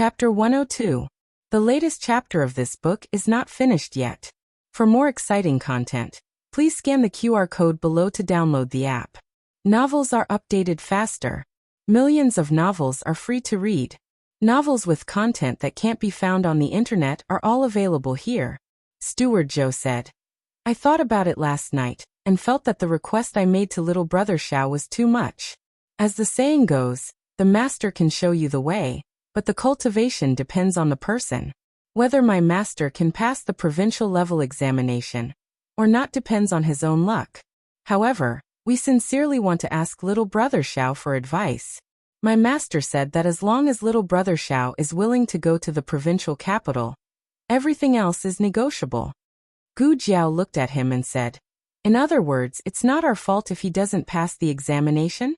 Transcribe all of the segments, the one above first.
Chapter 102. The latest chapter of this book is not finished yet. For more exciting content, please scan the QR code below to download the app. Novels are updated faster. Millions of novels are free to read. Novels with content that can't be found on the internet are all available here. Steward Joe said. I thought about it last night, and felt that the request I made to little brother Xiao was too much. As the saying goes, the master can show you the way, but the cultivation depends on the person. Whether my master can pass the provincial level examination or not depends on his own luck. However, we sincerely want to ask little brother Xiao for advice. My master said that as long as little brother Xiao is willing to go to the provincial capital, everything else is negotiable. Gu Jiao looked at him and said, in other words, it's not our fault if he doesn't pass the examination?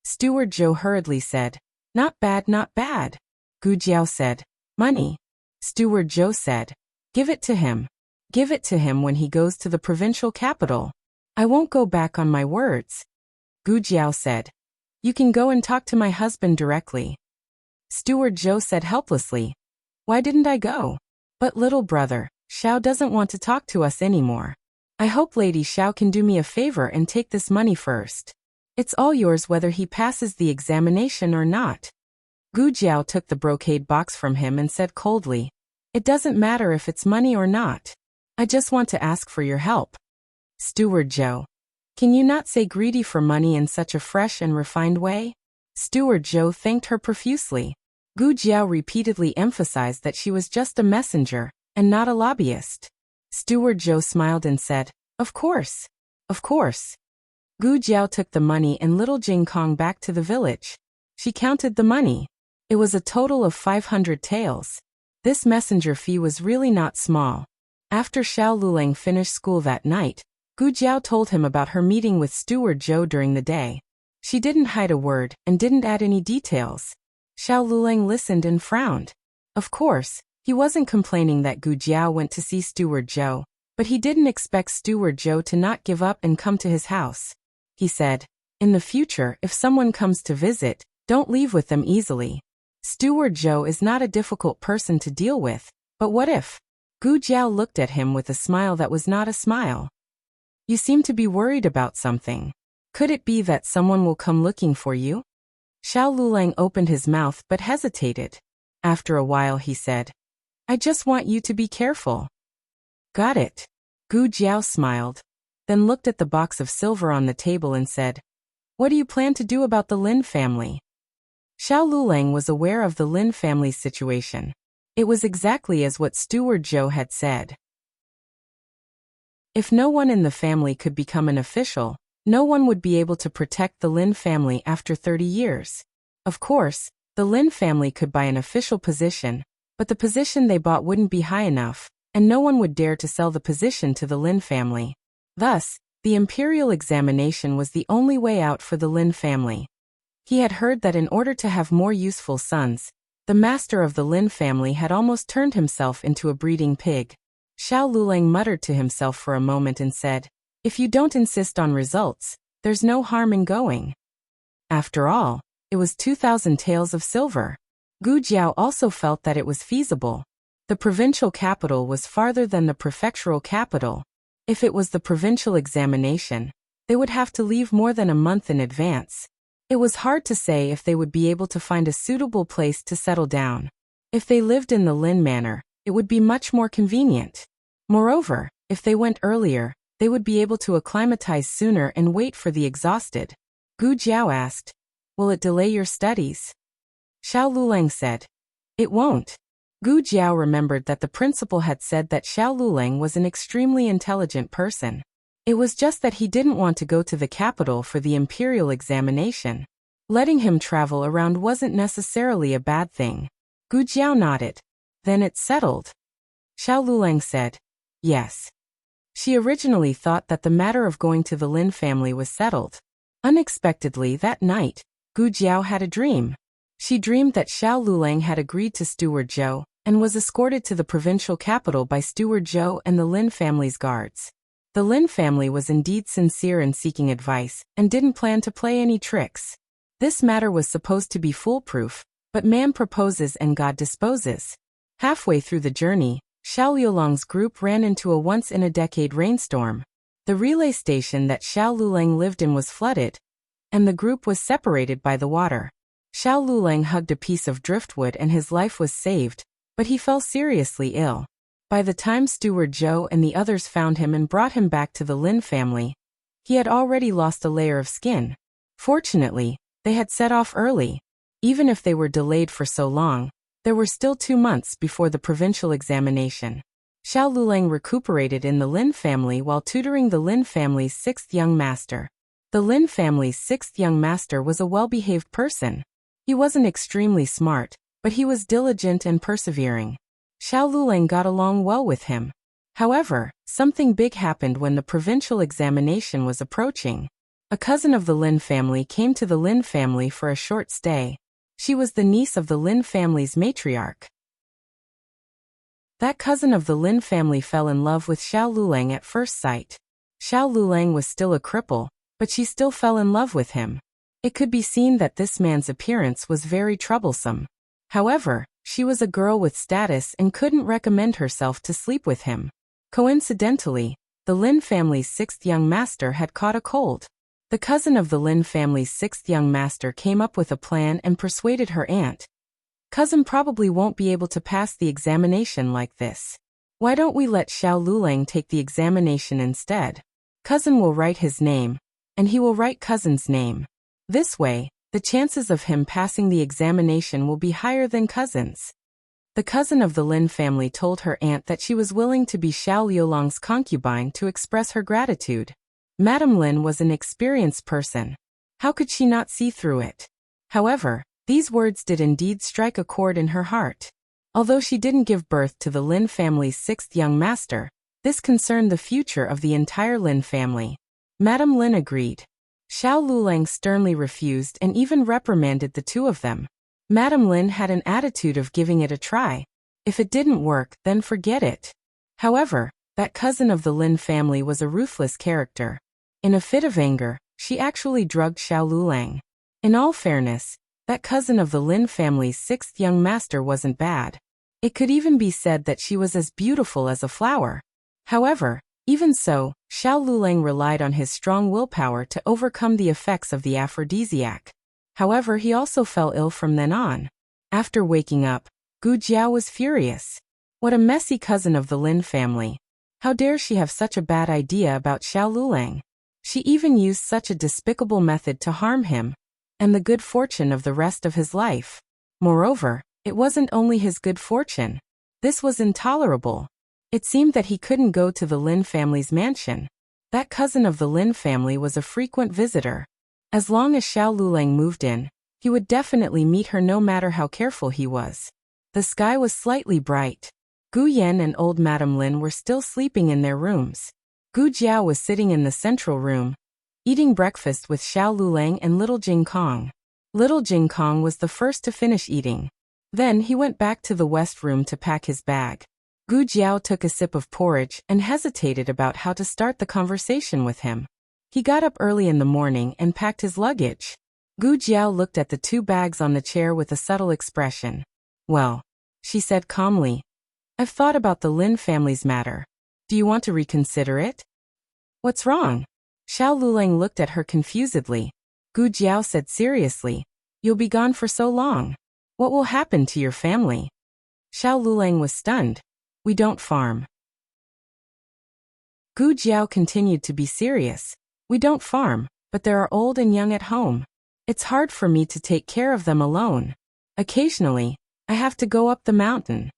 Steward Joe hurriedly said, not bad, not bad. Gu Jiao said, money. Steward Joe said, give it to him. Give it to him when he goes to the provincial capital. I won't go back on my words. Gu Jiao said, you can go and talk to my husband directly. Steward Joe said helplessly, why didn't I go? But little brother, Xiao doesn't want to talk to us anymore. I hope Lady Xiao can do me a favor and take this money first. It's all yours whether he passes the examination or not. Gu Jiao took the brocade box from him and said coldly, it doesn't matter if it's money or not. I just want to ask for your help. Steward Joe, can you not say greedy for money in such a fresh and refined way? Steward Joe thanked her profusely. Gu Jiao repeatedly emphasized that she was just a messenger and not a lobbyist. Steward Joe smiled and said, of course. Of course. Gu Jiao took the money and little Jing Kong back to the village. She counted the money. It was a total of 500 taels. This messenger fee was really not small. After Xiao Lulang finished school that night, Gu Jiao told him about her meeting with Steward Joe during the day. She didn't hide a word and didn't add any details. Xiao Lulang listened and frowned. Of course, he wasn't complaining that Gu Jiao went to see Steward Joe, but he didn't expect Steward Joe to not give up and come to his house. He said, in the future, if someone comes to visit, don't leave with them easily. Steward Joe is not a difficult person to deal with, but what if? Gu Jiao looked at him with a smile that was not a smile. You seem to be worried about something. Could it be that someone will come looking for you? Xiao Lulang opened his mouth but hesitated. After a while he said, I just want you to be careful. Got it. Gu Jiao smiled, then looked at the box of silver on the table and said, what do you plan to do about the Lin family? Xiao Lulang was aware of the Lin family's situation. It was exactly as what Steward Joe had said. If no one in the family could become an official, no one would be able to protect the Lin family after 30 years. Of course, the Lin family could buy an official position, but the position they bought wouldn't be high enough, and no one would dare to sell the position to the Lin family. Thus, the imperial examination was the only way out for the Lin family. He had heard that in order to have more useful sons, the master of the Lin family had almost turned himself into a breeding pig. Xiao Lulang muttered to himself for a moment and said, if you don't insist on results, there's no harm in going. After all, it was 2,000 taels of silver. Gu Jiao also felt that it was feasible. The provincial capital was farther than the prefectural capital. If it was the provincial examination, they would have to leave more than a month in advance. It was hard to say if they would be able to find a suitable place to settle down. If they lived in the Lin manor, it would be much more convenient. Moreover, if they went earlier, they would be able to acclimatize sooner and wait for the exhausted. Gu Jiao asked, will it delay your studies? Xiao Lulang said, it won't. Gu Jiao remembered that the principal had said that Xiao Lulang was an extremely intelligent person. It was just that he didn't want to go to the capital for the imperial examination. Letting him travel around wasn't necessarily a bad thing. Gu Jiao nodded. Then it's settled. Xiao Lulang said, yes. She originally thought that the matter of going to the Lin family was settled. Unexpectedly that night, Gu Jiao had a dream. She dreamed that Xiao Lulang had agreed to Steward Joe and was escorted to the provincial capital by Steward Joe and the Lin family's guards. The Lin family was indeed sincere in seeking advice and didn't plan to play any tricks. This matter was supposed to be foolproof, But man proposes and God disposes. Halfway through the journey, Xiao Liulang's group ran into a once-in-a-decade rainstorm. The relay station that Xiao Lulang lived in was flooded, and the group was separated by the water. Xiao Lulang hugged a piece of driftwood and his life was saved, but he fell seriously ill. By the time Steward Zhou and the others found him and brought him back to the Lin family, he had already lost a layer of skin. Fortunately, they had set off early. Even if they were delayed for so long, there were still 2 months before the provincial examination. Xiao Lulang recuperated in the Lin family while tutoring the Lin family's 6th young master. The Lin family's 6th young master was a well-behaved person. He wasn't extremely smart, but he was diligent and persevering. Xiao Lulang got along well with him. However, something big happened when the provincial examination was approaching. A cousin of the Lin family came to the Lin family for a short stay. She was the niece of the Lin family's matriarch. That cousin of the Lin family fell in love with Xiao Lulang at first sight. Xiao Lulang was still a cripple, but she still fell in love with him. It could be seen that this man's appearance was very troublesome. However, she was a girl with status and couldn't recommend herself to sleep with him. Coincidentally, the Lin family's 6th young master had caught a cold. The cousin of the Lin family's 6th young master came up with a plan and persuaded her aunt. Cousin probably won't be able to pass the examination like this. Why don't we let Xiao Lulang take the examination instead? Cousin will write his name, and he will write cousin's name. This way, the chances of him passing the examination will be higher than cousin's. The cousin of the Lin family told her aunt that she was willing to be Xiao Liulang's concubine to express her gratitude. Madame Lin was an experienced person. How could she not see through it? However, these words did indeed strike a chord in her heart. Although she didn't give birth to the Lin family's 6th young master, this concerned the future of the entire Lin family. Madame Lin agreed. Xiao Lulang sternly refused and even reprimanded the two of them. Madame Lin had an attitude of giving it a try. If it didn't work, then forget it. However, that cousin of the Lin family was a ruthless character. In a fit of anger, she actually drugged Xiao Lulang. In all fairness, that cousin of the Lin family's 6th young master wasn't bad. It could even be said that she was as beautiful as a flower. However, even so, Xiao Lulang relied on his strong willpower to overcome the effects of the aphrodisiac. However, he also fell ill from then on. After waking up, Gu Jiao was furious. What a messy cousin of the Lin family. How dare she have such a bad idea about Xiao Lulang? She even used such a despicable method to harm him and the good fortune of the rest of his life. Moreover, it wasn't only his good fortune. This was intolerable. It seemed that he couldn't go to the Lin family's mansion. That cousin of the Lin family was a frequent visitor. As long as Xiao Lulang moved in, he would definitely meet her no matter how careful he was. The sky was slightly bright. Gu Yan and old Madame Lin were still sleeping in their rooms. Gu Jiao was sitting in the central room, eating breakfast with Xiao Lulang and little Jing Kong. Little Jing Kong was the first to finish eating. Then he went back to the west room to pack his bag. Gu Jiao took a sip of porridge and hesitated about how to start the conversation with him. He got up early in the morning and packed his luggage. Gu Jiao looked at the 2 bags on the chair with a subtle expression. Well, she said calmly, I've thought about the Lin family's matter. Do you want to reconsider it? What's wrong? Xiao Lulang looked at her confusedly. Gu Jiao said seriously, You'll be gone for so long. What will happen to your family? Xiao Lulang was stunned. We don't farm. Gu Jiao continued to be serious. We don't farm, but there are old and young at home. It's hard for me to take care of them alone. Occasionally, I have to go up the mountain.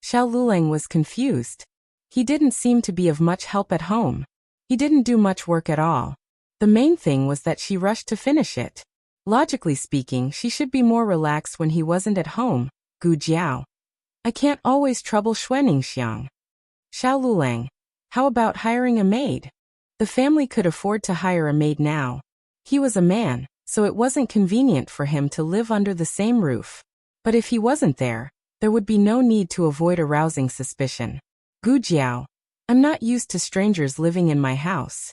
Xiao Lulang was confused. He didn't seem to be of much help at home. He didn't do much work at all. The main thing was that she rushed to finish it. Logically speaking, she should be more relaxed when he wasn't at home. Gu Jiao. I can't always trouble Xuaning Xiang. Xiao Lulang. How about hiring a maid? The family could afford to hire a maid now. He was a man, so it wasn't convenient for him to live under the same roof. But if he wasn't there would be no need to avoid arousing suspicion. Gu Jiao. I'm not used to strangers living in my house.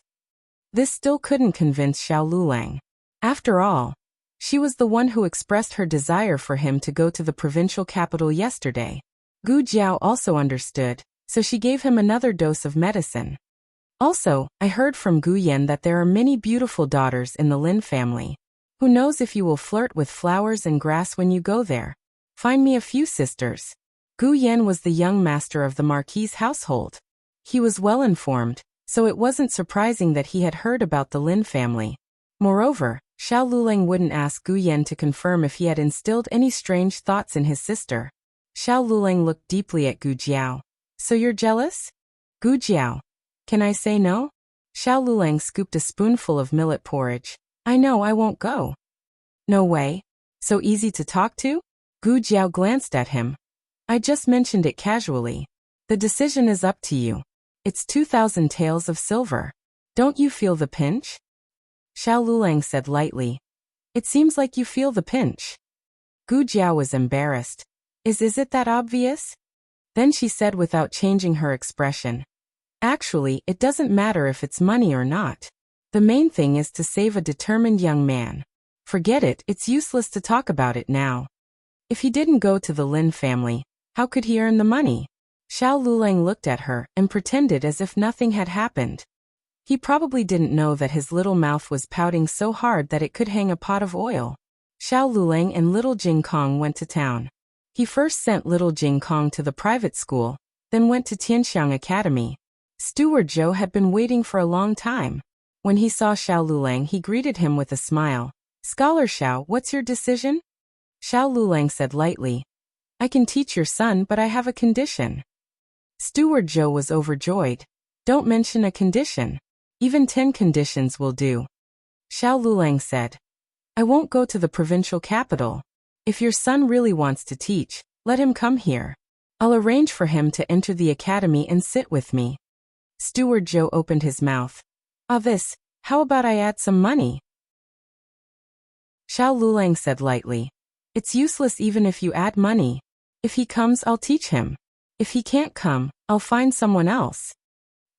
This still couldn't convince Xiao Lulang. After all, She was the one who expressed her desire for him to go to the provincial capital yesterday. Gu Jiao also understood, so she gave him another dose of medicine. Also, I heard from Gu Yan that there are many beautiful daughters in the Lin family. Who knows if you will flirt with flowers and grass when you go there? Find me a few sisters. Gu Yan was the young master of the Marquis's household. He was well informed, so it wasn't surprising that he had heard about the Lin family. Moreover, Xiao Lulang wouldn't ask Gu Yan to confirm if he had instilled any strange thoughts in his sister. Xiao Lulang looked deeply at Gu Jiao. So you're jealous? Gu Jiao. Can I say no? Xiao Lulang scooped a spoonful of millet porridge. I know I won't go. No way. So easy to talk to? Gu Jiao glanced at him. I just mentioned it casually. The decision is up to you. It's 2,000 taels of silver. Don't you feel the pinch? Xiao Lulang said lightly. It seems like you feel the pinch. Gu Jiao was embarrassed. Is it that obvious? Then she said without changing her expression. Actually, it doesn't matter if it's money or not. The main thing is to save a determined young man. Forget it, it's useless to talk about it now. If he didn't go to the Lin family, how could he earn the money? Xiao Lulang looked at her and pretended as if nothing had happened. He probably didn't know that his little mouth was pouting so hard that it could hang a pot of oil. Xiao Lulang and little Jing Kong went to town. He first sent little Jing Kong to the private school, then went to Tianxiang Academy. Steward Zhou had been waiting for a long time. When he saw Xiao Lulang, he greeted him with a smile. Scholar Xiao, what's your decision? Xiao Lulang said lightly. I can teach your son, but I have a condition. Steward Zhou was overjoyed. Don't mention a condition. Even 10 conditions will do. Xiao Lulang said. I won't go to the provincial capital. If your son really wants to teach, let him come here. I'll arrange for him to enter the academy and sit with me. Steward Zhou opened his mouth. This, how about I add some money? Xiao Lulang said lightly. It's useless even if you add money. If he comes, I'll teach him. If he can't come, I'll find someone else.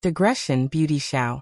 Digression, Beauty Xiao.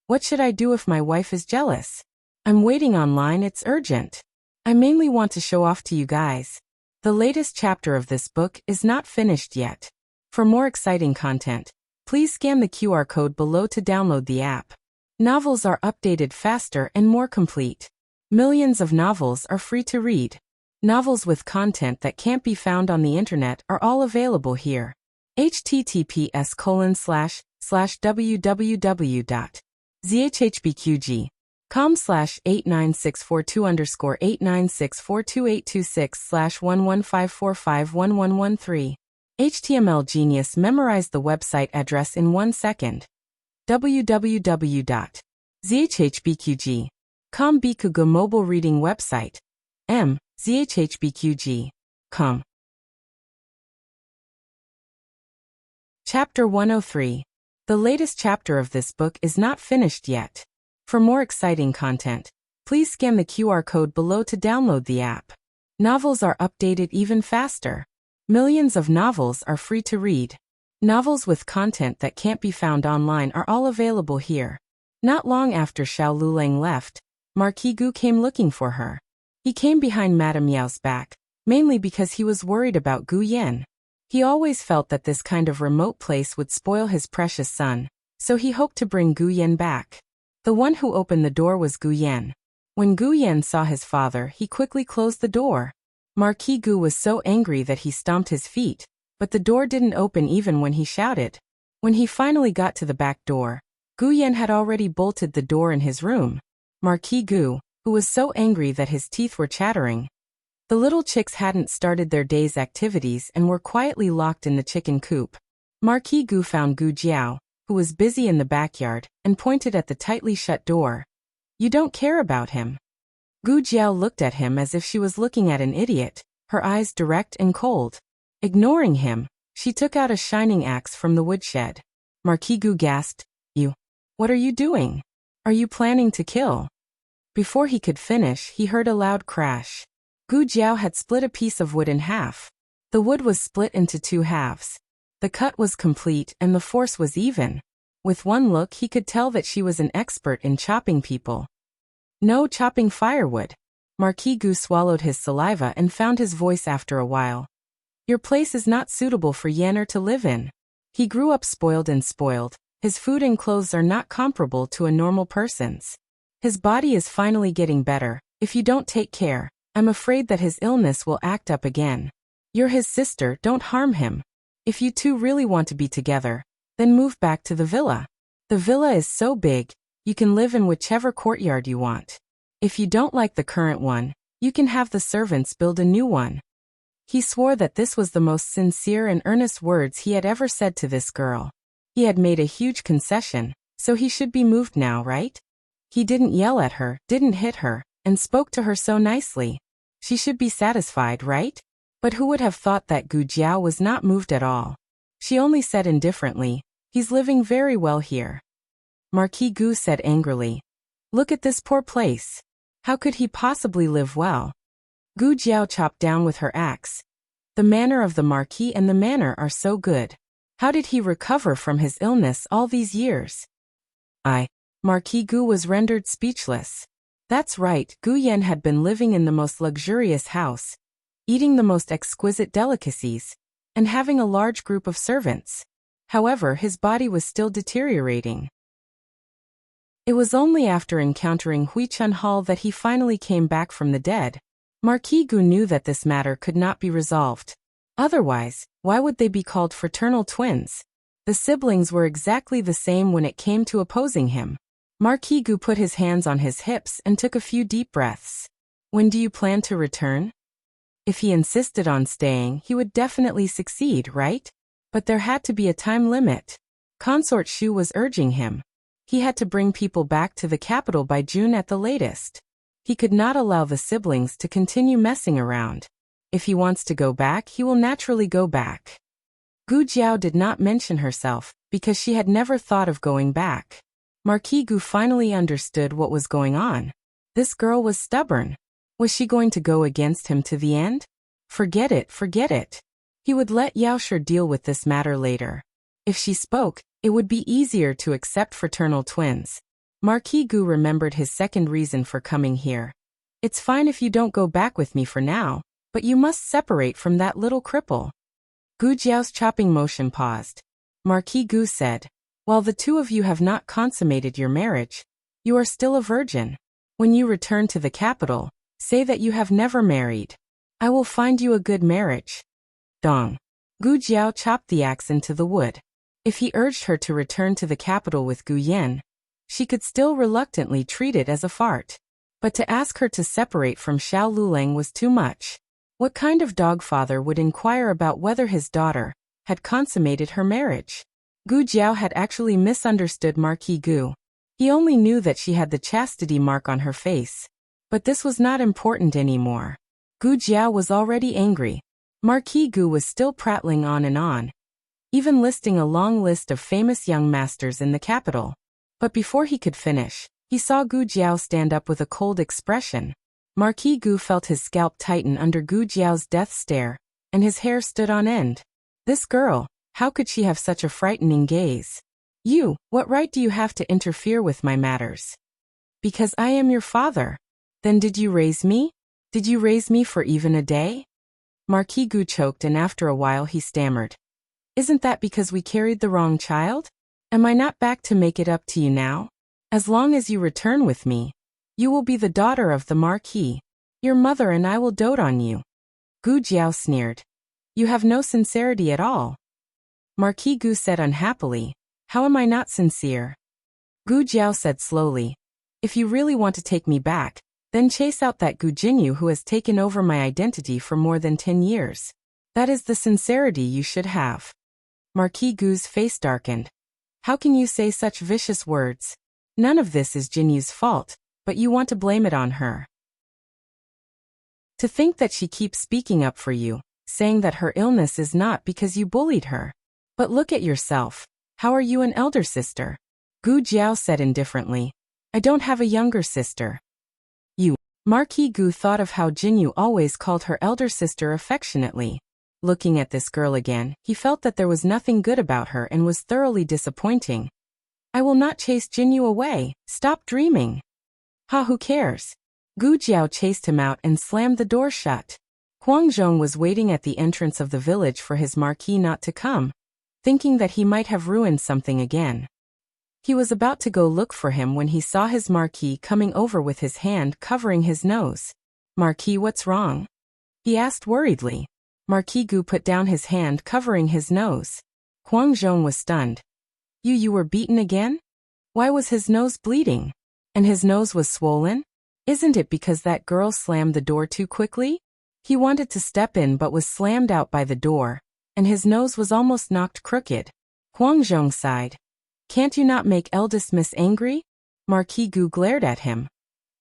What should I do if my wife is jealous? I'm waiting online, it's urgent. I mainly want to show off to you guys. The latest chapter of this book is not finished yet. For more exciting content, please scan the QR code below to download the app. Novels are updated faster and more complete. Millions of novels are free to read. Novels with content that can't be found on the internet are all available here. https://www.zhhbqg.com/89642_8964286/115451113. HTML Genius memorized the website address in 1 second. www.zhhbqg.com Bikuga mobile reading website. zhhbqg.com. Chapter 103. The latest chapter of this book is not finished yet. For more exciting content, please scan the QR code below to download the app. Novels are updated even faster. Millions of novels are free to read. Novels with content that can't be found online are all available here. Not long after Xiao Lulang left, Marquis Gu came looking for her. He came behind Madame Yao's back, mainly because he was worried about Gu Yan. He always felt that this kind of remote place would spoil his precious son, so he hoped to bring Gu Yan back. The one who opened the door was Gu Yan. When Gu Yan saw his father, he quickly closed the door. Marquis Gu was so angry that he stomped his feet, but the door didn't open even when he shouted. When he finally got to the back door, Gu Yan had already bolted the door in his room. Marquis Gu, who was so angry that his teeth were chattering. The little chicks hadn't started their day's activities and were quietly locked in the chicken coop. Marquis Gu found Gu Jiao, who was busy in the backyard, and pointed at the tightly shut door. You don't care about him. Gu Jiao looked at him as if she was looking at an idiot, her eyes direct and cold. Ignoring him, she took out a shining axe from the woodshed. Marquis Gu gasped, You. What are you doing? Are you planning to kill? Before he could finish, he heard a loud crash. Gu Jiao had split a piece of wood in half. The wood was split into 2 halves. The cut was complete and the force was even. With one look he could tell that she was an expert in chopping people. No chopping firewood. Marquis Gu swallowed his saliva and found his voice after a while. Your place is not suitable for Yenner to live in. He grew up spoiled and spoiled. His food and clothes are not comparable to a normal person's. His body is finally getting better. If you don't take care, I'm afraid that his illness will act up again. You're his sister, don't harm him. If you two really want to be together, then move back to the villa. The villa is so big, you can live in whichever courtyard you want. If you don't like the current one, you can have the servants build a new one. He swore that this was the most sincere and earnest words he had ever said to this girl. He had made a huge concession, so he should be moved now, right? He didn't yell at her, didn't hit her, and spoke to her so nicely. She should be satisfied, right? But who would have thought that Gu Jiao was not moved at all? She only said indifferently, he's living very well here. Marquis Gu said angrily, look at this poor place. How could he possibly live well? Gu Jiao chopped down with her axe. The manner of the Marquis and the manor are so good. How did he recover from his illness all these years? Marquis Gu was rendered speechless. That's right, Gu Yan had been living in the most luxurious house, eating the most exquisite delicacies, and having a large group of servants. However, his body was still deteriorating. It was only after encountering Huichun Hall that he finally came back from the dead. Marquis Gu knew that this matter could not be resolved. Otherwise, why would they be called fraternal twins? The siblings were exactly the same when it came to opposing him. Marquis Gu put his hands on his hips and took a few deep breaths. When do you plan to return? If he insisted on staying, he would definitely succeed, right? But there had to be a time limit. Consort Shu was urging him. He had to bring people back to the capital by June at the latest. He could not allow the siblings to continue messing around. If he wants to go back, he will naturally go back. Gu Jiao did not mention herself, because she had never thought of going back. Marquis Gu finally understood what was going on. This girl was stubborn. Was she going to go against him to the end? Forget it, forget it. He would let Yaosher deal with this matter later. If she spoke, it would be easier to accept fraternal twins. Marquis Gu remembered his second reason for coming here. It's fine if you don't go back with me for now, but you must separate from that little cripple. Gu Jiao's chopping motion paused. Marquis Gu said, while the two of you have not consummated your marriage, you are still a virgin. When you return to the capital, say that you have never married. I will find you a good marriage. Dong. Gu Jiao chopped the axe into the wood. If he urged her to return to the capital with Gu Yan, she could still reluctantly treat it as a fart. But to ask her to separate from Xiao Lulang was too much. What kind of dogfather would inquire about whether his daughter had consummated her marriage? Gu Jiao had actually misunderstood Marquis Gu. He only knew that she had the chastity mark on her face. But this was not important anymore. Gu Jiao was already angry. Marquis Gu was still prattling on, even listing a long list of famous young masters in the capital. But before he could finish, he saw Gu Jiao stand up with a cold expression. Marquis Gu felt his scalp tighten under Gu Jiao's death stare, and his hair stood on end. This girl, how could she have such a frightening gaze? You, what right do you have to interfere with my matters? Because I am your father. Then did you raise me? Did you raise me for even a day? Marquis Gu choked and after a while he stammered. Isn't that because we carried the wrong child? Am I not back to make it up to you now? As long as you return with me, you will be the daughter of the Marquis. Your mother and I will dote on you. Gu Jiao sneered. You have no sincerity at all. Marquis Gu said unhappily, how am I not sincere? Gu Jiao said slowly, if you really want to take me back, then chase out that Gu Jinyu who has taken over my identity for more than 10 years. That is the sincerity you should have. Marquis Gu's face darkened. How can you say such vicious words? None of this is Jinyu's fault, but you want to blame it on her. To think that she keeps speaking up for you, saying that her illness is not because you bullied her. But look at yourself. How are you an elder sister? Gu Jiao said indifferently. I don't have a younger sister. You. Marquis Gu thought of how Jinyu always called her elder sister affectionately. Looking at this girl again, he felt that there was nothing good about her and was thoroughly disappointing. I will not chase Jinyu away. Stop dreaming. Ha, who cares? Gu Jiao chased him out and slammed the door shut. Huang Zhong was waiting at the entrance of the village for his marquis not to come, thinking that he might have ruined something again. He was about to go look for him when he saw his marquis coming over with his hand covering his nose. "Marquis, what's wrong?" he asked worriedly. Marquis Gu put down his hand covering his nose. Huang Zhong was stunned. You were beaten again? Why was his nose bleeding? And his nose was swollen? Isn't it because that girl slammed the door too quickly? He wanted to step in but was slammed out by the door, and his nose was almost knocked crooked. Huang Zhong sighed. "Can't you not make eldest miss angry?" Marquis Gu glared at him.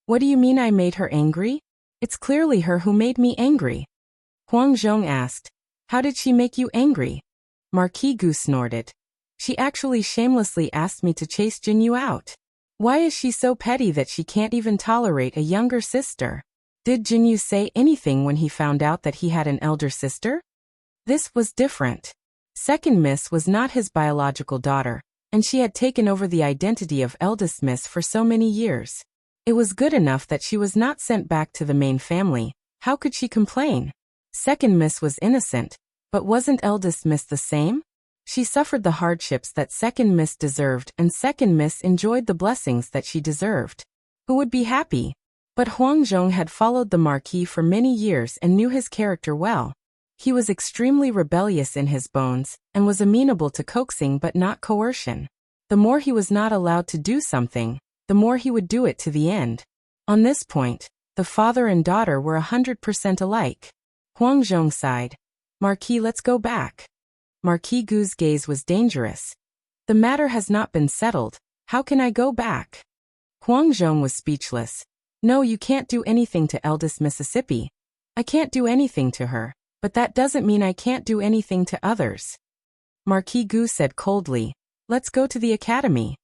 "What do you mean I made her angry? It's clearly her who made me angry." Huang Zhong asked. "How did she make you angry?" Marquis Gu snorted. "She actually shamelessly asked me to chase Jinyu out. Why is she so petty that she can't even tolerate a younger sister? Did Jinyu say anything when he found out that he had an elder sister?" This was different. Second Miss was not his biological daughter, and she had taken over the identity of eldest Miss for so many years. It was good enough that she was not sent back to the main family. How could she complain? Second Miss was innocent, but wasn't eldest Miss the same? She suffered the hardships that Second Miss deserved, and Second Miss enjoyed the blessings that she deserved. Who would be happy? But Huang Zhong had followed the Marquis for many years and knew his character well. He was extremely rebellious in his bones, and was amenable to coaxing but not coercion. The more he was not allowed to do something, the more he would do it to the end. On this point, the father and daughter were 100% alike. Huang Zhong sighed. "Marquis, let's go back." Marquis Gu's gaze was dangerous. "The matter has not been settled. How can I go back?" Huang Zhong was speechless. "No, you can't do anything to eldest Mississippi. I can't do anything to her, but that doesn't mean I can't do anything to others." Marquis Gu said coldly, "Let's go to the academy."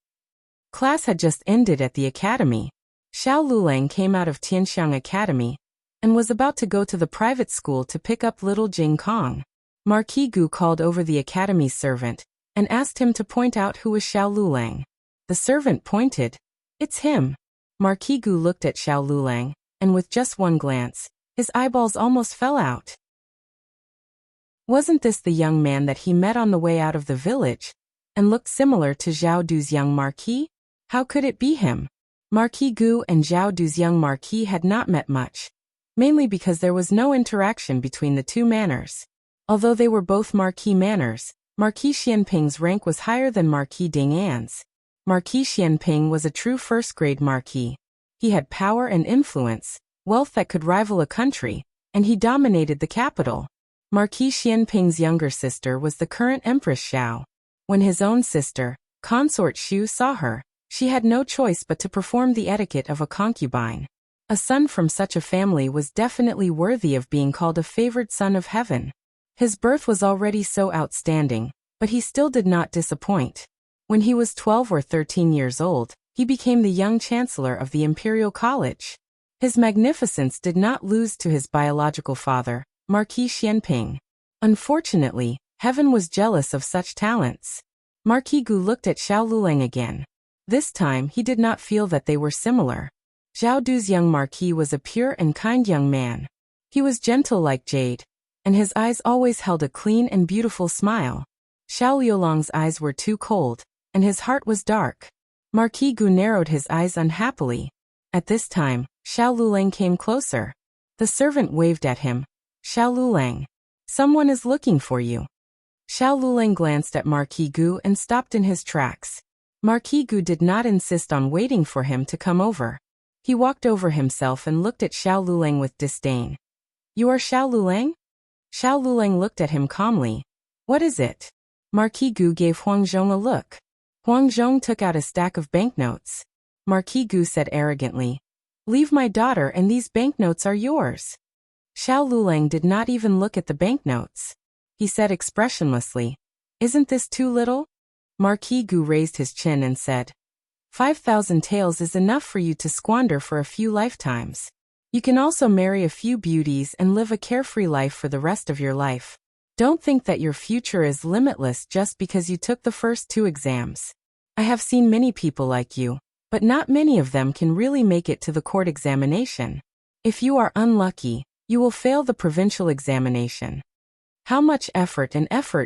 Class had just ended at the academy. Xiao Lulang came out of Tianxiang Academy and was about to go to the private school to pick up little Jing Kong. Marquis Gu called over the academy's servant and asked him to point out who was Xiao Lulang. The servant pointed. "It's him." Marquis Gu looked at Xiao Lulang, and with just one glance, his eyeballs almost fell out. Wasn't this the young man that he met on the way out of the village, and looked similar to Zhao Du's young marquis? How could it be him? Marquis Gu and Zhao Du's young marquis had not met much, mainly because there was no interaction between the two manors. Although they were both Marquis manors, Marquis Xianping's rank was higher than Marquis Ding An's. Marquis Xianping was a true first-grade marquis. He had power and influence, wealth that could rival a country, and he dominated the capital. Marquis Xianping's younger sister was the current Empress Xiao. When his own sister, Consort Xu, saw her, she had no choice but to perform the etiquette of a concubine. A son from such a family was definitely worthy of being called a favored son of heaven. His birth was already so outstanding, but he still did not disappoint. When he was 12 or 13 years old, he became the young chancellor of the Imperial College. His magnificence did not lose to his biological father, Marquis Xianping. Unfortunately, heaven was jealous of such talents. Marquis Gu looked at Xiao Lulang again. This time he did not feel that they were similar. Zhao Du's young marquis was a pure and kind young man. He was gentle like jade, and his eyes always held a clean and beautiful smile. Xiao Liulang's eyes were too cold, and his heart was dark. Marquis Gu narrowed his eyes unhappily. At this time, Xiao Lulang came closer. The servant waved at him. "Xiao Lulang, someone is looking for you." Xiao Lulang glanced at Marquis Gu and stopped in his tracks. Marquis Gu did not insist on waiting for him to come over. He walked over himself and looked at Xiao Lulang with disdain. "You are Xiao Lulang?" Xiao Lulang looked at him calmly. "What is it?" Marquis Gu gave Huang Zhong a look. Huang Zhong took out a stack of banknotes. Marquis Gu said arrogantly, "Leave my daughter and these banknotes are yours." Xiao Lulang did not even look at the banknotes. He said expressionlessly, "Isn't this too little?" Marquis Gu raised his chin and said, 5,000 taels is enough for you to squander for a few lifetimes. You can also marry a few beauties and live a carefree life for the rest of your life. Don't think that your future is limitless just because you took the first 2 exams. I have seen many people like you, but not many of them can really make it to the court examination. If you are unlucky, you will fail the provincial examination. How much effort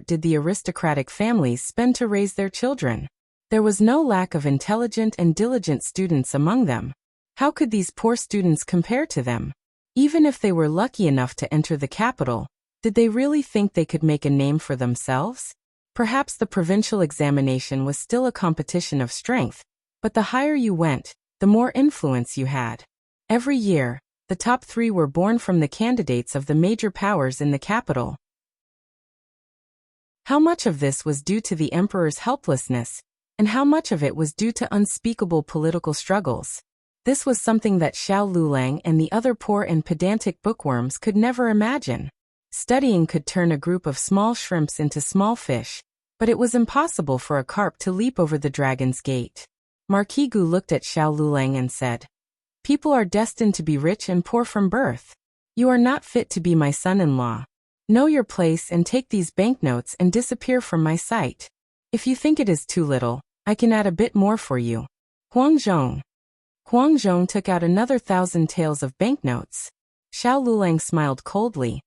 did the aristocratic families spend to raise their children? There was no lack of intelligent and diligent students among them. How could these poor students compare to them? Even if they were lucky enough to enter the capital, did they really think they could make a name for themselves? Perhaps the provincial examination was still a competition of strength, but the higher you went, the more influence you had. Every year, the top 3 were born from the candidates of the major powers in the capital. How much of this was due to the emperor's helplessness, and how much of it was due to unspeakable political struggles? This was something that Xiao Lulang and the other poor and pedantic bookworms could never imagine. Studying could turn a group of small shrimps into small fish, but it was impossible for a carp to leap over the dragon's gate. Marquis Gu looked at Xiao Lulang and said, "People are destined to be rich and poor from birth. You are not fit to be my son-in-law. Know your place and take these banknotes and disappear from my sight. If you think it is too little, I can add a bit more for you." Huang Zhong. Huang Zhong took out another 1,000 taels of banknotes. Xiao Lulang smiled coldly.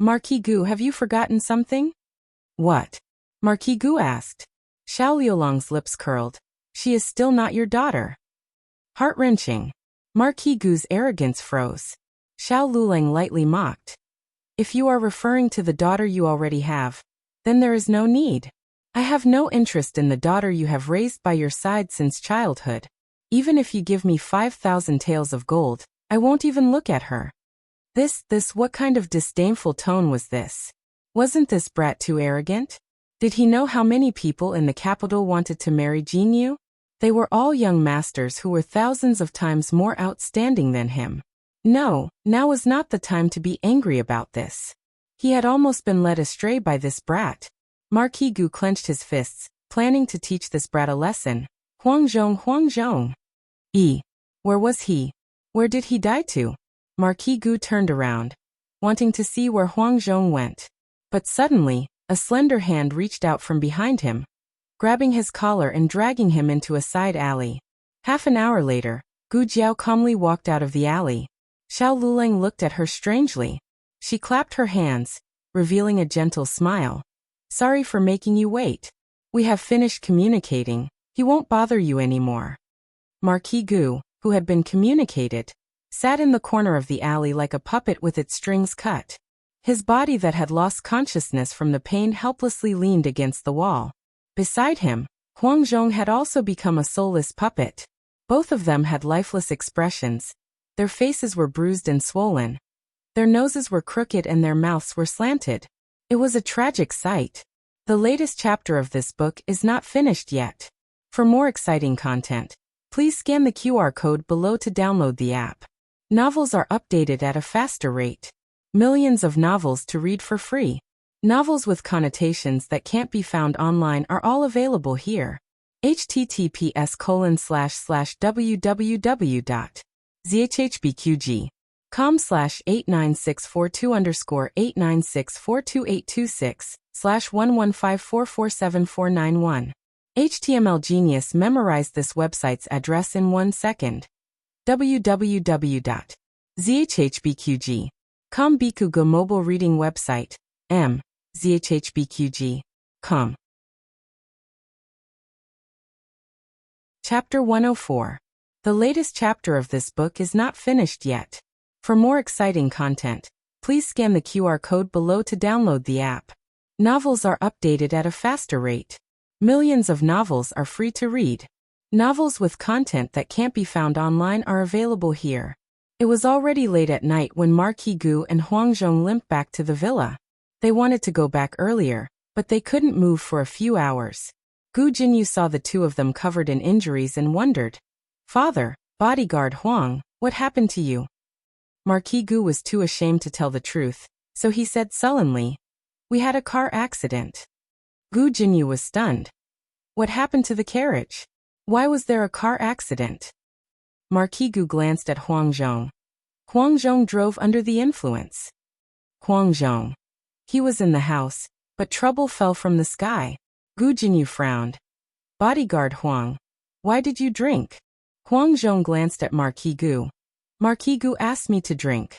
"Marquis Gu, have you forgotten something?" "What?" Marquis Gu asked. Xiao Liulang's lips curled. "She is still not your daughter." Heart-wrenching. Marquis Gu's arrogance froze. Xiao Lulang lightly mocked. "If you are referring to the daughter you already have, then there is no need. I have no interest in the daughter you have raised by your side since childhood. Even if you give me 5,000 taels of gold, I won't even look at her." What kind of disdainful tone was this? Wasn't this brat too arrogant? Did he know how many people in the capital wanted to marry Jinyu? They were all young masters who were thousands of times more outstanding than him. No, now was not the time to be angry about this. He had almost been led astray by this brat. Marquis Gu clenched his fists, planning to teach this brat a lesson. Huang Zhong, Huang Zhong. Where was he? Where did he die to? Marquis Gu turned around, wanting to see where Huang Zhong went. But suddenly, a slender hand reached out from behind him, grabbing his collar and dragging him into a side alley. Half an hour later, Gu Jiao calmly walked out of the alley. Xiao Lulang looked at her strangely. She clapped her hands, revealing a gentle smile. "Sorry for making you wait. We have finished communicating. He won't bother you anymore." Marquis Gu, who had been communicated, sat in the corner of the alley like a puppet with its strings cut. His body that had lost consciousness from the pain helplessly leaned against the wall. Beside him, Huang Zhong had also become a soulless puppet. Both of them had lifeless expressions. Their faces were bruised and swollen. Their noses were crooked and their mouths were slanted. It was a tragic sight. The latest chapter of this book is not finished yet. For more exciting content, please scan the QR code below to download the app. Novels are updated at a faster rate. Millions of novels to read for free. Novels with connotations that can't be found online are all available here. https://www.zhhbqg.com/89642_8964286/115447491. HTML Genius memorized this website's address in 1 second. www.zhhbqg.com Bikugo mobile reading website. zhhbqg.com. Chapter 104. The latest chapter of this book is not finished yet. For more exciting content, please scan the QR code below to download the app. Novels are updated at a faster rate. Millions of novels are free to read. Novels with content that can't be found online are available here. It was already late at night when Marquis Gu and Huang Zhong limped back to the villa. They wanted to go back earlier, but they couldn't move for a few hours. Gu Jinyu saw the two of them covered in injuries and wondered, "Father, bodyguard Huang, what happened to you?" Marquis Gu was too ashamed to tell the truth, so he said sullenly, "We had a car accident." Gu Jinyu was stunned. What happened to the carriage? Why was there a car accident? Marquis Gu glanced at Huang Zhong. Huang Zhong drove under the influence. Huang Zhong. He was in the house, but trouble fell from the sky. Gu Jinyu frowned. Bodyguard Huang. Why did you drink? Huang Zhong glanced at Marquis Gu. Marquis Gu asked me to drink.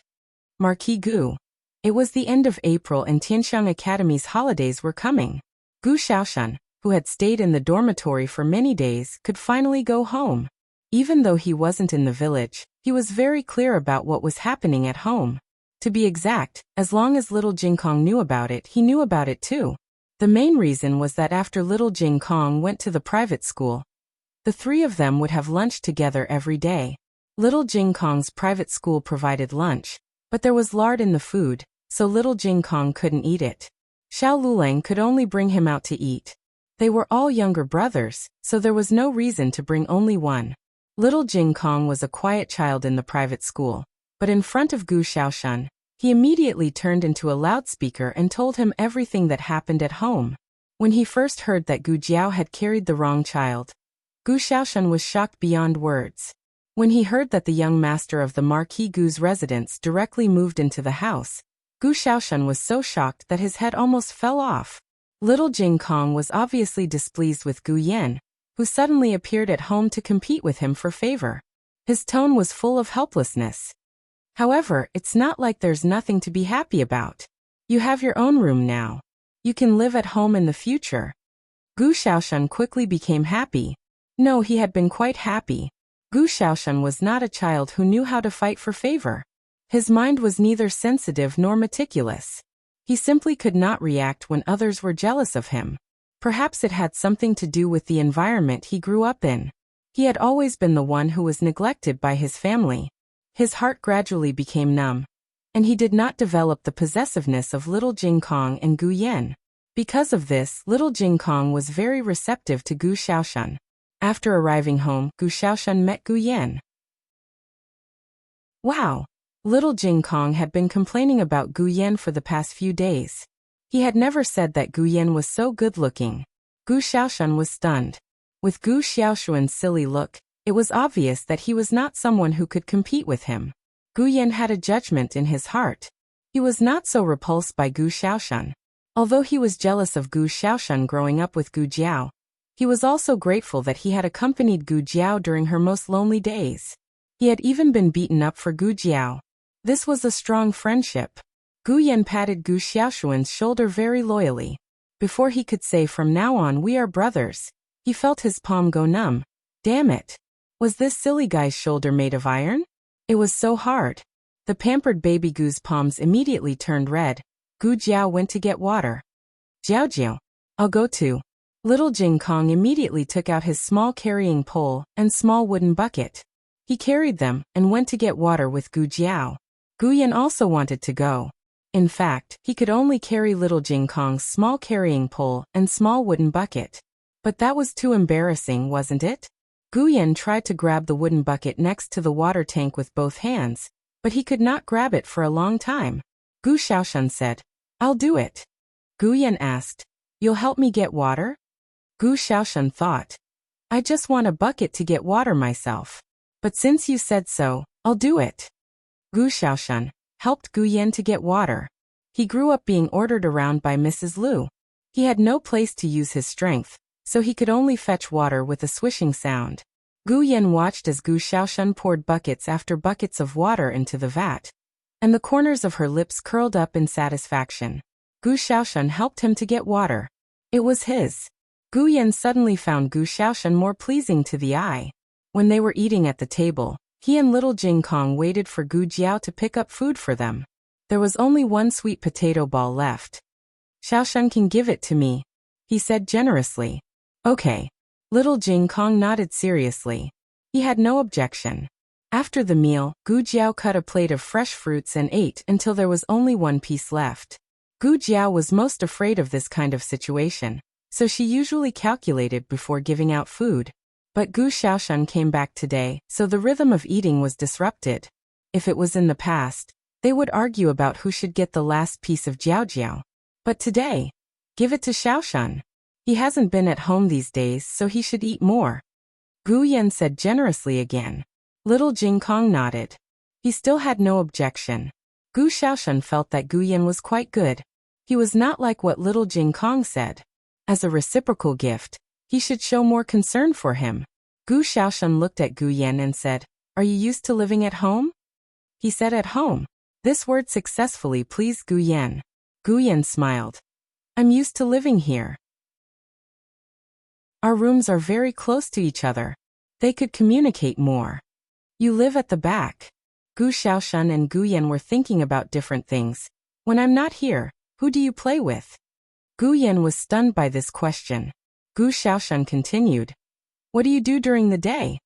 Marquis Gu. It was the end of April and Tianxiang Academy's holidays were coming. Gu Xiaoshan, who had stayed in the dormitory for many days, could finally go home. Even though he wasn't in the village, he was very clear about what was happening at home. To be exact, as long as little Jingkong knew about it, he knew about it too. The main reason was that after little Jingkong went to the private school, the three of them would have lunch together every day. Little Jingkong's private school provided lunch, but there was lard in the food, so little Jingkong couldn't eat it. Xiao Lulang could only bring him out to eat. They were all younger brothers, so there was no reason to bring only one. Little Jingkong was a quiet child in the private school, but in front of Gu Xiaoshan, he immediately turned into a loudspeaker and told him everything that happened at home. When he first heard that Gu Jiao had carried the wrong child, Gu Xiaoshan was shocked beyond words. When he heard that the young master of the Marquis Gu's residence directly moved into the house, Gu Xiaoshan was so shocked that his head almost fell off. Little Jingkong was obviously displeased with Gu Yan, who suddenly appeared at home to compete with him for favor. His tone was full of helplessness. However, it's not like there's nothing to be happy about. You have your own room now. You can live at home in the future. Gu Xiaoshan quickly became happy. No, he had been quite happy. Gu Xiaoshan was not a child who knew how to fight for favor. His mind was neither sensitive nor meticulous. He simply could not react when others were jealous of him. Perhaps it had something to do with the environment he grew up in. He had always been the one who was neglected by his family. His heart gradually became numb, and he did not develop the possessiveness of little Jingkong and Gu Yan. Because of this, little Jingkong was very receptive to Gu Xiaoshan. After arriving home, Gu Xiaoshan met Gu Yan. Wow! Little Jingkong had been complaining about Gu Yan for the past few days. He had never said that Gu Yan was so good-looking. Gu Xiaoshan was stunned. With Gu Xiaoshuan's silly look, it was obvious that he was not someone who could compete with him. Gu Yan had a judgment in his heart. He was not so repulsed by Gu Xiaoshan. Although he was jealous of Gu Xiaoshan growing up with Gu Jiao, he was also grateful that he had accompanied Gu Jiao during her most lonely days. He had even been beaten up for Gu Jiao. This was a strong friendship. Gu Yan patted Gu Xiaoshuan's shoulder very loyally. Before he could say from now on we are brothers, he felt his palm go numb. Damn it. Was this silly guy's shoulder made of iron? It was so hard. The pampered baby Gu's palms immediately turned red. Gu Jiao went to get water. Jiao Jiao. I'll go too. Little Jingkong immediately took out his small carrying pole and small wooden bucket. He carried them and went to get water with Gu Jiao. Gu Yan also wanted to go. In fact, he could only carry little Jingkong's small carrying pole and small wooden bucket. But that was too embarrassing, wasn't it? Gu Yan tried to grab the wooden bucket next to the water tank with both hands, but he could not grab it for a long time. Gu Xiaoshan said, I'll do it. Gu Yan asked, You'll help me get water? Gu Xiaoshan thought, I just want a bucket to get water myself. But since you said so, I'll do it. Gu Xiaoshan helped Gu Yan to get water. He grew up being ordered around by Mrs. Lu. He had no place to use his strength, so he could only fetch water with a swishing sound. Gu Yan watched as Gu Xiaoshan poured buckets after buckets of water into the vat, and the corners of her lips curled up in satisfaction. Gu Xiaoshan helped him to get water. It was his. Gu Yan suddenly found Gu Xiaoshan more pleasing to the eye. When they were eating at the table, he and little Jingkong waited for Gu Jiao to pick up food for them. There was only one sweet potato ball left. Xiaoshan can give it to me, he said generously. Okay. Little Jingkong nodded seriously. He had no objection. After the meal, Gu Jiao cut a plate of fresh fruits and ate until there was only one piece left. Gu Jiao was most afraid of this kind of situation, so she usually calculated before giving out food. But Gu Xiaoshan came back today, so the rhythm of eating was disrupted. If it was in the past, they would argue about who should get the last piece of jiao jiao. But today, give it to Xiaoshan. He hasn't been at home these days, so he should eat more. Gu Yan said generously again. Little Jingkong nodded. He still had no objection. Gu Xiaoshan felt that Gu Yan was quite good. He was not like what little Jingkong said. As a reciprocal gift, he should show more concern for him. Gu Xiaoshan looked at Gu Yan and said, "Are you used to living at home?" He said at home. This word successfully pleased Gu Yan. Gu Yan smiled. "I'm used to living here. Our rooms are very close to each other. They could communicate more." "You live at the back." Gu Xiaoshan and Gu Yan were thinking about different things. "When I'm not here, who do you play with?" Gu Yan was stunned by this question. Gu Xiaoshan continued, "What do you do during the day?"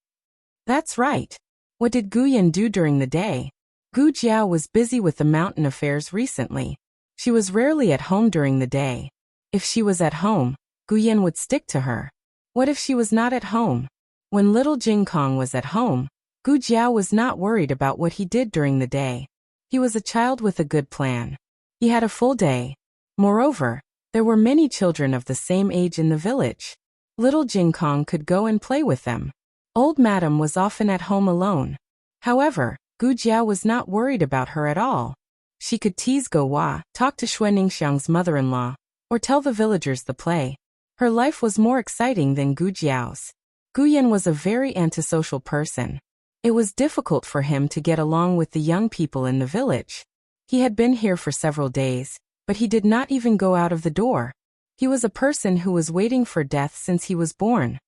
"That's right." What did Gu Yan do during the day? Gu Jiao was busy with the mountain affairs recently. She was rarely at home during the day. If she was at home, Gu Yan would stick to her. What if she was not at home? When little Jing Kong was at home, Gu Jiao was not worried about what he did during the day. He was a child with a good plan. He had a full day. Moreover, there were many children of the same age in the village. Little Jing Kong could go and play with them. Old Madam was often at home alone. However, Gu Jiao was not worried about her at all. She could tease Go Hua, talk to Xue Ningxiang's mother-in-law, or tell the villagers the play. Her life was more exciting than Gu Jiao's. Gu Yan was a very antisocial person. It was difficult for him to get along with the young people in the village. He had been here for several days, but he did not even go out of the door. He was a person who was waiting for death since he was born.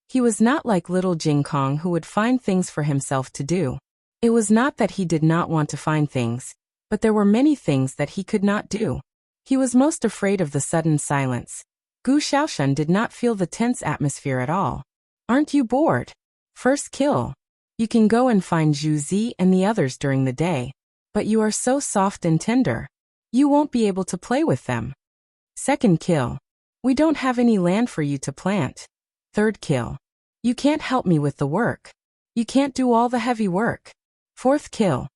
He was not like little Jing Kong who would find things for himself to do. It was not that he did not want to find things, but there were many things that he could not do. He was most afraid of the sudden silence. Gu Xiaoshan did not feel the tense atmosphere at all. "Aren't you bored?" "First kill. You can go and find Zhu Zi and the others during the day, but you are so soft and tender. You won't be able to play with them." "Second kill. We don't have any land for you to plant." "Third kill. You can't help me with the work. You can't do all the heavy work." "Fourth kill.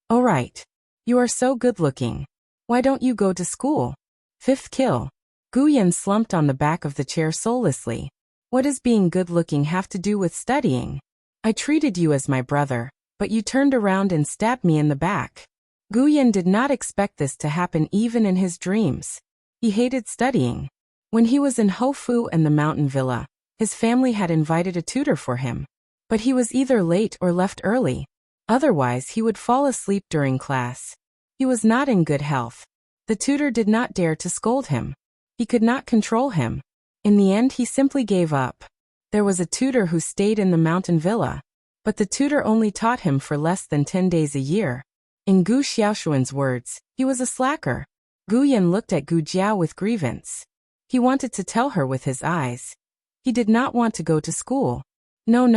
All right. You are so good-looking. Why don't you go to school?" "Fifth kill." Gu Yan slumped on the back of the chair soullessly. "What does being good-looking have to do with studying? I treated you as my brother, but you turned around and stabbed me in the back." Gu Yan did not expect this to happen even in his dreams. He hated studying. When he was in Hofu and the mountain villa, his family had invited a tutor for him. But he was either late or left early. Otherwise, he would fall asleep during class. He was not in good health. The tutor did not dare to scold him. He could not control him. In the end, he simply gave up. There was a tutor who stayed in the mountain villa, but the tutor only taught him for less than 10 days a year. In Gu Xiaoshuan's words, he was a slacker. Gu Yan looked at Gu Jiao with grievance. He wanted to tell her with his eyes. He did not want to go to school. No.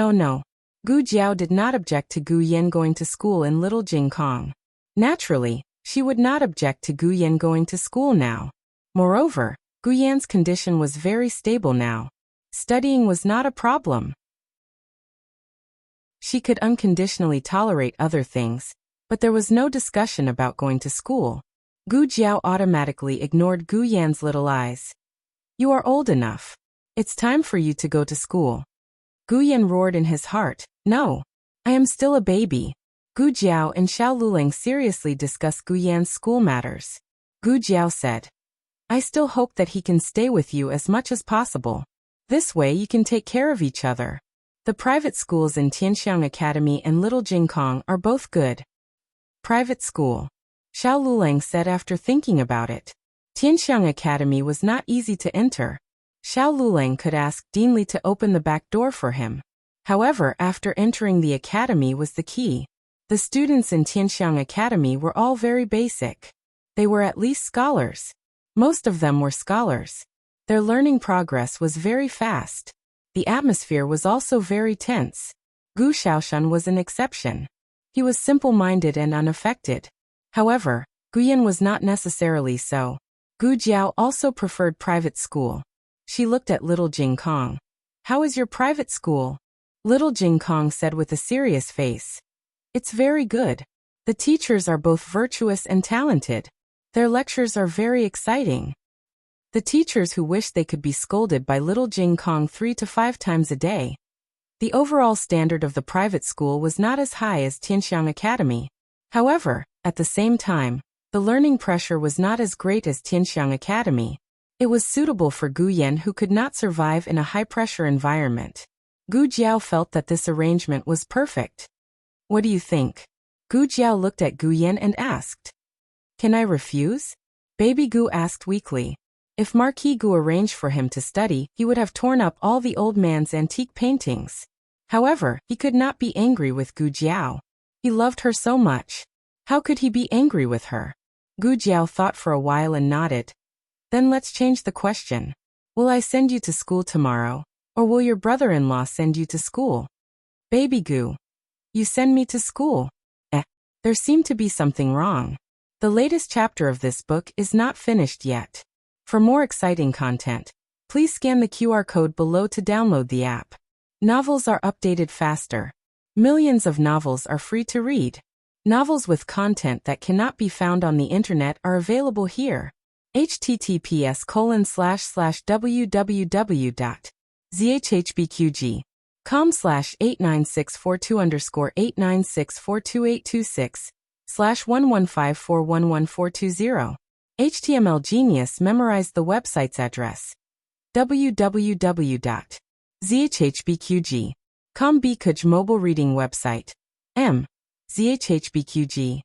Gu Jiao did not object to Gu Yan going to school in Little Jing Kong. Naturally, she would not object to Gu Yan going to school now. Moreover, Gu Yan's condition was very stable now. Studying was not a problem. She could unconditionally tolerate other things, but there was no discussion about going to school. Gu Jiao automatically ignored Gu Yan's little eyes. "You are old enough. It's time for you to go to school." Gu Yan roared in his heart, "No, I am still a baby." Gu Jiao and Xiao Luling seriously discussed Gu Yan's school matters. Gu Jiao said, "I still hope that he can stay with you as much as possible. This way you can take care of each other. The private schools in Tianxiang Academy and Little Jingkong are both good." "Private school," Xiao Luling said after thinking about it. Tianxiang Academy was not easy to enter. Xiao Luling could ask Dean Li to open the back door for him. However, after entering the academy was the key. The students in Tianxiang Academy were all very basic. They were at least scholars. Most of them were scholars. Their learning progress was very fast. The atmosphere was also very tense. Gu Xiaoshan was an exception. He was simple-minded and unaffected. However, Gu Yan was not necessarily so. Gu Jiao also preferred private school. She looked at Little Jing Kong. "How is your private school?" Little Jing Kong said with a serious face. "It's very good. The teachers are both virtuous and talented. Their lectures are very exciting." The teachers who wished they could be scolded by Little Jing Kong 3 to 5 times a day. The overall standard of the private school was not as high as Tianxiang Academy. However, at the same time, the learning pressure was not as great as Tianxiang Academy. It was suitable for Gu Yan who could not survive in a high-pressure environment. Gu Jiao felt that this arrangement was perfect. What do you think? Gu Jiao looked at Gu Yan and asked. Can I refuse? Baby Gu asked weakly. If Marquis Gu arranged for him to study, he would have torn up all the old man's antique paintings. However, he could not be angry with Gu Jiao. He loved her so much. How could he be angry with her? Gu Jiao thought for a while and nodded. Then let's change the question. Will I send you to school tomorrow, or will your brother-in-law send you to school? Baby Gu. You send me to school? There seemed to be something wrong. The latest chapter of this book is not finished yet. For more exciting content, please scan the QR code below to download the app. Novels are updated faster. Millions of novels are free to read. Novels with content that cannot be found on the internet are available here. https://www.zhbqg.com/89642_8964226/115411420. HTML Genius memorized the website's address. www.zhbqg.com Bkuj mobile reading website. zhbqg.com.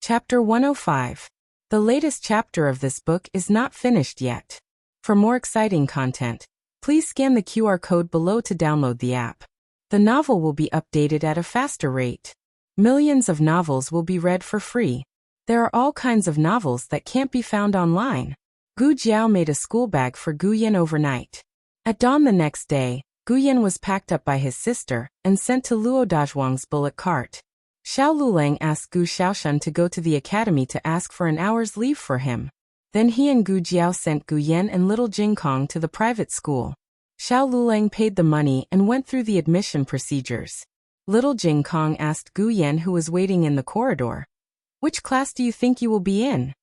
Chapter 105. The latest chapter of this book is not finished yet. For more exciting content, please scan the QR code below to download the app. The novel will be updated at a faster rate. Millions of novels will be read for free. There are all kinds of novels that can't be found online. Gu Jiao made a school bag for Gu Yan overnight. At dawn the next day, Gu Yan was packed up by his sister and sent to Luo Dazhuang's bullock cart. Xiao Lulang asked Gu Xiaoshan to go to the academy to ask for an hour's leave for him. Then he and Gu Jiao sent Gu Yan and little Jingkong to the private school. Xiao Lulang paid the money and went through the admission procedures. Little Jingkong asked Gu Yan, who was waiting in the corridor, "Which class do you think you will be in?"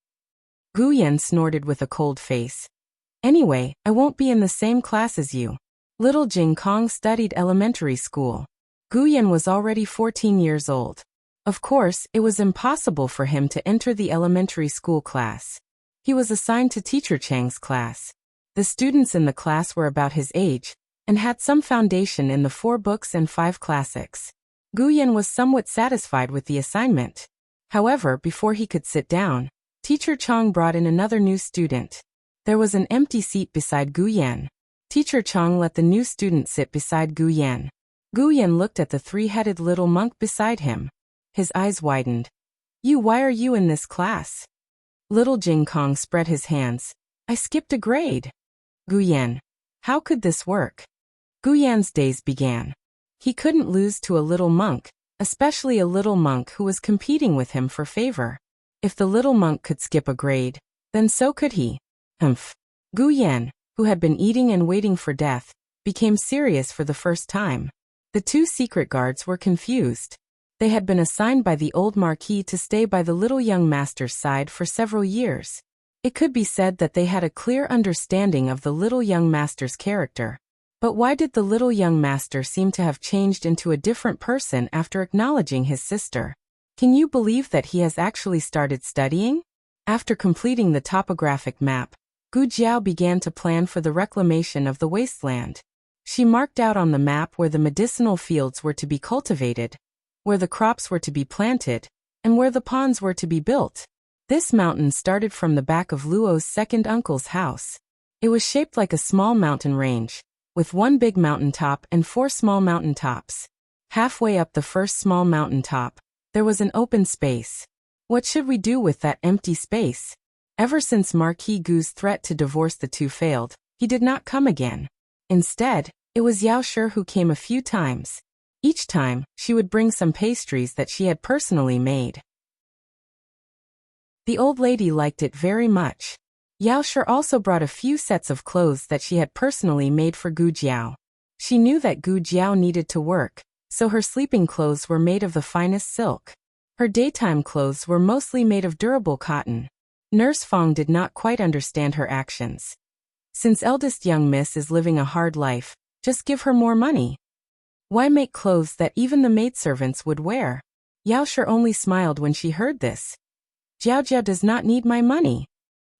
Gu Yan snorted with a cold face. "Anyway, I won't be in the same class as you." Little Jingkong studied elementary school. Gu Yan was already 14 years old. Of course, it was impossible for him to enter the elementary school class. He was assigned to Teacher Chang's class. The students in the class were about his age and had some foundation in the 4 books and 5 classics. Gu Yan was somewhat satisfied with the assignment. However, before he could sit down, Teacher Chang brought in another new student. There was an empty seat beside Gu Yan. Teacher Chang let the new student sit beside Gu Yan. Gu Yan looked at the 3-headed little monk beside him. His eyes widened. Why are you in this class?" Little Jingkong spread his hands. "I skipped a grade." Gu Yan. How could this work? Gu Yan's days began. He couldn't lose to a little monk, especially a little monk who was competing with him for favor. If the little monk could skip a grade, then so could he. Gu Yan, who had been eating and waiting for death, became serious for the first time. The 2 secret guards were confused. They had been assigned by the old Marquis to stay by the little young master's side for several years. It could be said that they had a clear understanding of the little young master's character. But why did the little young master seem to have changed into a different person after acknowledging his sister? Can you believe that he has actually started studying? After completing the topographic map, Gu Jiao began to plan for the reclamation of the wasteland. She marked out on the map where the medicinal fields were to be cultivated, where the crops were to be planted, and where the ponds were to be built. This mountain started from the back of Luo's second uncle's house. It was shaped like a small mountain range, with 1 big mountain top and 4 small mountain tops. Halfway up the first small mountain top, there was an open space. What should we do with that empty space? Ever since Marquis Gu's threat to divorce the 2 failed, he did not come again. Instead, it was Yao Shi who came a few times. Each time, she would bring some pastries that she had personally made. The old lady liked it very much. Yao Shi also brought a few sets of clothes that she had personally made for Gu Jiao. She knew that Gu Jiao needed to work, so her sleeping clothes were made of the finest silk. Her daytime clothes were mostly made of durable cotton. Nurse Fong did not quite understand her actions. Since eldest young miss is living a hard life, just give her more money. Why make clothes that even the maidservants would wear? Yao Shi only smiled when she heard this. Jiao Jiao does not need my money.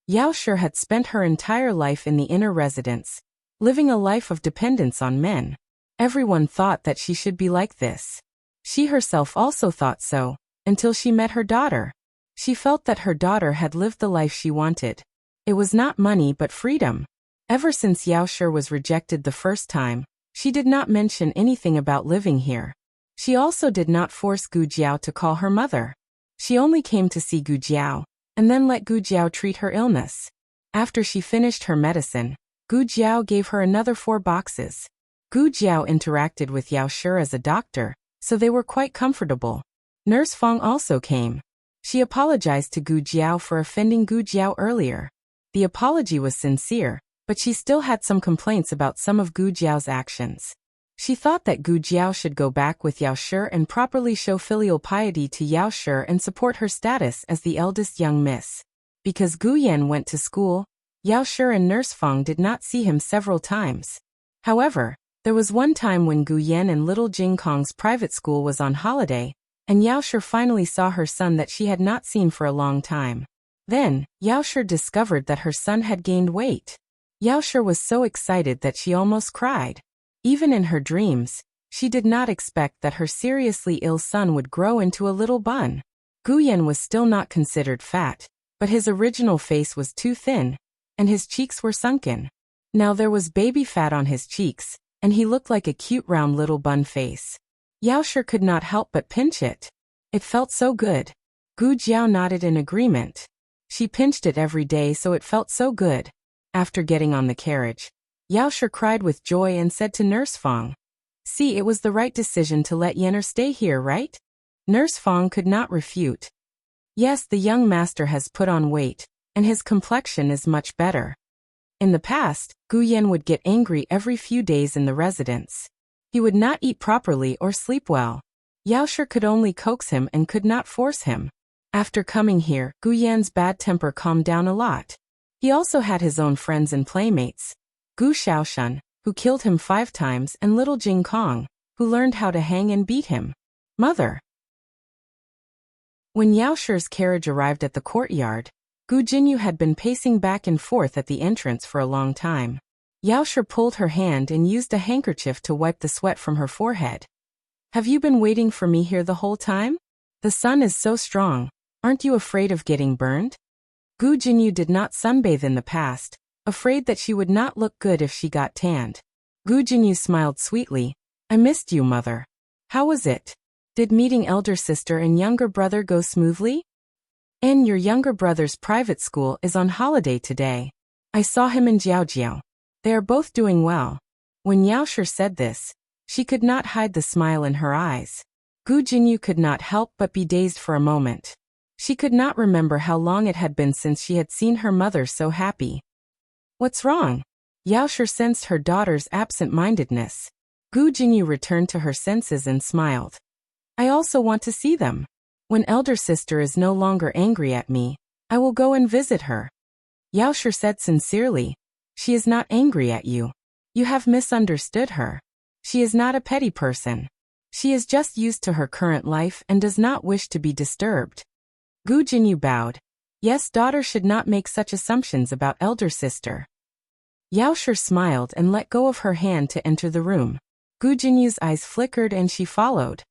Yao Shi had spent her entire life in the inner residence, living a life of dependence on men. Everyone thought that she should be like this. She herself also thought so, until she met her daughter. She felt that her daughter had lived the life she wanted. It was not money but freedom. Ever since Yao Shi was rejected the first time, she did not mention anything about living here. She also did not force Gu Jiao to call her mother. She only came to see Gu Jiao, and then let Gu Jiao treat her illness. After she finished her medicine, Gu Jiao gave her another 4 boxes. Gu Jiao interacted with Yao Shi as a doctor, so they were quite comfortable. Nurse Fong also came. She apologized to Gu Jiao for offending Gu Jiao earlier. The apology was sincere, but she still had some complaints about some of Gu Jiao's actions. She thought that Gu Jiao should go back with Yao Shi and properly show filial piety to Yao Shi and support her status as the eldest young miss. Because Gu Yan went to school, Yao Shi and Nurse Fong did not see him several times. However, there was one time when Gu Yan and little Jing Kong's private school was on holiday, and Yao Shi finally saw her son that she had not seen for a long time. Then, Yao Shi discovered that her son had gained weight. Yao Shi was so excited that she almost cried. Even in her dreams, she did not expect that her seriously ill son would grow into a little bun. Gu Yan was still not considered fat, but his original face was too thin, and his cheeks were sunken. Now there was baby fat on his cheeks, and he looked like a cute round little bun face. Yao Shi could not help but pinch it. It felt so good. Gu Jiao nodded in agreement. She pinched it every day so it felt so good. After getting on the carriage, Yao Shi cried with joy and said to Nurse Fong, "See, it was the right decision to let Yenner stay here, right?" Nurse Fong could not refute. Yes, the young master has put on weight, and his complexion is much better. In the past, Gu Yan would get angry every few days in the residence. He would not eat properly or sleep well. Yao Shi could only coax him and could not force him. After coming here, Gu Yan's bad temper calmed down a lot. He also had his own friends and playmates. Gu Xiaoshan, who killed him 5 times, and little Jing Kong, who learned how to hang and beat him. Mother. When Yao Shi's carriage arrived at the courtyard, Gu Jinyu had been pacing back and forth at the entrance for a long time. Yao Shi pulled her hand and used a handkerchief to wipe the sweat from her forehead. "Have you been waiting for me here the whole time? The sun is so strong. Aren't you afraid of getting burned?" Gu Jinyu did not sunbathe in the past, afraid that she would not look good if she got tanned. Gu Jinyu smiled sweetly. "I missed you, mother. How was it? Did meeting elder sister and younger brother go smoothly? And your younger brother's private school is on holiday today. I saw him in Jiaojiao. They are both doing well." When Yao Shi said this, she could not hide the smile in her eyes. Gu Jinyu could not help but be dazed for a moment. She could not remember how long it had been since she had seen her mother so happy. "What's wrong?" Yao Shi sensed her daughter's absent-mindedness. Gu Jinyu returned to her senses and smiled. "I also want to see them. When elder sister is no longer angry at me, I will go and visit her." Yao Shi said sincerely, "She is not angry at you. You have misunderstood her. She is not a petty person. She is just used to her current life and does not wish to be disturbed." Gu Jinyu bowed. Yes, daughter should not make such assumptions about elder sister. Yao Shi smiled and let go of her hand to enter the room. Gu Jinyu's eyes flickered and she followed.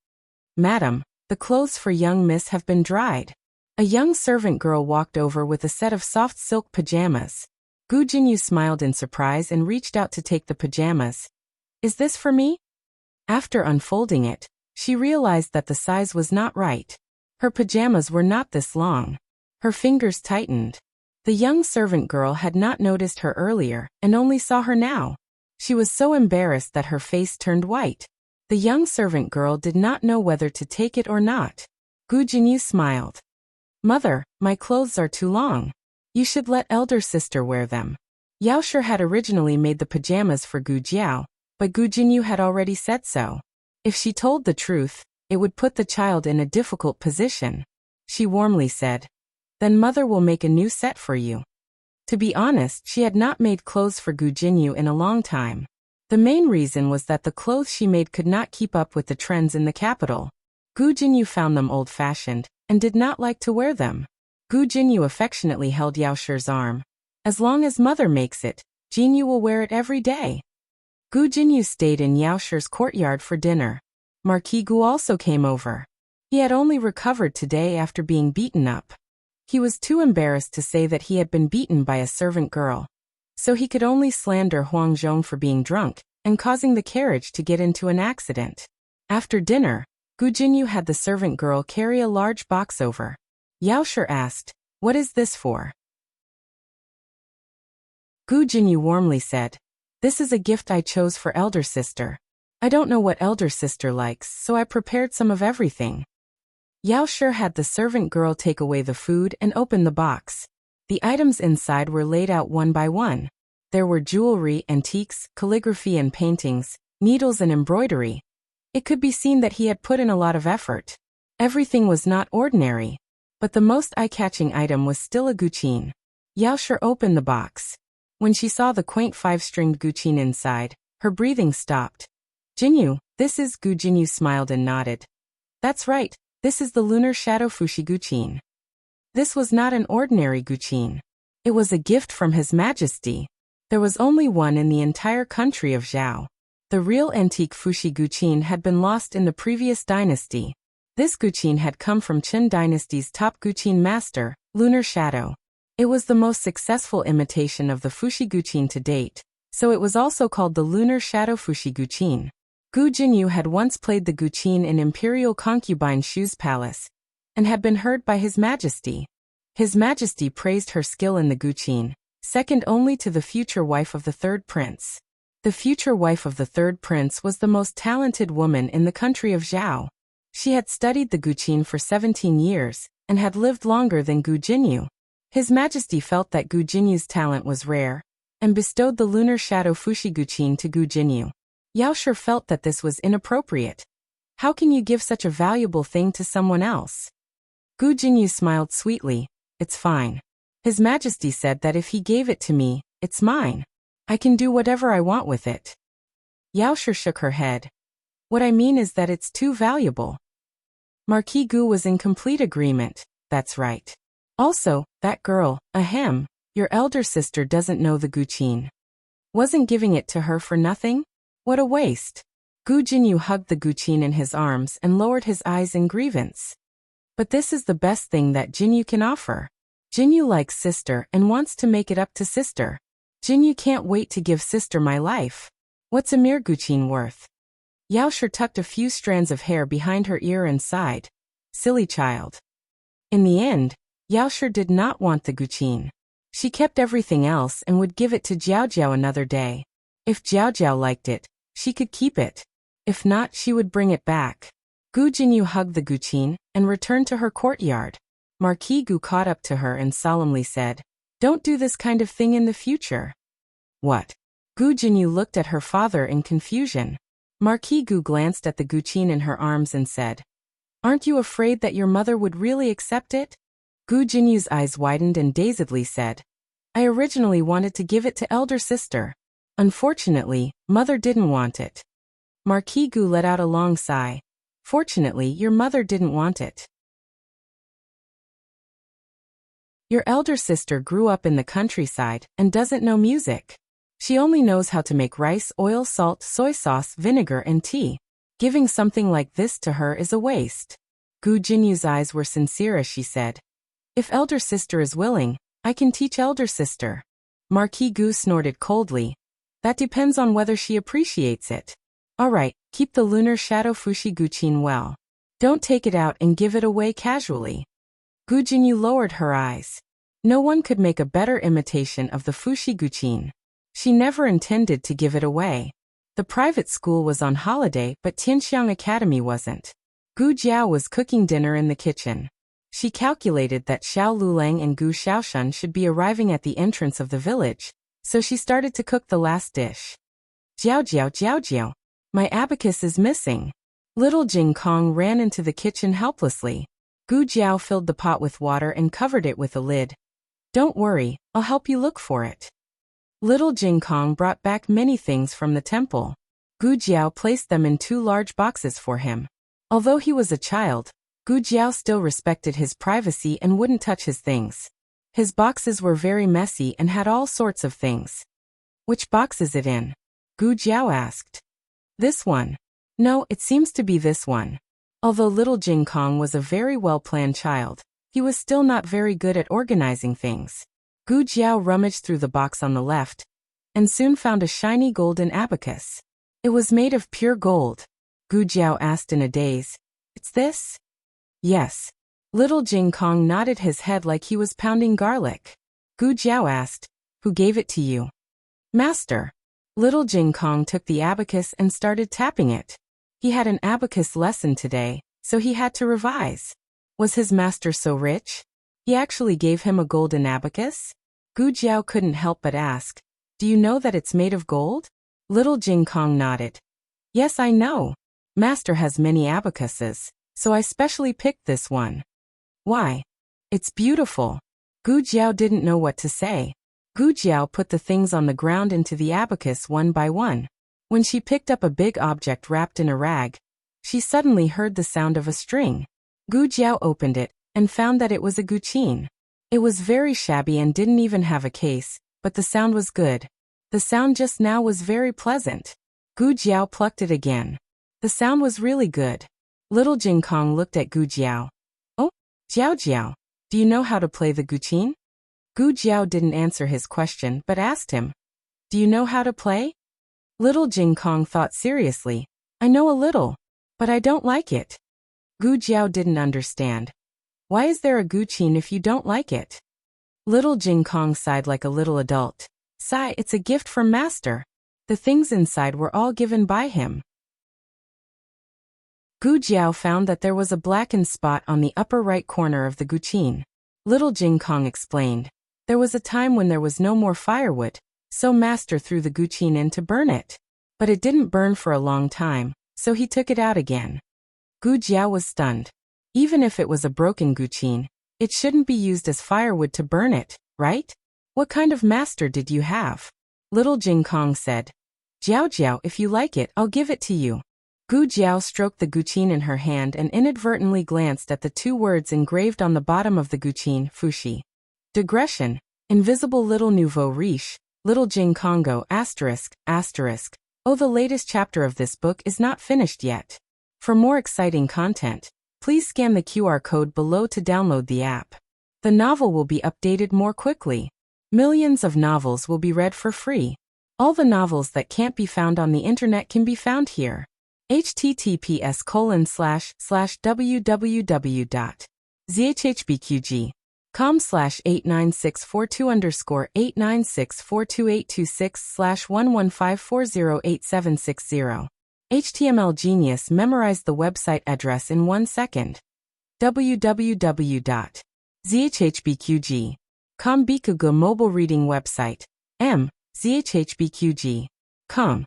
"Madam, the clothes for young miss have been dried." A young servant girl walked over with a set of soft silk pajamas. Gu Jinyu smiled in surprise and reached out to take the pajamas. "Is this for me?" After unfolding it, she realized that the size was not right. Her pajamas were not this long. Her fingers tightened. The young servant girl had not noticed her earlier and only saw her now. She was so embarrassed that her face turned white. The young servant girl did not know whether to take it or not. Gu Jinyu smiled. "Mother, my clothes are too long. You should let elder sister wear them." Yao Shi had originally made the pajamas for Gu Jiao, but Gu Jinyu had already said so. If she told the truth, it would put the child in a difficult position. She warmly said, "Then mother will make a new set for you." To be honest, she had not made clothes for Gu Jinyu in a long time. The main reason was that the clothes she made could not keep up with the trends in the capital. Gu Jinyu found them old-fashioned and did not like to wear them. Gu Jinyu affectionately held Yao Shi's arm. As long as mother makes it, Jinyu will wear it every day. Gu Jinyu stayed in Yao Shi's courtyard for dinner. Marquis Gu also came over. He had only recovered today after being beaten up. He was too embarrassed to say that he had been beaten by a servant girl. So he could only slander Huang Zhong for being drunk and causing the carriage to get into an accident. After dinner, Gu Jinyu had the servant girl carry a large box over. Yao Shi asked, "What is this for?" Gu Jinyu warmly said, "This is a gift I chose for elder sister. I don't know what elder sister likes, so I prepared some of everything." Yao Shi had the servant girl take away the food and open the box. The items inside were laid out one by one. There were jewelry, antiques, calligraphy and paintings, needles and embroidery. It could be seen that he had put in a lot of effort. Everything was not ordinary. But the most eye-catching item was still a guqin. Yao Shi opened the box. When she saw the quaint 5-stringed guqin inside, her breathing stopped. "Jinyu, this is..." Gu Jinyu smiled and nodded. "That's right, this is the Lunar Shadow Fushi guqin." This was not an ordinary guqin. It was a gift from His Majesty. There was only one in the entire country of Zhao. The real antique Fushi guqin had been lost in the previous dynasty. This guqin had come from Qin dynasty's top guqin master, Lunar Shadow. It was the most successful imitation of the Fushi guqin to date, so it was also called the Lunar Shadow Fushi guqin. Gu Jinyu had once played the guqin in Imperial Concubine Shu's palace, and had been heard by His Majesty. His Majesty praised her skill in the guqin, second only to the future wife of the third prince. The future wife of the third prince was the most talented woman in the country of Zhao. She had studied the guqin for 17 years, and had lived longer than Gu Jinyu. His Majesty felt that Gu Jinyu's talent was rare, and bestowed the Lunar Shadow Fushi guqin to Gu Jinyu. Yao Shi felt that this was inappropriate. How can you give such a valuable thing to someone else? Gu Jinyu smiled sweetly. "It's fine." His Majesty said that if he gave it to me, it's mine. I can do whatever I want with it. Yao Shi shook her head. "What I mean is that it's too valuable." Marquis Gu was in complete agreement. "That's right. Also, that girl, ahem, your elder sister doesn't know the guqin. Wasn't giving it to her for nothing? What a waste." Gu Jinyu hugged the guqin in his arms and lowered his eyes in grievance. "But this is the best thing that Jinyu can offer. Jinyu likes sister and wants to make it up to sister. Jinyu can't wait to give sister my life. What's a mere guqin worth?" Yao Shi tucked a few strands of hair behind her ear and sighed. "Silly child." In the end, Yao Shi did not want the guqin. She kept everything else and would give it to Jiao Jiao another day. If Jiao Jiao liked it, she could keep it. If not, she would bring it back. Gu Jinyu hugged the guqin and returned to her courtyard. Marquis Gu caught up to her and solemnly said, "Don't do this kind of thing in the future." "What?" Gu Jinyu looked at her father in confusion. Marquis Gu glanced at the guqin in her arms and said, "Aren't you afraid that your mother would really accept it?" Gu Jinyu's eyes widened and dazedly said, "I originally wanted to give it to elder sister. Unfortunately, mother didn't want it." Marquis Gu let out a long sigh. "Fortunately, your mother didn't want it. Your elder sister grew up in the countryside and doesn't know music. She only knows how to make rice, oil, salt, soy sauce, vinegar, and tea. Giving something like this to her is a waste." Gu Jinyu's eyes were sincere as she said, "If elder sister is willing, I can teach elder sister." Marquis Gu snorted coldly. "That depends on whether she appreciates it. All right, keep the Lunar Shadow Fushi guqin well. Don't take it out and give it away casually." Gu Jinyu lowered her eyes. No one could make a better imitation of the Fushi guqin. She never intended to give it away. The private school was on holiday, but Tianxiang Academy wasn't. Gu Jiao was cooking dinner in the kitchen. She calculated that Xiao Lulang and Gu Xiaoshan should be arriving at the entrance of the village, so she started to cook the last dish. "Jiao Jiao Jiao Jiao, my abacus is missing." Little Jing Kong ran into the kitchen helplessly. Gu Jiao filled the pot with water and covered it with a lid. "Don't worry, I'll help you look for it." Little Jing Kong brought back many things from the temple. Gu Jiao placed them in 2 large boxes for him. Although he was a child, Gu Jiao still respected his privacy and wouldn't touch his things. His boxes were very messy and had all sorts of things. Which box is it in? Gu Jiao asked. This one. No, it seems to be this one. Although little Jing Kong was a very well-planned child, he was still not very good at organizing things. Gu Jiao rummaged through the box on the left, and soon found a shiny golden abacus. It was made of pure gold. Gu Jiao asked in a daze, "It's this?" "Yes." Little Jing Kong nodded his head like he was pounding garlic. Gu Jiao asked, "Who gave it to you?" "Master." Little Jing Kong took the abacus and started tapping it. He had an abacus lesson today, so he had to revise. Was his master so rich? He actually gave him a golden abacus? Gu Jiao couldn't help but ask, "Do you know that it's made of gold?" Little Jing Kong nodded. "Yes, I know. Master has many abacuses, so I specially picked this one." "Why?" "It's beautiful." Gu Jiao didn't know what to say. Gu Jiao put the things on the ground into the abacus one by one. When she picked up a big object wrapped in a rag, she suddenly heard the sound of a string. Gu Jiao opened it and found that it was a guqin. It was very shabby and didn't even have a case, but the sound was good. The sound just now was very pleasant. Gu Jiao plucked it again. The sound was really good. Little Jing Kong looked at Gu Jiao. "Oh, Jiao Jiao, do you know how to play the guqin?" Gu Jiao didn't answer his question but asked him, "Do you know how to play?" Little Jing Kong thought seriously, "I know a little, but I don't like it." Gu Jiao didn't understand. "Why is there a guqin if you don't like it?" Little Jing Kong sighed like a little adult. "Sigh, it's a gift from Master. The things inside were all given by him." Gu Jiao found that there was a blackened spot on the upper right corner of the guqin. Little Jing Kong explained, "There was a time when there was no more firewood, so Master threw the guqin in to burn it. But it didn't burn for a long time, so he took it out again." Gu Jiao was stunned. Even if it was a broken guqin, it shouldn't be used as firewood to burn it, right? "What kind of master did you have?" Little Jing Kong said. "Jiao Jiao, if you like it, I'll give it to you." Gu Jiao stroked the guqin in her hand and inadvertently glanced at the two words engraved on the bottom of the guqin, Fushi. Digression, invisible little nouveau riche, little Jing Kongo, asterisk. Oh, the latest chapter of this book is not finished yet. For more exciting content, please scan the QR code below to download the app. The novel will be updated more quickly. Millions of novels will be read for free. All the novels that can't be found on the internet can be found here. https://www.zhbqg.com/89642_8964286/115408760. HTML Genius memorized the website address in 1 second. www.zhbqg.com Bikugo mobile reading website. zhbqg.com.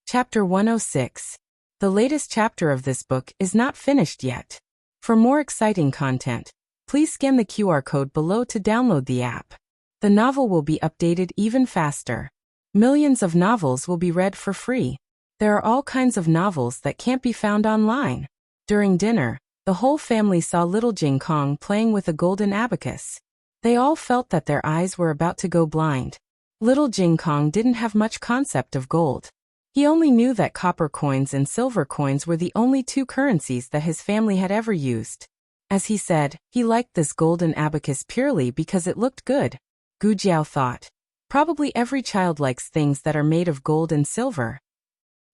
Chapter 106. The latest chapter of this book is not finished yet. For more exciting content, please scan the QR code below to download the app. The novel will be updated even faster. Millions of novels will be read for free. There are all kinds of novels that can't be found online. During dinner, the whole family saw little Jing Kong playing with a golden abacus. They all felt that their eyes were about to go blind. Little Jing Kong didn't have much concept of gold. He only knew that copper coins and silver coins were the only two currencies that his family had ever used. As he said, he liked this golden abacus purely because it looked good. Gu Jiao thought, probably every child likes things that are made of gold and silver.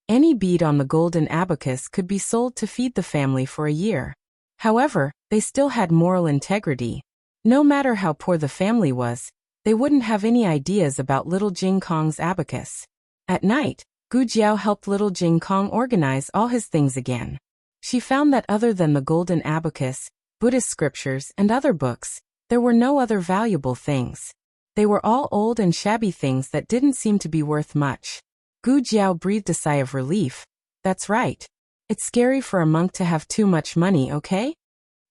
Any bead on the golden abacus could be sold to feed the family for a year. However, they still had moral integrity. No matter how poor the family was, they wouldn't have any ideas about little Jing Kong's abacus. At night, Gu Jiao helped little Jing Kong organize all his things again. She found that other than the golden abacus, Buddhist scriptures, and other books, there were no other valuable things. They were all old and shabby things that didn't seem to be worth much. Gu Jiao breathed a sigh of relief. That's right. It's scary for a monk to have too much money, okay?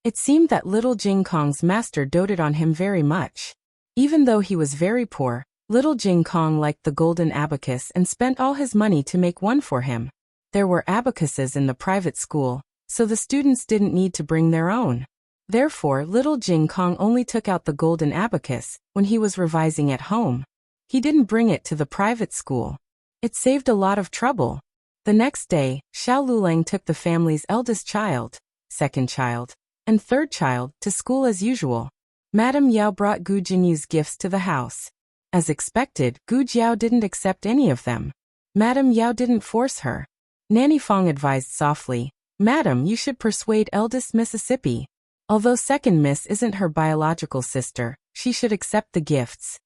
It seemed that little Jing Kong's master doted on him very much. Even though he was very poor, little Jing Kong liked the golden abacus and spent all his money to make one for him. There were abacuses in the private school, so the students didn't need to bring their own. Therefore, little Jing Kong only took out the golden abacus when he was revising at home. He didn't bring it to the private school. It saved a lot of trouble. The next day, Xiao Lulang took the family's eldest child, second child, and third child to school as usual. Madame Yao brought Gu Jinyu's gifts to the house. As expected, Gu Jiao didn't accept any of them. Madame Yao didn't force her. Nanny Fong advised softly, "Madam, you should persuade eldest Mississippi. Although second Miss isn't her biological sister, she should accept the gifts."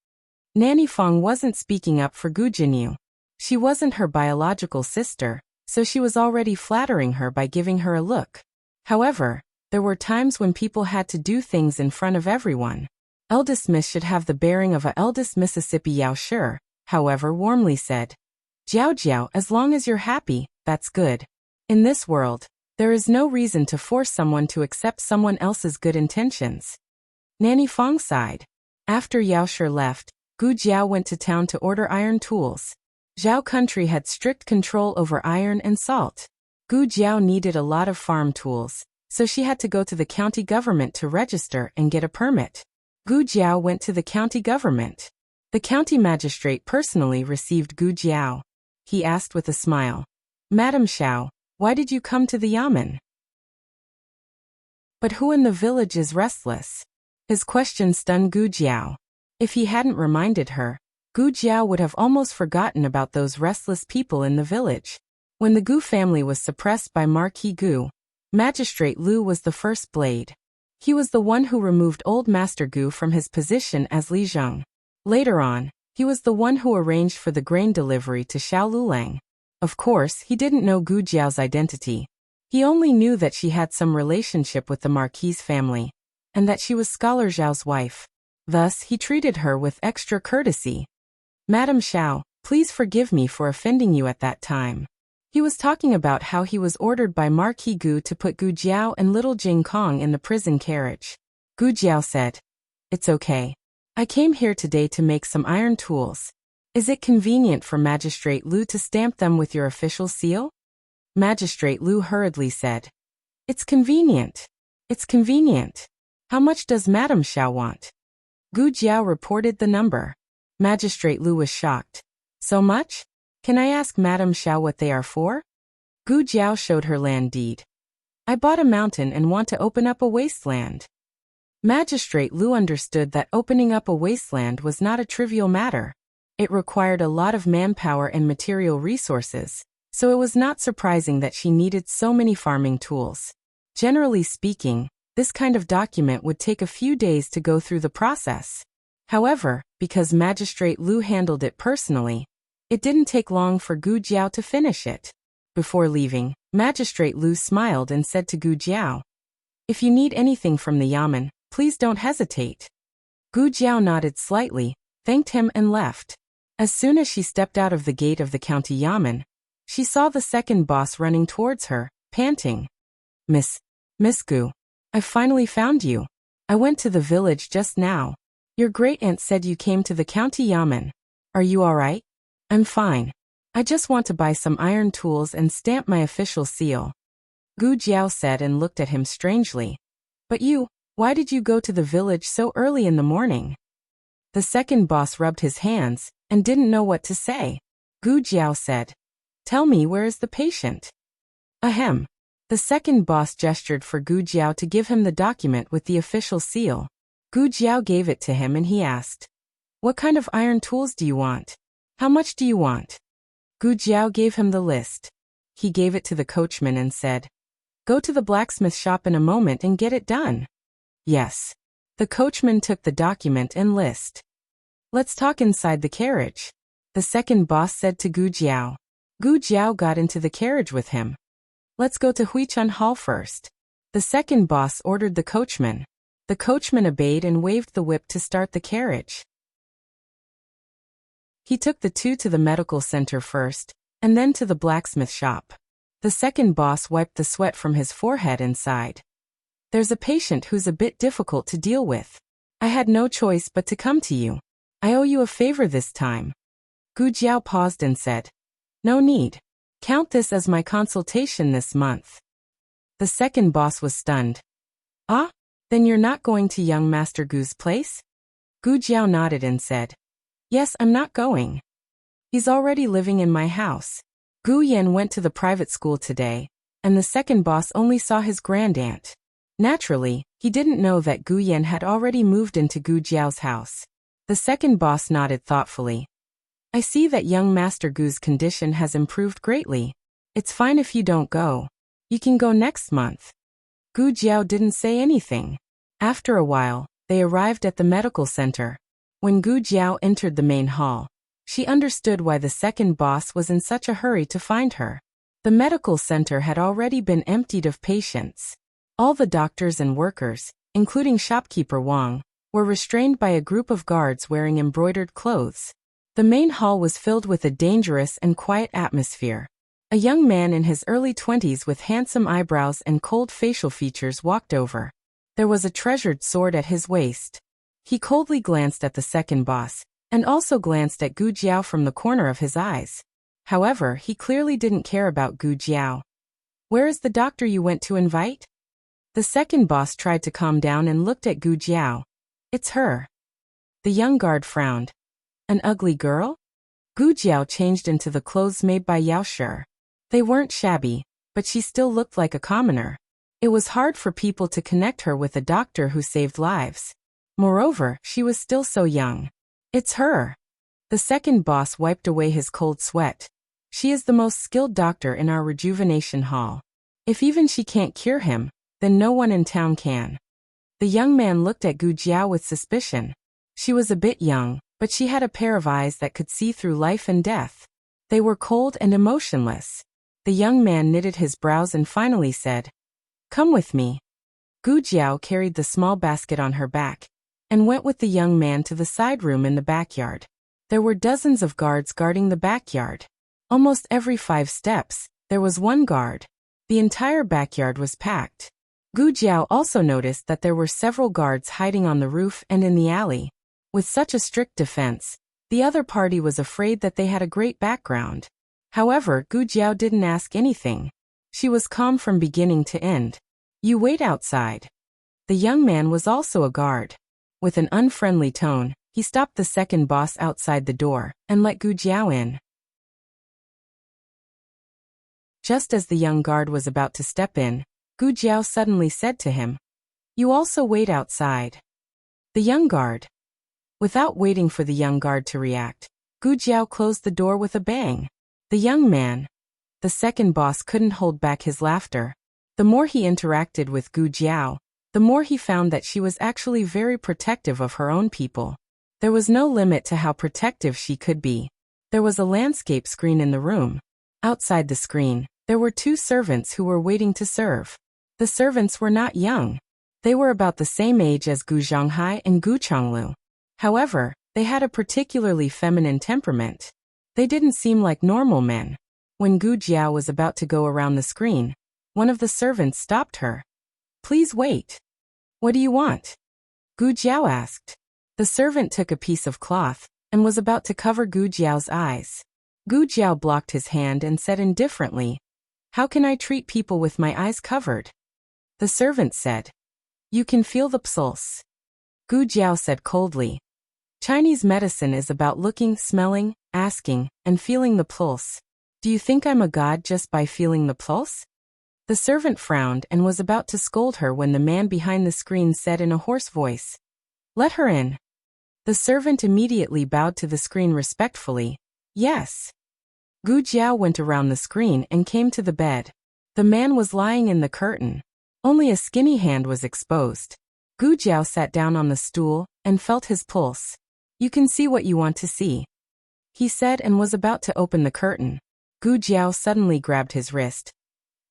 Nanny Fong wasn't speaking up for Gu Jinyu. She wasn't her biological sister, so she was already flattering her by giving her a look. However, there were times when people had to do things in front of everyone. Eldest Miss should have the bearing of a eldest Mississippi. Yao Shi, however, warmly said, "Jiao Jiao, as long as you're happy, that's good. In this world, there is no reason to force someone to accept someone else's good intentions." Nanny Fong sighed. After Yao Shi left, Gu Jiao went to town to order iron tools. Zhao country had strict control over iron and salt. Gu Jiao needed a lot of farm tools, so she had to go to the county government to register and get a permit. Gu Jiao went to the county government. The county magistrate personally received Gu Jiao. He asked with a smile, "Madam Xiao, why did you come to the yamen? But who in the village is restless?" His question stunned Gu Jiao. If he hadn't reminded her, Gu Jiao would have almost forgotten about those restless people in the village. When the Gu family was suppressed by Marquis Gu, Magistrate Lu was the first blade. He was the one who removed old Master Gu from his position as Li Zheng. Later on, he was the one who arranged for the grain delivery to Xiao Lulang. Of course, he didn't know Gu Jiao's identity. He only knew that she had some relationship with the Marquis family, and that she was Scholar Zhao's wife. Thus, he treated her with extra courtesy. "Madam Xiao, please forgive me for offending you at that time." He was talking about how he was ordered by Marquis Gu to put Gu Jiao and little Jing Kong in the prison carriage. Gu Jiao said, "It's okay. I came here today to make some iron tools. Is it convenient for Magistrate Lu to stamp them with your official seal?" Magistrate Lu hurriedly said, "It's convenient. It's convenient. How much does Madam Xiao want?" Gu Jiao reported the number. Magistrate Lu was shocked. "So much? Can I ask Madam Xiao what they are for?" Gu Jiao showed her land deed. "I bought a mountain and want to open up a wasteland." Magistrate Lu understood that opening up a wasteland was not a trivial matter. It required a lot of manpower and material resources, so it was not surprising that she needed so many farming tools. Generally speaking, this kind of document would take a few days to go through the process. However, because Magistrate Lu handled it personally, it didn't take long for Gu Jiao to finish it. Before leaving, Magistrate Lu smiled and said to Gu Jiao, "If you need anything from the yamen, please don't hesitate." Gu Jiao nodded slightly, thanked him and left. As soon as she stepped out of the gate of the county yamen, she saw the second boss running towards her, panting. Miss Gu, I finally found you. I went to the village just now. Your great-aunt said you came to the county yamen. Are you all right?" "I'm fine. I just want to buy some iron tools and stamp my official seal," Gu Jiao said and looked at him strangely. "But why did you go to the village so early in the morning?" The second boss rubbed his hands and didn't know what to say. Gu Jiao said, "Tell me, where is the patient?" Ahem. The second boss gestured for Gu Jiao to give him the document with the official seal. Gu Jiao gave it to him and he asked, "What kind of iron tools do you want? How much do you want?" Gu Jiao gave him the list. He gave it to the coachman and said, "Go to the blacksmith shop in a moment and get it done." Yes. The coachman took the document and list. "Let's talk inside the carriage," the second boss said to Gu Jiao. Gu Jiao got into the carriage with him. "Let's go to Huichun Hall first," the second boss ordered the coachman. The coachman obeyed and waved the whip to start the carriage. He took the two to the medical center first, and then to the blacksmith shop. The second boss wiped the sweat from his forehead and sighed. "There's a patient who's a bit difficult to deal with. I had no choice but to come to you. I owe you a favor this time." Gu Jiao paused and said, "No need. Count this as my consultation this month. The second boss was stunned. Ah? Then you're not going to young Master Gu's place? Gu Jiao nodded and said, Yes, I'm not going. He's already living in my house. Gu Yan went to the private school today, and the second boss only saw his grandaunt. Naturally, he didn't know that Gu Yan had already moved into Gu Jiao's house. The second boss nodded thoughtfully. I see that young Master Gu's condition has improved greatly. It's fine if you don't go. You can go next month. Gu Jiao didn't say anything. After a while, they arrived at the medical center. When Gu Jiao entered the main hall, she understood why the second boss was in such a hurry to find her. The medical center had already been emptied of patients. All the doctors and workers, including shopkeeper Wang, were restrained by a group of guards wearing embroidered clothes. The main hall was filled with a dangerous and quiet atmosphere. A young man in his early 20s with handsome eyebrows and cold facial features walked over. There was a treasured sword at his waist. He coldly glanced at the second boss, and also glanced at Gu Jiao from the corner of his eyes. However, he clearly didn't care about Gu Jiao. Where is the doctor you went to invite? The second boss tried to calm down and looked at Gu Jiao. It's her. The young guard frowned. An ugly girl? Gu Jiao changed into the clothes made by Yao Shi. They weren't shabby, but she still looked like a commoner. It was hard for people to connect her with a doctor who saved lives. Moreover, she was still so young. It's her. The second boss wiped away his cold sweat. She is the most skilled doctor in our rejuvenation hall. If even she can't cure him, then no one in town can. The young man looked at Gu Jiao with suspicion. She was a bit young, but she had a pair of eyes that could see through life and death. They were cold and emotionless. The young man knitted his brows and finally said, Come with me. Gu Jiao carried the small basket on her back and went with the young man to the side room in the backyard. There were dozens of guards guarding the backyard. Almost every 5 steps, there was one guard. The entire backyard was packed. Gu Jiao also noticed that there were several guards hiding on the roof and in the alley. With such a strict defense, the other party was afraid that they had a great background. However, Gu Jiao didn't ask anything. She was calm from beginning to end. You wait outside. The young man was also a guard. With an unfriendly tone, he stopped the second boss outside the door and let Gu Jiao in. Just as the young guard was about to step in, Gu Jiao suddenly said to him, You also wait outside. The young guard. Without waiting for the young guard to react, Gu Jiao closed the door with a bang. The young man. The second boss couldn't hold back his laughter. The more he interacted with Gu Jiao, the more he found that she was actually very protective of her own people. There was no limit to how protective she could be. There was a landscape screen in the room. Outside the screen, there were 2 servants who were waiting to serve. The servants were not young. They were about the same age as Gu Zhonghai and Gu Chonglu. However, they had a particularly feminine temperament. They didn't seem like normal men. When Gu Jiao was about to go around the screen, one of the servants stopped her. Please wait. What do you want? Gu Jiao asked. The servant took a piece of cloth and was about to cover Gu Jiao's eyes. Gu Jiao blocked his hand and said indifferently, How can I treat people with my eyes covered? The servant said, You can feel the pulse. Gu Jiao said coldly, Chinese medicine is about looking, smelling, asking, and feeling the pulse. Do you think I'm a god just by feeling the pulse? The servant frowned and was about to scold her when the man behind the screen said in a hoarse voice, Let her in. The servant immediately bowed to the screen respectfully. Yes. Gu Jiao went around the screen and came to the bed. The man was lying in the curtain. Only a skinny hand was exposed. Gu Jiao sat down on the stool and felt his pulse. You can see what you want to see, he said and was about to open the curtain. Gu Jiao suddenly grabbed his wrist.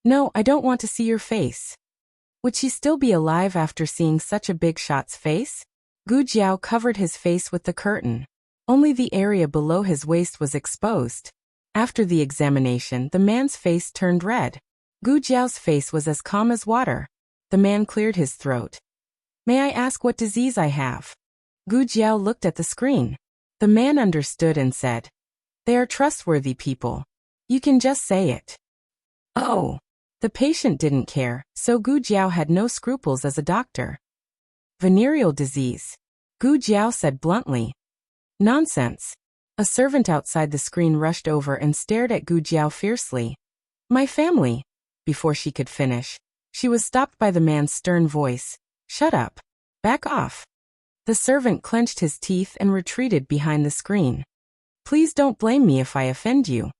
No, I don't want to see your face. Would she still be alive after seeing such a big shot's face? Gu Jiao covered his face with the curtain. Only the area below his waist was exposed. After the examination, the man's face turned red. Gu Jiao's face was as calm as water. The man cleared his throat. May I ask what disease I have? Gu Jiao looked at the screen. The man understood and said, They are trustworthy people. You can just say it. Oh. The patient didn't care, so Gu Jiao had no scruples as a doctor. Venereal disease. Gu Jiao said bluntly. Nonsense. A servant outside the screen rushed over and stared at Gu Jiao fiercely. My family. Before she could finish, she was stopped by the man's stern voice. Shut up. Back off. The servant clenched his teeth and retreated behind the screen. Please don't blame me if I offend you.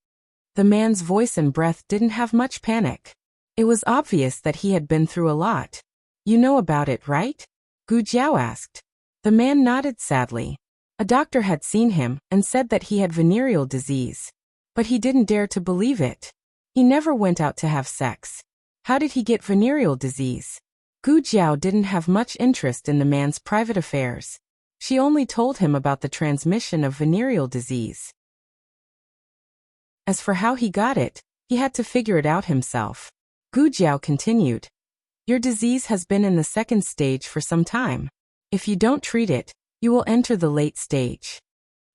The man's voice and breath didn't have much panic. It was obvious that he had been through a lot. You know about it, right? Gu Jiao asked. The man nodded sadly. A doctor had seen him and said that he had venereal disease. But he didn't dare to believe it. He never went out to have sex. How did he get venereal disease? Gu Jiao didn't have much interest in the man's private affairs. She only told him about the transmission of venereal disease. As for how he got it, he had to figure it out himself. Gu Jiao continued. Your disease has been in the second stage for some time. If you don't treat it, you will enter the late stage.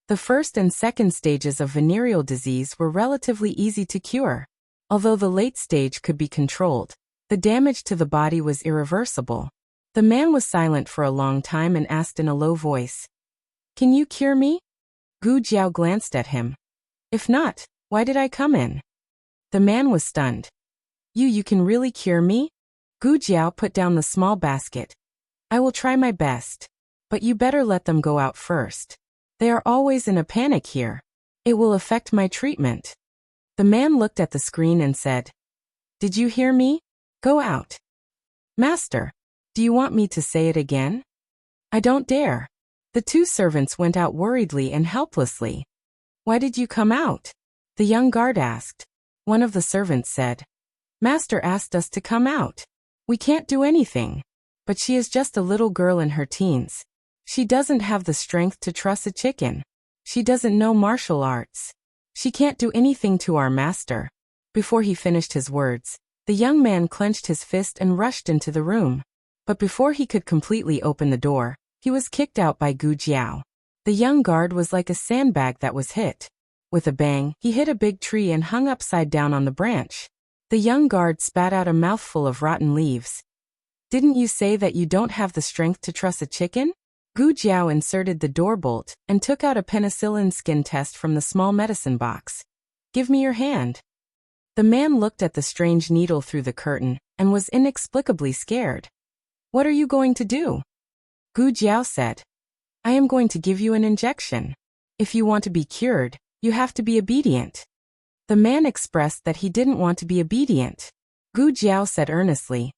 The first and second stages of venereal disease were relatively easy to cure. Although the late stage could be controlled, the damage to the body was irreversible. The man was silent for a long time and asked in a low voice. Can you cure me? Gu Jiao glanced at him. If not, why did I come in? The man was stunned. You can really cure me? Gu Jiao put down the small basket. I will try my best. But you better let them go out first. They are always in a panic here. It will affect my treatment. The man looked at the screen and said, Did you hear me? Go out. Master, do you want me to say it again? I don't dare. The two servants went out worriedly and helplessly. Why did you come out? The young guard asked. One of the servants said, Master asked us to come out. We can't do anything. But she is just a little girl in her teens. She doesn't have the strength to truss a chicken. She doesn't know martial arts. She can't do anything to our master. Before he finished his words, the young man clenched his fist and rushed into the room. But before he could completely open the door, he was kicked out by Gu Jiao. The young guard was like a sandbag that was hit. With a bang, he hit a big tree and hung upside down on the branch. The young guard spat out a mouthful of rotten leaves. Didn't you say that you don't have the strength to truss a chicken? Gu Jiao inserted the door bolt and took out a penicillin skin test from the small medicine box. Give me your hand. The man looked at the strange needle through the curtain and was inexplicably scared. What are you going to do? Gu Jiao said. I am going to give you an injection. If you want to be cured, you have to be obedient. The man expressed that he didn't want to be obedient. Gu Jiao said earnestly,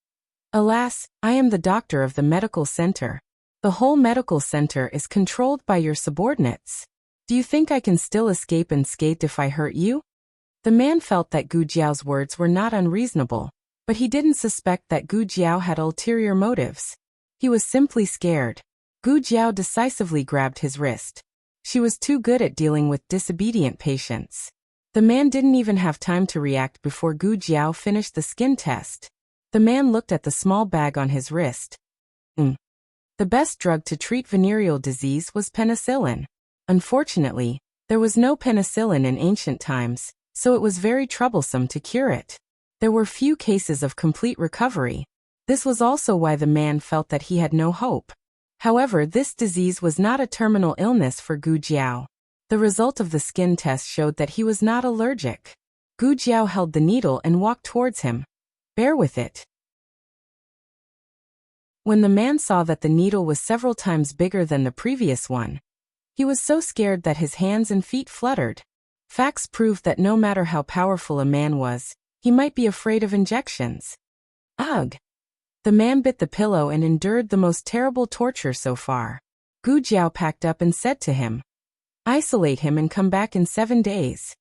Alas, I am the doctor of the medical center. The whole medical center is controlled by your subordinates. Do you think I can still escape unscathed if I hurt you? The man felt that Gu Jiao's words were not unreasonable, but he didn't suspect that Gu Jiao had ulterior motives. He was simply scared. Gu Jiao decisively grabbed his wrist. She was too good at dealing with disobedient patients. The man didn't even have time to react before Gu Jiao finished the skin test. The man looked at the small bag on his wrist. The best drug to treat venereal disease was penicillin. Unfortunately, there was no penicillin in ancient times, so it was very troublesome to cure it. There were few cases of complete recovery. This was also why the man felt that he had no hope. However, this disease was not a terminal illness for Gu Jiao. The result of the skin test showed that he was not allergic. Gu Jiao held the needle and walked towards him. Bear with it. When the man saw that the needle was several times bigger than the previous one, he was so scared that his hands and feet fluttered. Facts proved that no matter how powerful a man was, he might be afraid of injections. Ugh! The man bit the pillow and endured the most terrible torture so far. Gu Jiao packed up and said to him, Isolate him and come back in 7 days.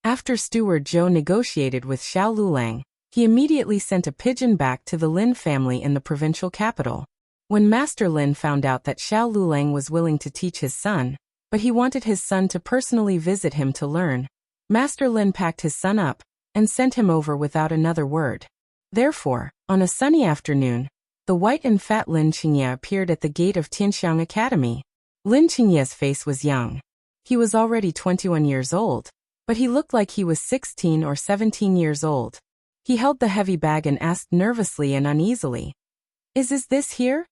After Steward Zhou negotiated with Xiao Lulang, he immediately sent a pigeon back to the Lin family in the provincial capital. When Master Lin found out that Xiao Lulang was willing to teach his son, but he wanted his son to personally visit him to learn, Master Lin packed his son up and sent him over without another word. Therefore, on a sunny afternoon, the white and fat Lin Qingye appeared at the gate of Tianxiang Academy. Lin Qingye's face was young. He was already 21 years old, but he looked like he was 16 or 17 years old. He held the heavy bag and asked nervously and uneasily, Is this here?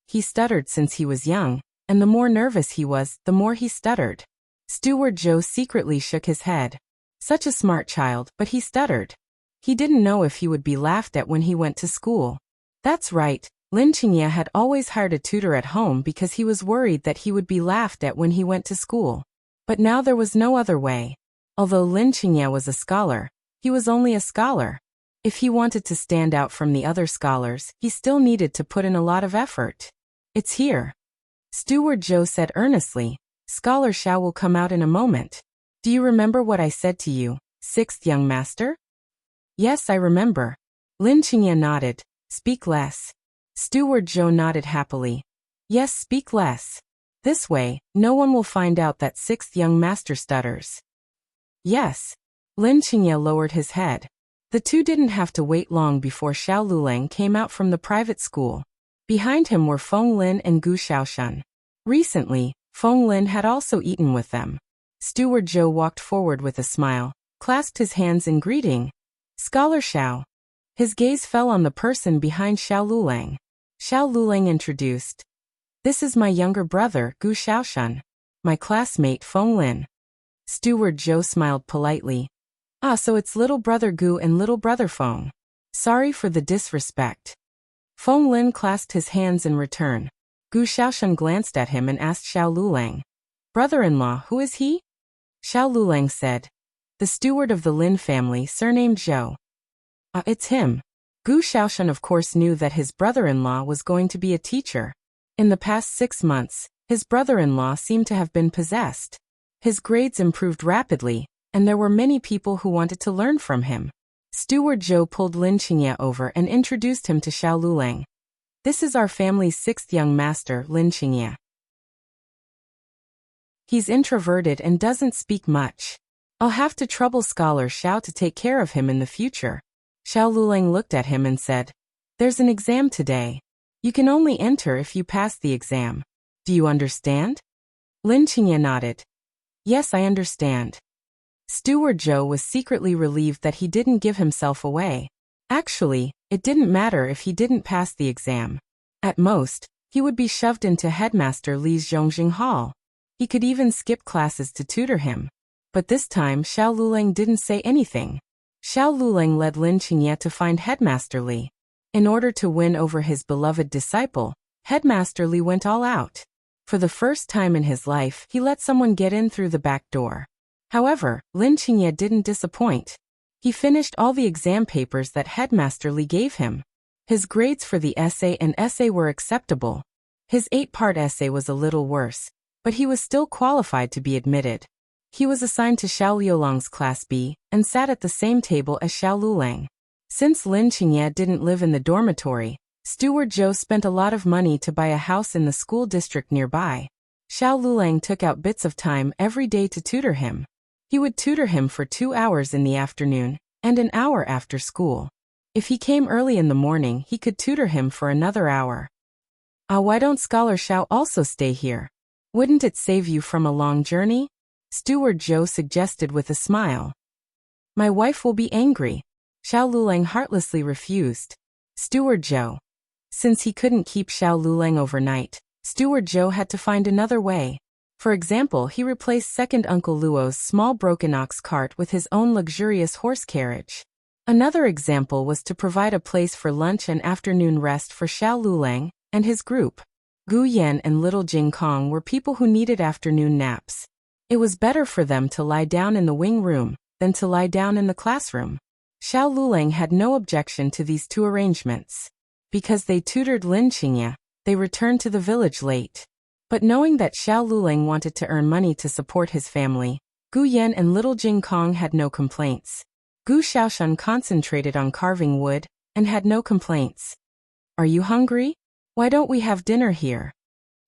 He stuttered since he was young, and the more nervous he was, the more he stuttered. Steward Joe secretly shook his head. Such a smart child, but he stuttered. He didn't know if he would be laughed at when he went to school. That's right, Lin Qingye had always hired a tutor at home because he was worried that he would be laughed at when he went to school. But now there was no other way. Although Lin Qingye was a scholar, he was only a scholar. If he wanted to stand out from the other scholars, he still needed to put in a lot of effort. It's here. Steward Joe said earnestly. Scholar Xiao will come out in a moment. Do you remember what I said to you, sixth young master? Yes, I remember. Lin Qingye nodded. Speak less. Steward Joe nodded happily. Yes, speak less. This way, no one will find out that sixth young master stutters. Yes. Lin Qingye lowered his head. The two didn't have to wait long before Xiao Lulang came out from the private school. Behind him were Feng Lin and Gu Xiaoshan. Recently, Feng Lin had also eaten with them. Steward Joe walked forward with a smile, clasped his hands in greeting. Scholar Xiao. His gaze fell on the person behind Xiao Lulang. Xiao Lulang introduced. This is my younger brother, Gu Xiaoshan. My classmate, Feng Lin. Steward Joe smiled politely. Ah, so it's little brother Gu and little brother Feng. Sorry for the disrespect. Feng Lin clasped his hands in return. Gu Xiaoshan glanced at him and asked Xiao Lulang. Brother-in-law, who is he? Xiao Lulang said. The steward of the Lin family, surnamed Zhou. Ah, it's him. Gu Xiaoshan of course knew that his brother-in-law was going to be a teacher. In the past 6 months, his brother-in-law seemed to have been possessed. His grades improved rapidly, and there were many people who wanted to learn from him. Steward Zhou pulled Lin Qingye over and introduced him to Xiao Lulang. This is our family's 6th young master, Lin Qingye. He's introverted and doesn't speak much. I'll have to trouble Scholar Xiao to take care of him in the future. Xiao Lulang looked at him and said, There's an exam today. You can only enter if you pass the exam. Do you understand? Lin Qingye nodded. Yes, I understand. Steward Joe was secretly relieved that he didn't give himself away. Actually, it didn't matter if he didn't pass the exam. At most, he would be shoved into Headmaster Li's Zhongjing Hall. He could even skip classes to tutor him. But this time Xiao Lulang didn't say anything. Xiao Lulang led Lin Qingye to find Headmaster Li. In order to win over his beloved disciple, Headmaster Li went all out. For the first time in his life, he let someone get in through the back door. However, Lin Qingye didn't disappoint. He finished all the exam papers that Headmaster Li gave him. His grades for the essay and essay were acceptable. His 8-part essay was a little worse, but he was still qualified to be admitted. He was assigned to Xiao Liulang's class B and sat at the same table as Xiao Lulang. Since Lin Qingye didn't live in the dormitory, Steward Joe spent a lot of money to buy a house in the school district nearby. Xiao Lulang took out bits of time every day to tutor him. He would tutor him for 2 hours in the afternoon and an hour after school. If he came early in the morning, he could tutor him for another hour. Why don't Scholar Xiao also stay here? Wouldn't it save you from a long journey? Steward Joe suggested with a smile. My wife will be angry. Xiao Lulang heartlessly refused. Steward Joe. Since he couldn't keep Xiao Lulang overnight, Steward Joe had to find another way. For example, he replaced second Uncle Luo's small broken ox cart with his own luxurious horse carriage. Another example was to provide a place for lunch and afternoon rest for Xiao Lulang and his group. Gu Yan and little Jing Kong were people who needed afternoon naps. It was better for them to lie down in the wing room than to lie down in the classroom. Xiao Lulang had no objection to these two arrangements. Because they tutored Lin Qingye, they returned to the village late. But knowing that Xiao Lulang wanted to earn money to support his family, Gu Yan and little Jing Kong had no complaints. Gu Xiaoshan concentrated on carving wood and had no complaints. Are you hungry? Why don't we have dinner here?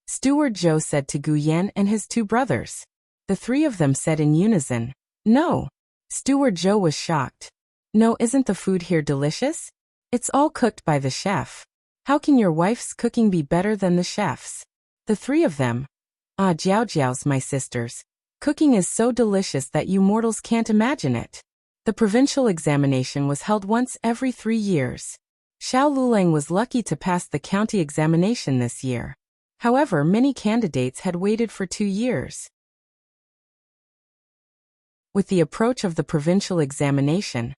Steward Joe said to Gu Yan and his 2 brothers. The 3 of them said in unison, No. Steward Joe was shocked. No, isn't the food here delicious? It's all cooked by the chef. How can your wife's cooking be better than the chef's? The 3 of them. Jiao Jiao's my sisters. Cooking is so delicious that you mortals can't imagine it. The provincial examination was held once every 3 years. Xiao Lulang was lucky to pass the county examination this year. However, many candidates had waited for 2 years. With the approach of the provincial examination,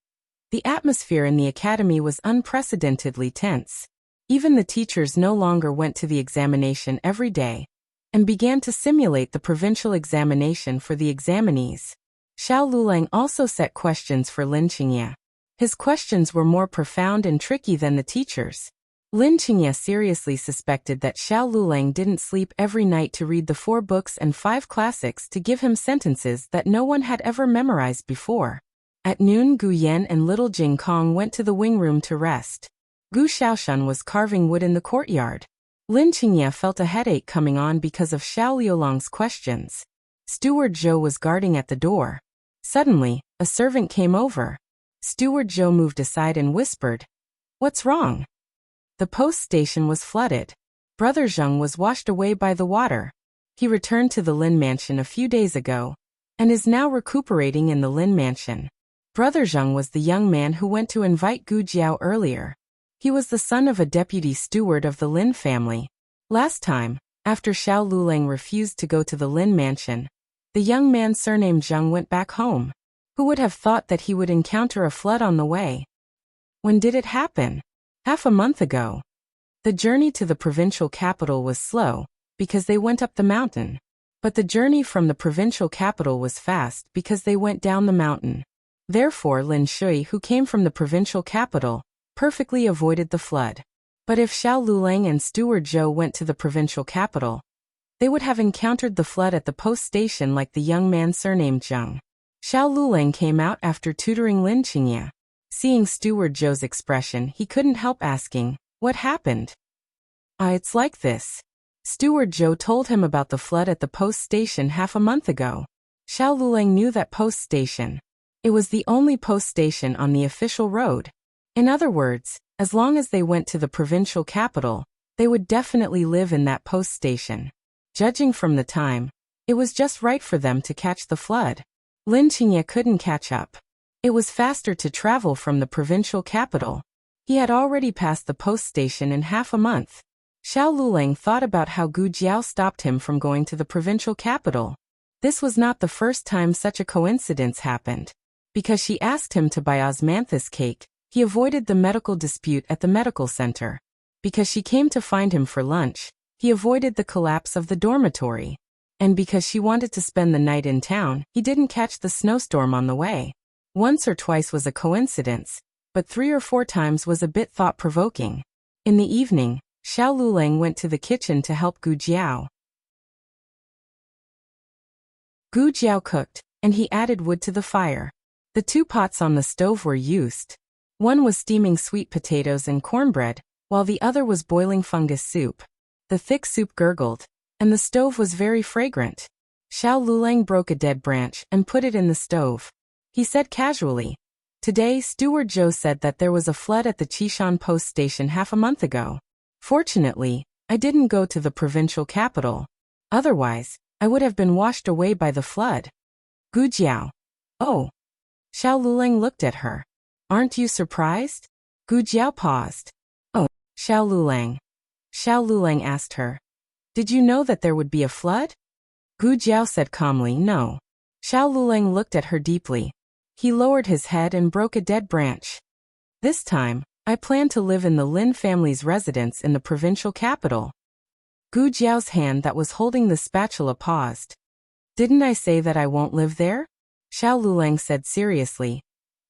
the atmosphere in the academy was unprecedentedly tense. Even the teachers no longer went to the examination every day and began to simulate the provincial examination for the examinees. Xiao Lulang also set questions for Lin Qingye. His questions were more profound and tricky than the teachers. Lin Qingye seriously suspected that Xiao Lulang didn't sleep every night to read the 4 books and 5 classics to give him sentences that no one had ever memorized before. At noon, Gu Yan and little Jing Kong went to the wing room to rest. Gu Xiaoshan was carving wood in the courtyard. Lin Qingye felt a headache coming on because of Xiao Liulang's questions. Steward Zhou was guarding at the door. Suddenly, a servant came over. Steward Zhou moved aside and whispered, "What's wrong?" The post station was flooded. Brother Zheng was washed away by the water. He returned to the Lin mansion a few days ago and is now recuperating in the Lin mansion. Brother Zheng was the young man who went to invite Gu Jiao earlier. He was the son of a deputy steward of the Lin family. Last time, after Xiao Lulang refused to go to the Lin mansion, the young man surnamed Zheng went back home. Who would have thought that he would encounter a flood on the way? When did it happen? Half a month ago. The journey to the provincial capital was slow, because they went up the mountain. But the journey from the provincial capital was fast because they went down the mountain. Therefore Lin Shui, who came from the provincial capital, perfectly avoided the flood. But if Xiao Lulang and Steward Zhou went to the provincial capital, they would have encountered the flood at the post station like the young man surnamed Zheng. Xiao Lulang came out after tutoring Lin Qingye. Seeing Steward Zhou's expression, he couldn't help asking, "What happened?" It's like this. Steward Zhou told him about the flood at the post station half a month ago. Xiao Lulang knew that post station. It was the only post station on the official road. In other words, as long as they went to the provincial capital, they would definitely live in that post station. Judging from the time, it was just right for them to catch the flood. Lin Qingye couldn't catch up. It was faster to travel from the provincial capital. He had already passed the post station in half a month. Xiao Lulang thought about how Gu Jiao stopped him from going to the provincial capital. This was not the first time such a coincidence happened. Because she asked him to buy osmanthus cake, he avoided the medical dispute at the medical center. Because she came to find him for lunch, he avoided the collapse of the dormitory. And because she wanted to spend the night in town, he didn't catch the snowstorm on the way. Once or twice was a coincidence, but 3 or 4 times was a bit thought-provoking. In the evening, Xiao Lulang went to the kitchen to help Gu Jiao. Gu Jiao cooked, and he added wood to the fire. The 2 pots on the stove were used. One was steaming sweet potatoes and cornbread, while the other was boiling fungus soup. The thick soup gurgled, and the stove was very fragrant. Xiao Lulang broke a dead branch and put it in the stove. He said casually, "Today, Steward Zhou said that there was a flood at the Qishan post station half a month ago. Fortunately, I didn't go to the provincial capital. Otherwise, I would have been washed away by the flood." Gu Jiao. "Oh." Xiao Lulang looked at her. "Aren't you surprised?" Gu Jiao paused. "Oh." Xiao Lulang. Xiao Lulang asked her, "Did you know that there would be a flood?" Gu Jiao said calmly, "No." Xiao Lulang looked at her deeply. He lowered his head and broke a dead branch. "This time, I plan to live in the Lin family's residence in the provincial capital." Gu Jiao's hand that was holding the spatula paused. "Didn't I say that I won't live there?" Xiao Lulang said seriously.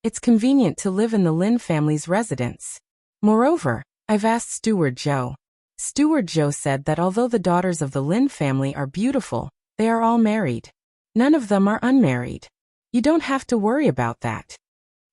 "It's convenient to live in the Lin family's residence. Moreover, I've asked Steward Zhou. Steward Zhou said that although the daughters of the Lin family are beautiful, they are all married. None of them are unmarried. You don't have to worry about that."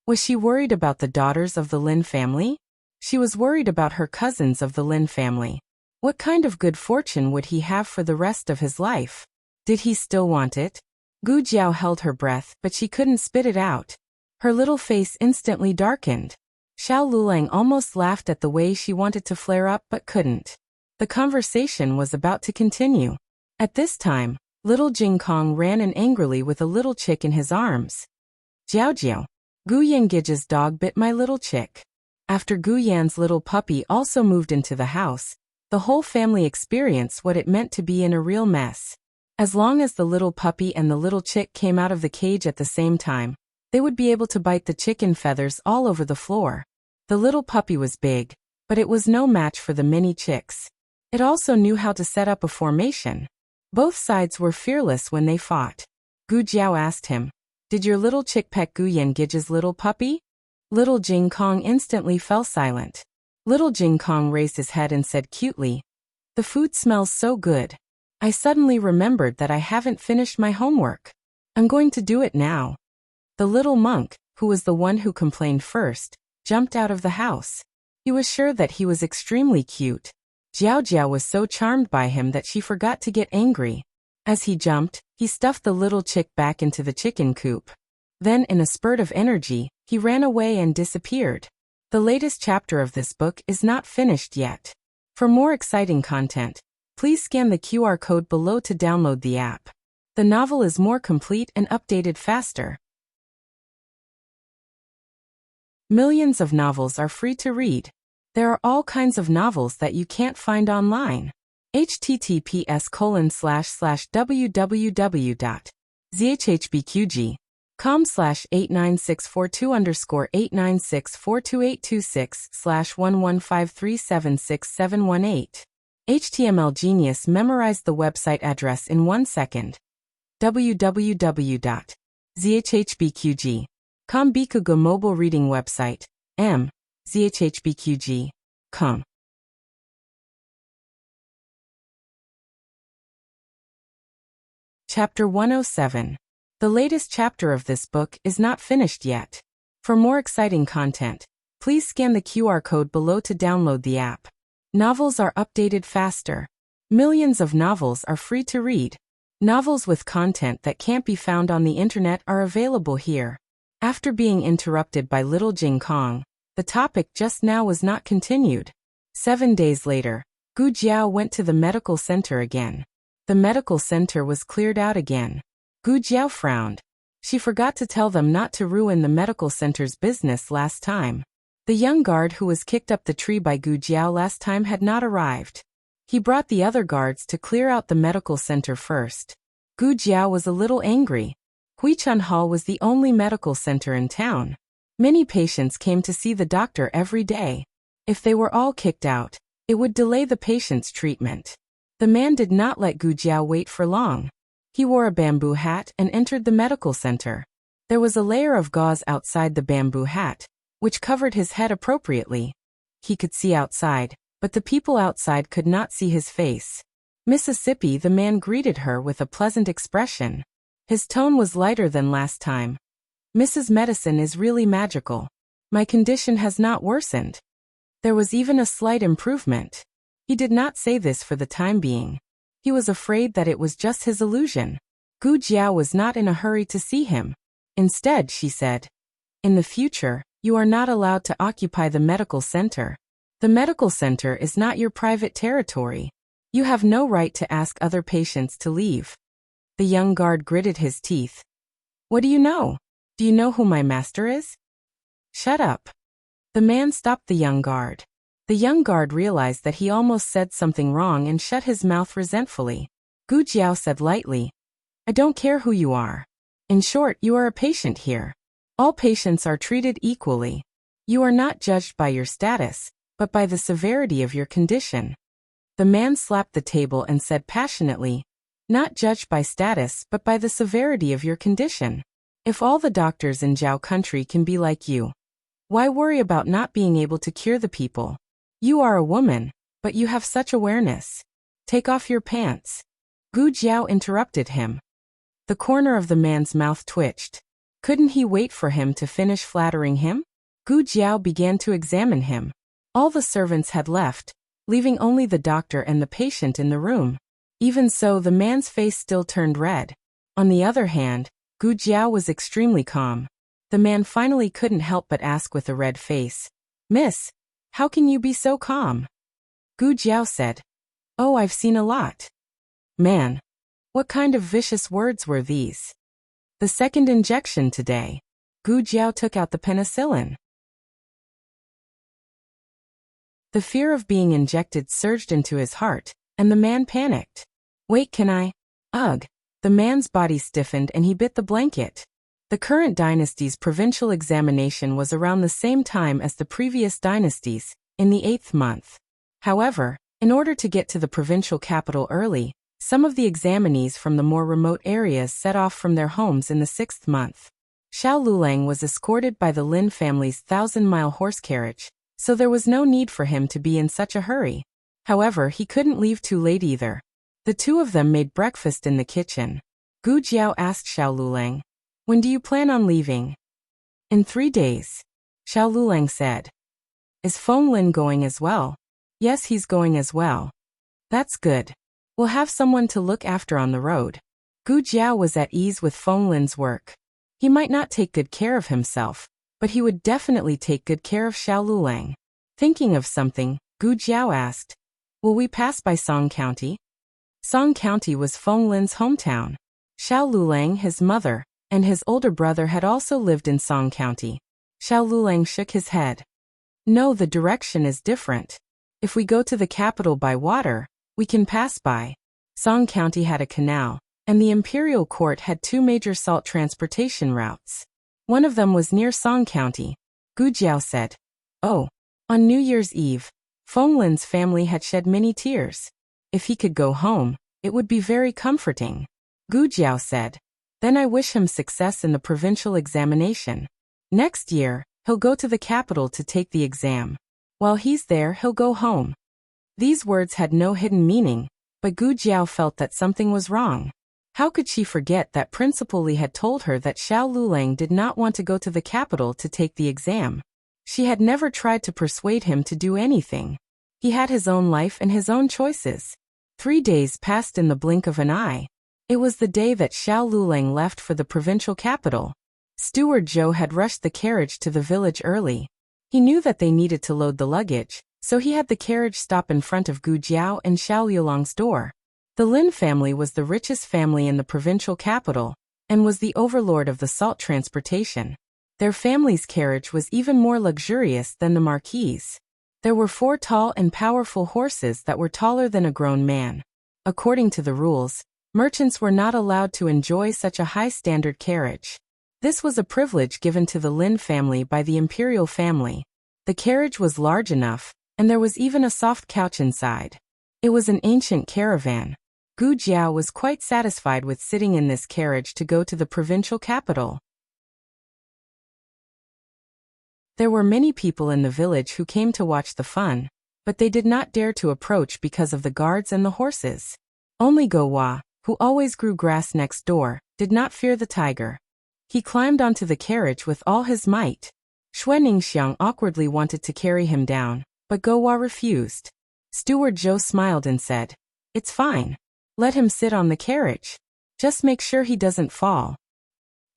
Was she worried about the daughters of the Lin family? She was worried about her cousins of the Lin family. What kind of good fortune would he have for the rest of his life? Did he still want it? Gu Jiao held her breath, but she couldn't spit it out. Her little face instantly darkened. Xiao Lulang almost laughed at the way she wanted to flare up but couldn't. The conversation was about to continue. At this time, Little Jing Kong ran in angrily with a little chick in his arms. Jiao Jiao. Gu Yangige's dog bit my little chick. After Gu Yan's little puppy also moved into the house, the whole family experienced what it meant to be in a real mess. As long as the little puppy and the little chick came out of the cage at the same time, they would be able to bite the chicken feathers all over the floor. The little puppy was big, but it was no match for the mini chicks. It also knew how to set up a formation. Both sides were fearless when they fought. Gu Jiao asked him, "Did your little chick peck Gu Yangige's little puppy?" Little Jing Kong instantly fell silent. Little Jing Kong raised his head and said cutely, "The food smells so good. I suddenly remembered that I haven't finished my homework. I'm going to do it now." The little monk, who was the one who complained first, jumped out of the house. He was sure that he was extremely cute. Jiao Jiao was so charmed by him that she forgot to get angry. As he jumped, he stuffed the little chick back into the chicken coop. Then, in a spurt of energy, he ran away and disappeared. The latest chapter of this book is not finished yet. For more exciting content, please scan the QR code below to download the app. The novel is more complete and updated faster. Millions of novels are free to read. There are all kinds of novels that you can't find online. https://www.zhhbqg.com/89642_8964286/115376718. HTML Genius memorized the website address in 1 second. www.zhhbqg.com Bikugo mobile reading website. zhhbqg.com. Chapter 107. The latest chapter of this book is not finished yet. For more exciting content, please scan the QR code below to download the app. Novels are updated faster. Millions of novels are free to read. Novels with content that can't be found on the internet are available here. After being interrupted by Little Jing Kong, the topic just now was not continued. 7 days later, Gu Jiao went to the medical center again. The medical center was cleared out again. Gu Jiao frowned. She forgot to tell them not to ruin the medical center's business last time. The young guard who was kicked up the tree by Gu Jiao last time had not arrived. He brought the other guards to clear out the medical center first. Gu Jiao was a little angry. Huichun Hall was the only medical center in town. Many patients came to see the doctor every day. If they were all kicked out, it would delay the patient's treatment. The man did not let Gu Jiao wait for long. He wore a bamboo hat and entered the medical center. There was a layer of gauze outside the bamboo hat, which covered his head appropriately. He could see outside, but the people outside could not see his face. Mississippi, the man greeted her with a pleasant expression. His tone was lighter than last time. "Mrs. Medicine is really magical. My condition has not worsened. There was even a slight improvement." He did not say this for the time being. He was afraid that it was just his illusion. Gu Jiao was not in a hurry to see him. Instead, she said, "In the future, you are not allowed to occupy the medical center. The medical center is not your private territory. You have no right to ask other patients to leave." The young guard gritted his teeth. "What do you know? Do you know who my master is?" "Shut up." The man stopped the young guard. The young guard realized that he almost said something wrong and shut his mouth resentfully. Gu Jiao said lightly, "I don't care who you are. In short, you are a patient here. All patients are treated equally. You are not judged by your status, but by the severity of your condition." The man slapped the table and said passionately, "Not judged by status but by the severity of your condition. If all the doctors in Zhao country can be like you, why worry about not being able to cure the people? You are a woman, but you have such awareness. Take off your pants." Gu Jiao interrupted him. The corner of the man's mouth twitched. Couldn't he wait for him to finish flattering him? Gu Jiao began to examine him. All the servants had left, leaving only the doctor and the patient in the room. Even so, the man's face still turned red. On the other hand, Gu Jiao was extremely calm. The man finally couldn't help but ask with a red face, "Miss, how can you be so calm?" Gu Jiao said, "Oh, I've seen a lot." "Man, What kind of vicious words were these? The second injection today. Gu Jiao took out the penicillin. The fear of being injected surged into his heart, and the man panicked. Wait, can I? Ugh. The man's body stiffened and he bit the blanket. The current dynasty's provincial examination was around the same time as the previous dynasties, in the 8th month. However, in order to get to the provincial capital early, some of the examinees from the more remote areas set off from their homes in the 6th month. Xiao Lulang was escorted by the Lin family's 1,000-mile horse carriage, so there was no need for him to be in such a hurry. However, he couldn't leave too late either. The two of them made breakfast in the kitchen. Gu Jiao asked Xiao Lulang, "When do you plan on leaving?" "In 3 days." Xiao Lulang said. "Is Feng Lin going as well?" "Yes, he's going as well." "That's good. We'll have someone to look after on the road." Gu Jiao was at ease with Feng Lin's work. He might not take good care of himself, but he would definitely take good care of Xiao Lulang. Thinking of something, Gu Jiao asked, "Will we pass by Song County?" Song County was Feng Lin's hometown. Xiao Lulang, his mother, and his older brother had also lived in Song County. Xiao Lulang shook his head. "No, the direction is different. If we go to the capital by water, we can pass by." Song County had a canal, and the imperial court had 2 major salt transportation routes. One of them was near Song County. Gu Jiao said. "Oh." On New Year's Eve, Feng Lin's family had shed many tears. If he could go home, it would be very comforting. Gu Jiao said. "Then I wish him success in the provincial examination. Next year, he'll go to the capital to take the exam. While he's there, he'll go home." These words had no hidden meaning, but Gu Jiao felt that something was wrong. How could she forget that Principal Li had told her that Xiao Lulang did not want to go to the capital to take the exam? She had never tried to persuade him to do anything. He had his own life and his own choices. 3 days passed in the blink of an eye. It was the day that Xiao Lulang left for the provincial capital. Steward Zhou had rushed the carriage to the village early. He knew that they needed to load the luggage, so he had the carriage stop in front of Gu Jiao and Xiao Liulang's door. The Lin family was the richest family in the provincial capital, and was the overlord of the salt transportation. Their family's carriage was even more luxurious than the marquis's. There were 4 tall and powerful horses that were taller than a grown man. According to the rules, merchants were not allowed to enjoy such a high-standard carriage. This was a privilege given to the Lin family by the imperial family. The carriage was large enough, and there was even a soft couch inside. It was an ancient caravan. Gu Jiao was quite satisfied with sitting in this carriage to go to the provincial capital. There were many people in the village who came to watch the fun, but they did not dare to approach because of the guards and the horses. Only Go Hua, who always grew grass next door, did not fear the tiger. He climbed onto the carriage with all his might. Xue Ningxiang awkwardly wanted to carry him down, but Go Hua refused. Steward Zhou smiled and said, "It's fine. Let him sit on the carriage. Just make sure he doesn't fall."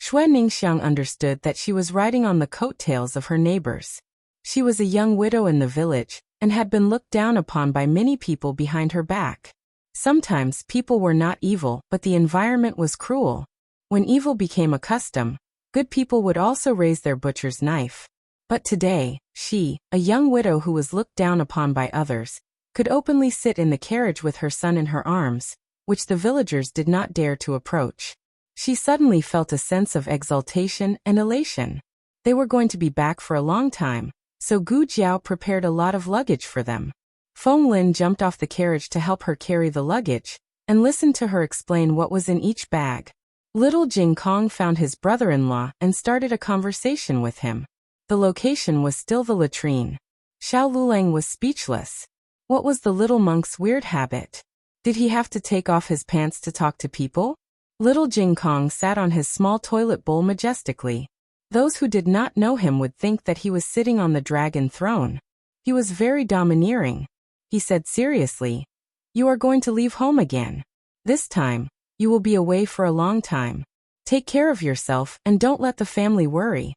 Xue Ningxiang understood that she was riding on the coattails of her neighbors. She was a young widow in the village, and had been looked down upon by many people behind her back. Sometimes people were not evil, but the environment was cruel. When evil became a custom, good people would also raise their butcher's knife. But today, she, a young widow who was looked down upon by others, could openly sit in the carriage with her son in her arms, which the villagers did not dare to approach. She suddenly felt a sense of exultation and elation. They were going to be back for a long time, so Gu Jiao prepared a lot of luggage for them. Feng Lin jumped off the carriage to help her carry the luggage, and listened to her explain what was in each bag. Little Jing Kong found his brother-in-law and started a conversation with him. The location was still the latrine. Xiao Lulang was speechless. What was the little monk's weird habit? Did he have to take off his pants to talk to people? Little Jing Kong sat on his small toilet bowl majestically. Those who did not know him would think that he was sitting on the dragon throne. He was very domineering. He said seriously, "You are going to leave home again. This time, you will be away for a long time. Take care of yourself and don't let the family worry."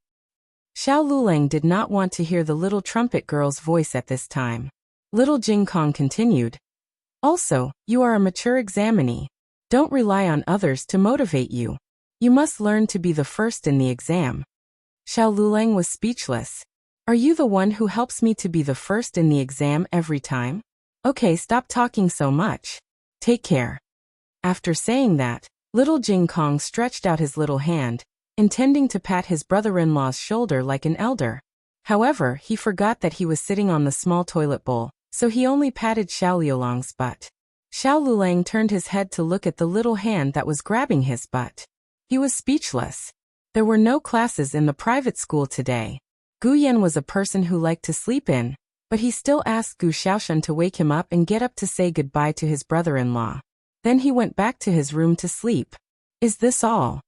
Xiao Lulang did not want to hear the little trumpet girl's voice at this time. Little Jing Kong continued, "Also, you are a mature examinee. Don't rely on others to motivate you. You must learn to be the first in the exam. Xiao Luleng was speechless. Are you the one who helps me to be the first in the exam every time? Okay, stop talking so much. Take care. After saying that, little Jing Kong stretched out his little hand, intending to pat his brother-in-law's shoulder like an elder. However, he forgot that he was sitting on the small toilet bowl, so he only patted Xiao Liulang's butt. Xiao Luleng turned his head to look at the little hand that was grabbing his butt. He was speechless. There were no classes in the private school today. Gu Yan was a person who liked to sleep in, but he still asked Gu Xiaoshan to wake him up and get up to say goodbye to his brother-in-law. Then he went back to his room to sleep. Is this all?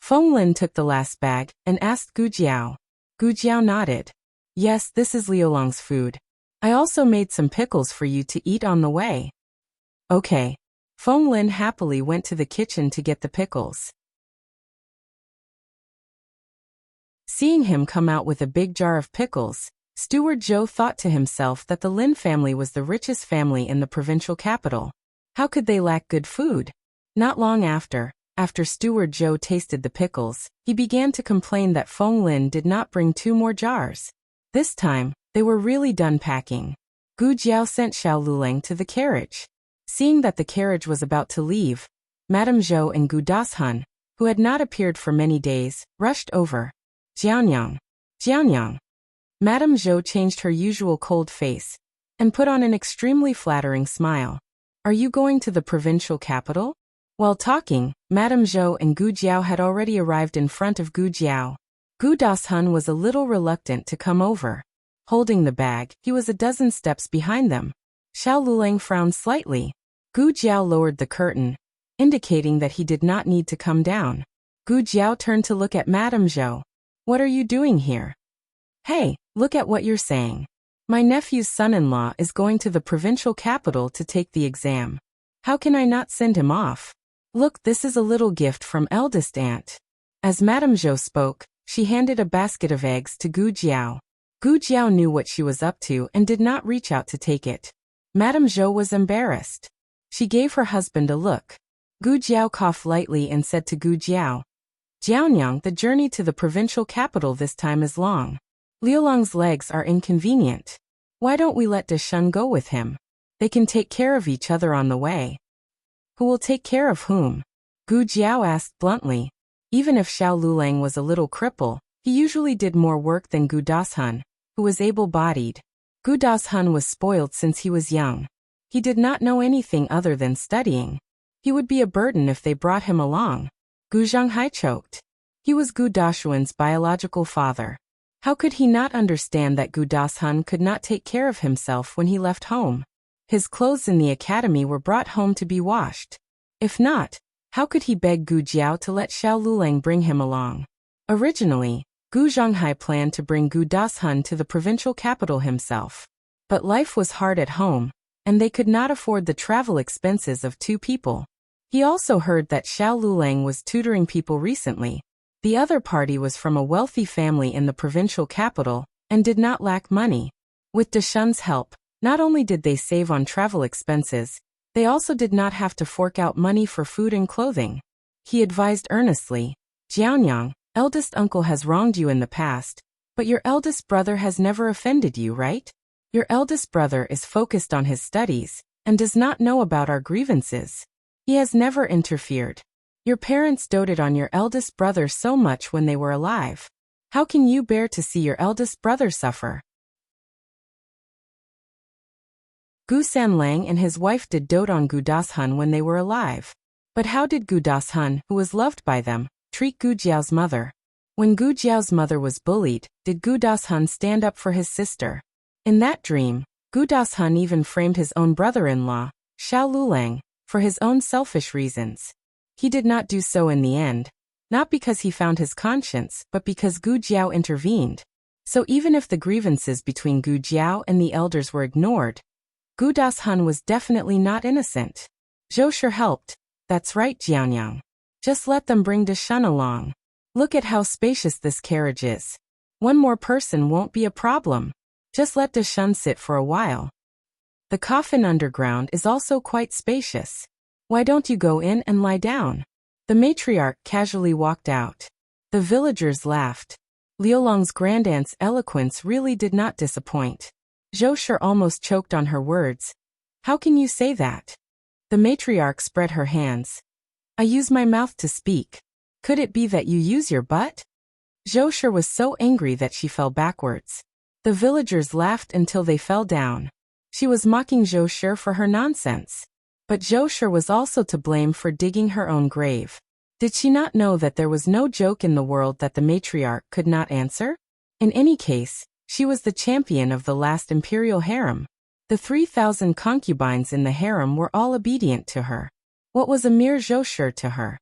Feng Lin took the last bag and asked Gu Jiao. Gu Jiao nodded. Yes, this is Liulang's food. I also made some pickles for you to eat on the way. Okay. Feng Lin happily went to the kitchen to get the pickles. Seeing him come out with a big jar of pickles, Steward Zhou thought to himself that the Lin family was the richest family in the provincial capital. How could they lack good food? Not long after Steward Zhou tasted the pickles, he began to complain that Feng Lin did not bring 2 more jars. This time, they were really done packing. Gu Jiao sent Xiao Luleng to the carriage. Seeing that the carriage was about to leave, Madame Zhou and Gu Dashun, who had not appeared for many days, rushed over. Jianyang. Jianyang. Madame Zhou changed her usual cold face and put on an extremely flattering smile. Are you going to the provincial capital? While talking, Madame Zhou and Gu Jiao had already arrived in front of Gu Jiao. Gu Dashun was a little reluctant to come over. Holding the bag, he was a dozen steps behind them. Xiao Luleng frowned slightly. Gu Jiao lowered the curtain, indicating that he did not need to come down. Gu Jiao turned to look at Madame Zhou. What are you doing here? Hey, look at what you're saying. My nephew's son-in-law is going to the provincial capital to take the exam. How can I not send him off? Look, this is a little gift from eldest aunt. As Madame Zhou spoke, she handed a basket of eggs to Gu Jiao. Gu Jiao knew what she was up to and did not reach out to take it. Madame Zhou was embarrassed. She gave her husband a look. Gu Jiao coughed lightly and said to Gu Jiao, Jianyang, the journey to the provincial capital this time is long. Liulang's legs are inconvenient. Why don't we let Dashun go with him? They can take care of each other on the way. Who will take care of whom? Gu Jiao asked bluntly. Even if Xiao Luleng was a little cripple, he usually did more work than Gu Dashun, who was able-bodied. Gu Dashun was spoiled since he was young. He did not know anything other than studying. He would be a burden if they brought him along. Gu Zhanghai choked. He was Gu Dashuan's biological father. How could he not understand that Gu Dashun could not take care of himself when he left home? His clothes in the academy were brought home to be washed. If not, how could he beg Gu Jiao to let Xiao Luleng bring him along? Originally, Gu Zhanghai planned to bring Gu Dashun to the provincial capital himself. But life was hard at home, and they could not afford the travel expenses of 2 people. He also heard that Xiao Luleng was tutoring people recently. The other party was from a wealthy family in the provincial capital and did not lack money. With Dashun's help, not only did they save on travel expenses, they also did not have to fork out money for food and clothing. He advised earnestly, Jianyang, eldest uncle has wronged you in the past, but your eldest brother has never offended you, right? Your eldest brother is focused on his studies and does not know about our grievances. He has never interfered. Your parents doted on your eldest brother so much when they were alive. How can you bear to see your eldest brother suffer? Gu Sanlang and his wife did dote on Gu Dashun when they were alive. But how did Gu Dashun, who was loved by them, treat Gu Jiao's mother? When Gu Jiao's mother was bullied, did Gu Dashun stand up for his sister? In that dream, Gu Dashun even framed his own brother-in-law, Xiao Luleng, for his own selfish reasons. He did not do so in the end, not because he found his conscience, but because Gu Jiao intervened. So even if the grievances between Gu Jiao and the elders were ignored, Gu Dashun was definitely not innocent. Zhou sure helped. That's right, Jianyang. Just let them bring Dashun along. Look at how spacious this carriage is. One more person won't be a problem. Just let Dashun sit for a while. The coffin underground is also quite spacious. Why don't you go in and lie down? The matriarch casually walked out. The villagers laughed. Liulong's grandaunt's eloquence really did not disappoint. Zhou Shi almost choked on her words. How can you say that? The matriarch spread her hands. I use my mouth to speak. Could it be that you use your butt? Zhou Shi was so angry that she fell backwards. The villagers laughed until they fell down. She was mocking Zhou Shi for her nonsense. But Zhou Shi was also to blame for digging her own grave. Did she not know that there was no joke in the world that the matriarch could not answer? In any case, she was the champion of the last imperial harem. The 3,000 concubines in the harem were all obedient to her. What was a mere Zhou Shi to her?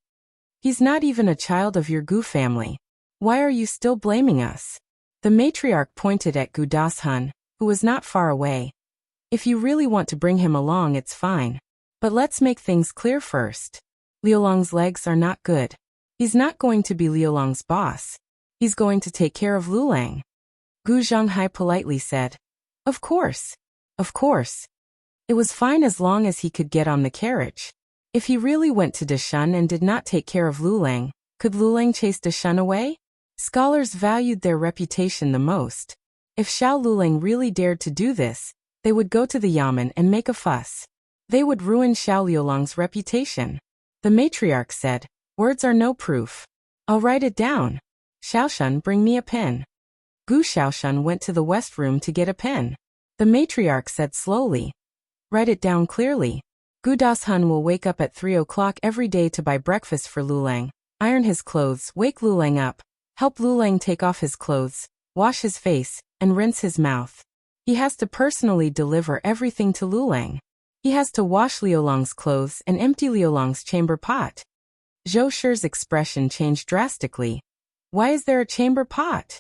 He's not even a child of your Gu family. Why are you still blaming us? The matriarch pointed at Gu Dashun, who was not far away. If you really want to bring him along, it's fine. But let's make things clear first. Liulong's legs are not good. He's not going to be Liulong's boss. He's going to take care of Lulang. Gu Zhonghai politely said. Of course. Of course. It was fine as long as he could get on the carriage. If he really went to Dashun and did not take care of Lulang, could Lulang chase Dashun away? Scholars valued their reputation the most. If Xiao Lulang really dared to do this, they would go to the yamen and make a fuss. They would ruin Xiao Liulong's reputation. The matriarch said, words are no proof. I'll write it down. Xiaoshun, bring me a pen. Gu Xiaoshun went to the west room to get a pen. The matriarch said slowly. Write it down clearly. Gu Dashun will wake up at 3 o'clock every day to buy breakfast for Lulang, iron his clothes, wake Lulang up, help Lulang take off his clothes, wash his face, and rinse his mouth. He has to personally deliver everything to Lulang. He has to wash Liulong's clothes and empty Liulong's chamber pot. Zhou Shi's expression changed drastically. Why is there a chamber pot?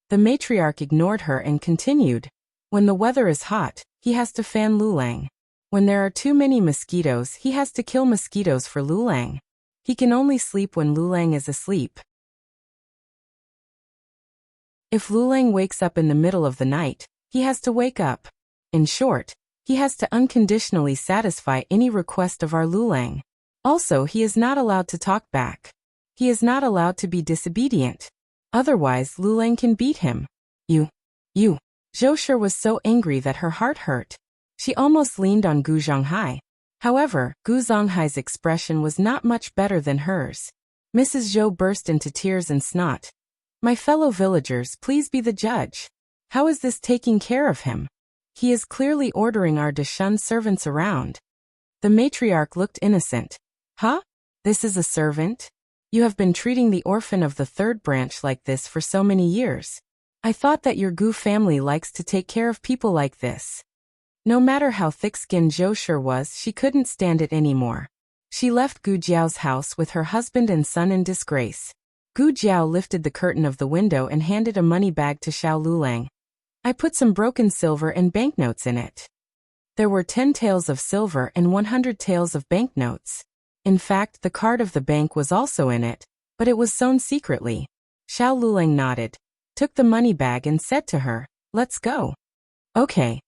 The matriarch ignored her and continued. When the weather is hot, he has to fan Lulang. When there are too many mosquitoes, he has to kill mosquitoes for Lulang. He can only sleep when Lulang is asleep. If Lulang wakes up in the middle of the night, he has to wake up. In short, he has to unconditionally satisfy any request of our Lulang. Also, he is not allowed to talk back. He is not allowed to be disobedient. Otherwise, Lulang can beat him. You. Zhou Shi was so angry that her heart hurt. She almost leaned on Gu Zhonghai. However, Gu Zhonghai's expression was not much better than hers. Mrs. Zhou burst into tears and snot. My fellow villagers, please be the judge. How is this taking care of him? He is clearly ordering our Dashun servants around. The matriarch looked innocent. Huh? This is a servant? You have been treating the orphan of the third branch like this for so many years. I thought that your Gu family likes to take care of people like this. No matter how thick-skinned Zhou Shi was, she couldn't stand it anymore. She left Gu Jiao's house with her husband and son in disgrace. Gu Jiao lifted the curtain of the window and handed a money bag to Xiao Lulang. I put some broken silver and banknotes in it. There were 10 taels of silver and 100 taels of banknotes. In fact, the card of the bank was also in it, but it was sewn secretly. Xiao Lulang nodded, took the money bag and said to her, let's go. Okay.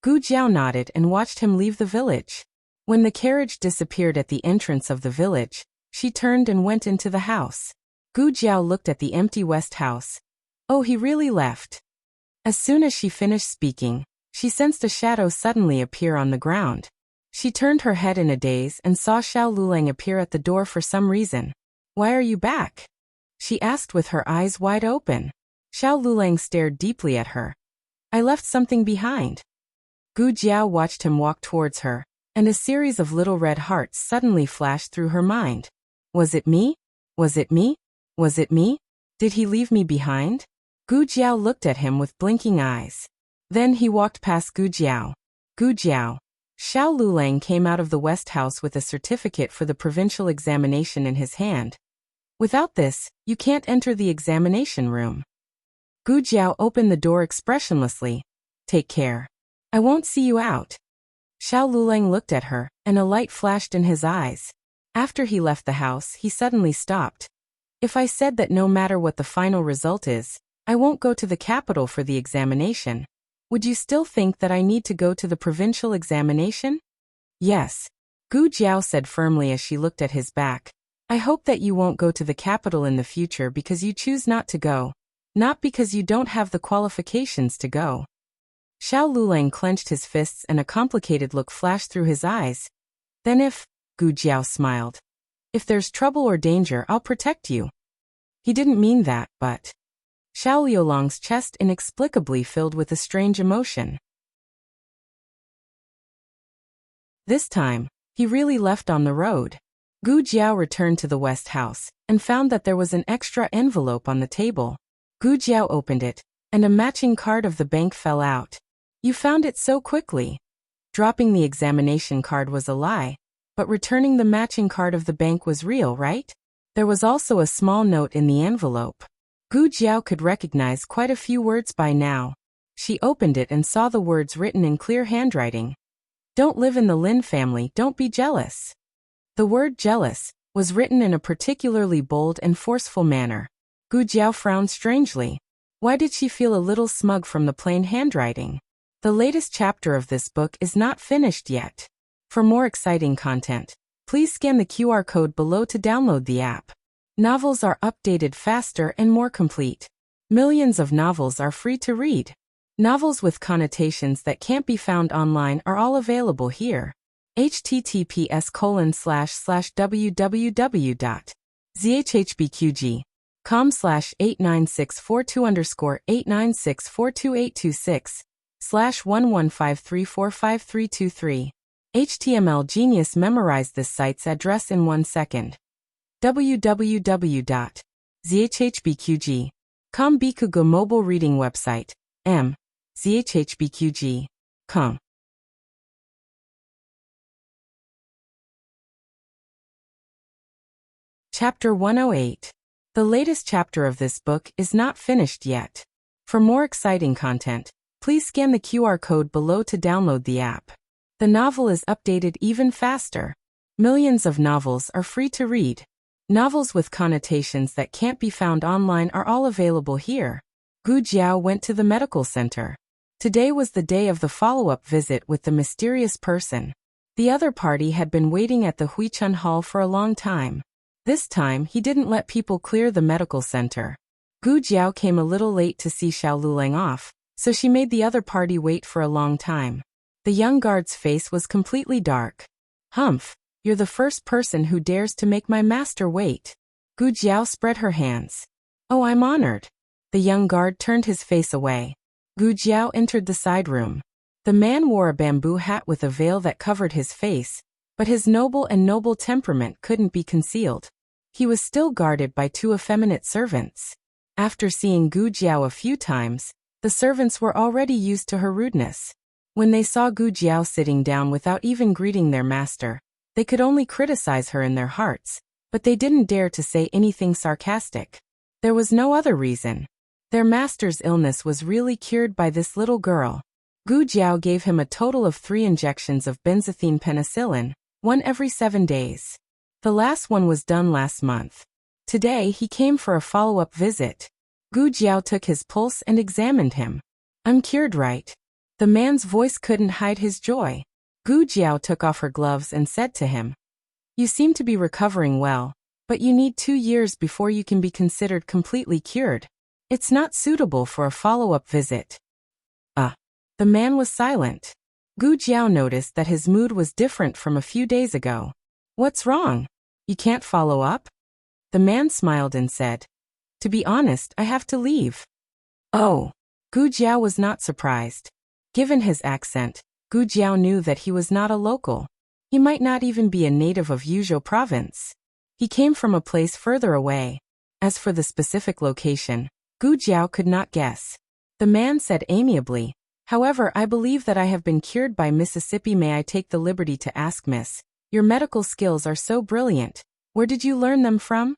Gu Jiao nodded and watched him leave the village. When the carriage disappeared at the entrance of the village, she turned and went into the house. Gu Jiao looked at the empty west house. Oh, he really left. As soon as she finished speaking, she sensed a shadow suddenly appear on the ground. She turned her head in a daze and saw Xiao Lulang appear at the door for some reason. Why are you back? She asked with her eyes wide open. Xiao Lulang stared deeply at her. I left something behind. Gu Jiao watched him walk towards her, and a series of little red hearts suddenly flashed through her mind. Was it me? Was it me? Was it me? Did he leave me behind? Gu Jiao looked at him with blinking eyes. Then he walked past Gu Jiao. Gu Jiao. Xiao Lulang came out of the West House with a certificate for the provincial examination in his hand. Without this, you can't enter the examination room. Gu Jiao opened the door expressionlessly. Take care. I won't see you out. Xiao Lulang looked at her, and a light flashed in his eyes. After he left the house, he suddenly stopped. If I said that no matter what the final result is, I won't go to the capital for the examination, would you still think that I need to go to the provincial examination? Yes. Gu Jiao said firmly as she looked at his back. I hope that you won't go to the capital in the future because you choose not to go, not because you don't have the qualifications to go. Xiao Lulang clenched his fists and a complicated look flashed through his eyes. Then Gu Jiao smiled. If there's trouble or danger, I'll protect you. He didn't mean that, but Xiao Liulang's chest inexplicably filled with a strange emotion. This time, he really left on the road. Gu Jiao returned to the West House and found that there was an extra envelope on the table. Gu Jiao opened it, and a matching card of the bank fell out. You found it so quickly. Dropping the examination card was a lie, but returning the matching card of the bank was real, right? There was also a small note in the envelope. Gu Jiao could recognize quite a few words by now. She opened it and saw the words written in clear handwriting. Don't live in the Lin family, don't be jealous. The word jealous was written in a particularly bold and forceful manner. Gu Jiao frowned strangely. Why did she feel a little smug from the plain handwriting? The latest chapter of this book is not finished yet. For more exciting content, please scan the QR code below to download the app. Novels are updated faster and more complete. Millions of novels are free to read. Novels with connotations that can't be found online are all available here. https://www.zhbqg.com/89642_8964286/115345323. HTML Genius memorized this site's address in 1 second. www.zhbqg.com Bikugo mobile reading website. zhbqg.com. Chapter 108. The latest chapter of this book is not finished yet. For more exciting content, please scan the QR code below to download the app. The novel is updated even faster. Millions of novels are free to read. Novels with connotations that can't be found online are all available here. Gu Jiao went to the medical center. Today was the day of the follow-up visit with the mysterious person. The other party had been waiting at the Huichun Hall for a long time. This time, he didn't let people clear the medical center. Gu Jiao came a little late to see Xiao Lulang off, so she made the other party wait for a long time. The young guard's face was completely dark. Humph, you're the first person who dares to make my master wait. Gu Jiao spread her hands. Oh, I'm honored. The young guard turned his face away. Gu Jiao entered the side room. The man wore a bamboo hat with a veil that covered his face, but his noble temperament couldn't be concealed. He was still guarded by 2 effeminate servants. After seeing Gu Jiao a few times, the servants were already used to her rudeness. When they saw Gu Jiao sitting down without even greeting their master, they could only criticize her in their hearts, but they didn't dare to say anything sarcastic. There was no other reason. Their master's illness was really cured by this little girl. Gu Jiao gave him a total of 3 injections of benzathine penicillin, 1 every 7 days. The last one was done last month. Today he came for a follow-up visit. Gu Jiao took his pulse and examined him. I'm cured, right? The man's voice couldn't hide his joy. Gu Jiao took off her gloves and said to him, You seem to be recovering well, but you need 2 years before you can be considered completely cured. It's not suitable for a follow-up visit. The man was silent. Gu Jiao noticed that his mood was different from a few days ago. What's wrong? You can't follow up? The man smiled and said, To be honest, I have to leave. Oh. Gu Jiao was not surprised. Given his accent, Gu Jiao knew that he was not a local. He might not even be a native of Yuzhou province. He came from a place further away. As for the specific location, Gu Jiao could not guess. The man said amiably, However, I believe that I have been cured by Mississippi. May I take the liberty to ask, Miss? Your medical skills are so brilliant. Where did you learn them from?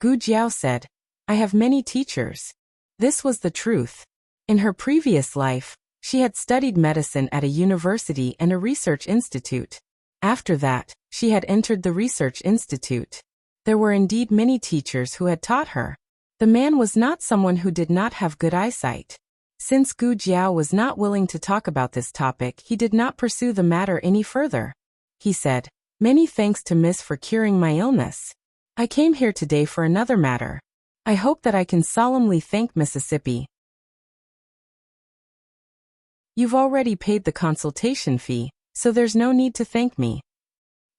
Gu Jiao said, I have many teachers. This was the truth. In her previous life, she had studied medicine at a university and a research institute. After that, she had entered the research institute. There were indeed many teachers who had taught her. The man was not someone who did not have good eyesight. Since Gu Jiao was not willing to talk about this topic, he did not pursue the matter any further. He said, Many thanks to Miss for curing my illness. I came here today for another matter. I hope that I can solemnly thank Mississippi. You've already paid the consultation fee, so there's no need to thank me.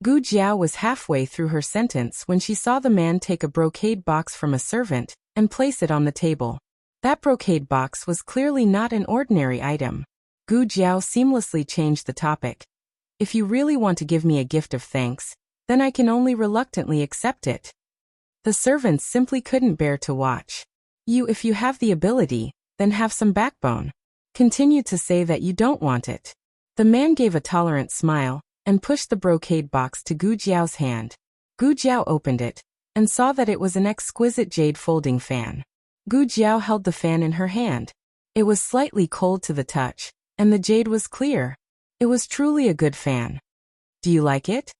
Gu Jiao was halfway through her sentence when she saw the man take a brocade box from a servant and place it on the table. That brocade box was clearly not an ordinary item. Gu Jiao seamlessly changed the topic. If you really want to give me a gift of thanks, then I can only reluctantly accept it. The servants simply couldn't bear to watch. If you have the ability, then have some backbone. Continue to say that you don't want it. The man gave a tolerant smile and pushed the brocade box to Gu Jiao's hand. Gu Jiao opened it and saw that it was an exquisite jade folding fan. Gu Jiao held the fan in her hand. It was slightly cold to the touch, and the jade was clear. It was truly a good fan. Do you like it?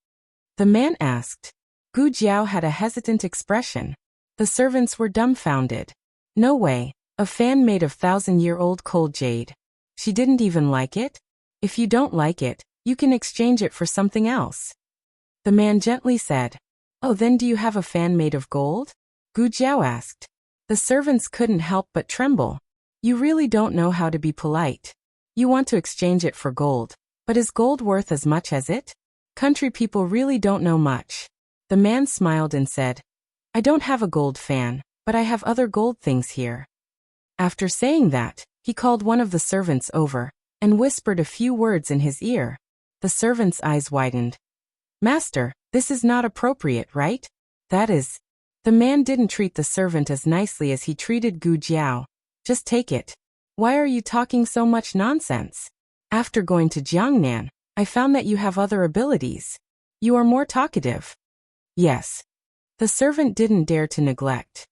The man asked. Gu Jiao had a hesitant expression. The servants were dumbfounded. No way, a fan made of 1,000-year-old cold jade. She didn't even like it? If you don't like it, you can exchange it for something else. The man gently said. Oh, then do you have a fan made of gold? Gu Jiao asked. The servants couldn't help but tremble. You really don't know how to be polite. You want to exchange it for gold, but is gold worth as much as it? Country people really don't know much. The man smiled and said, I don't have a gold fan, but I have other gold things here. After saying that, he called one of the servants over and whispered a few words in his ear. The servant's eyes widened. Master, this is not appropriate, right? That is. The man didn't treat the servant as nicely as he treated Gu Jiao. Just take it. Why are you talking so much nonsense? After going to Jiangnan, I found that you have other abilities. You are more talkative. Yes. The servant didn't dare to neglect.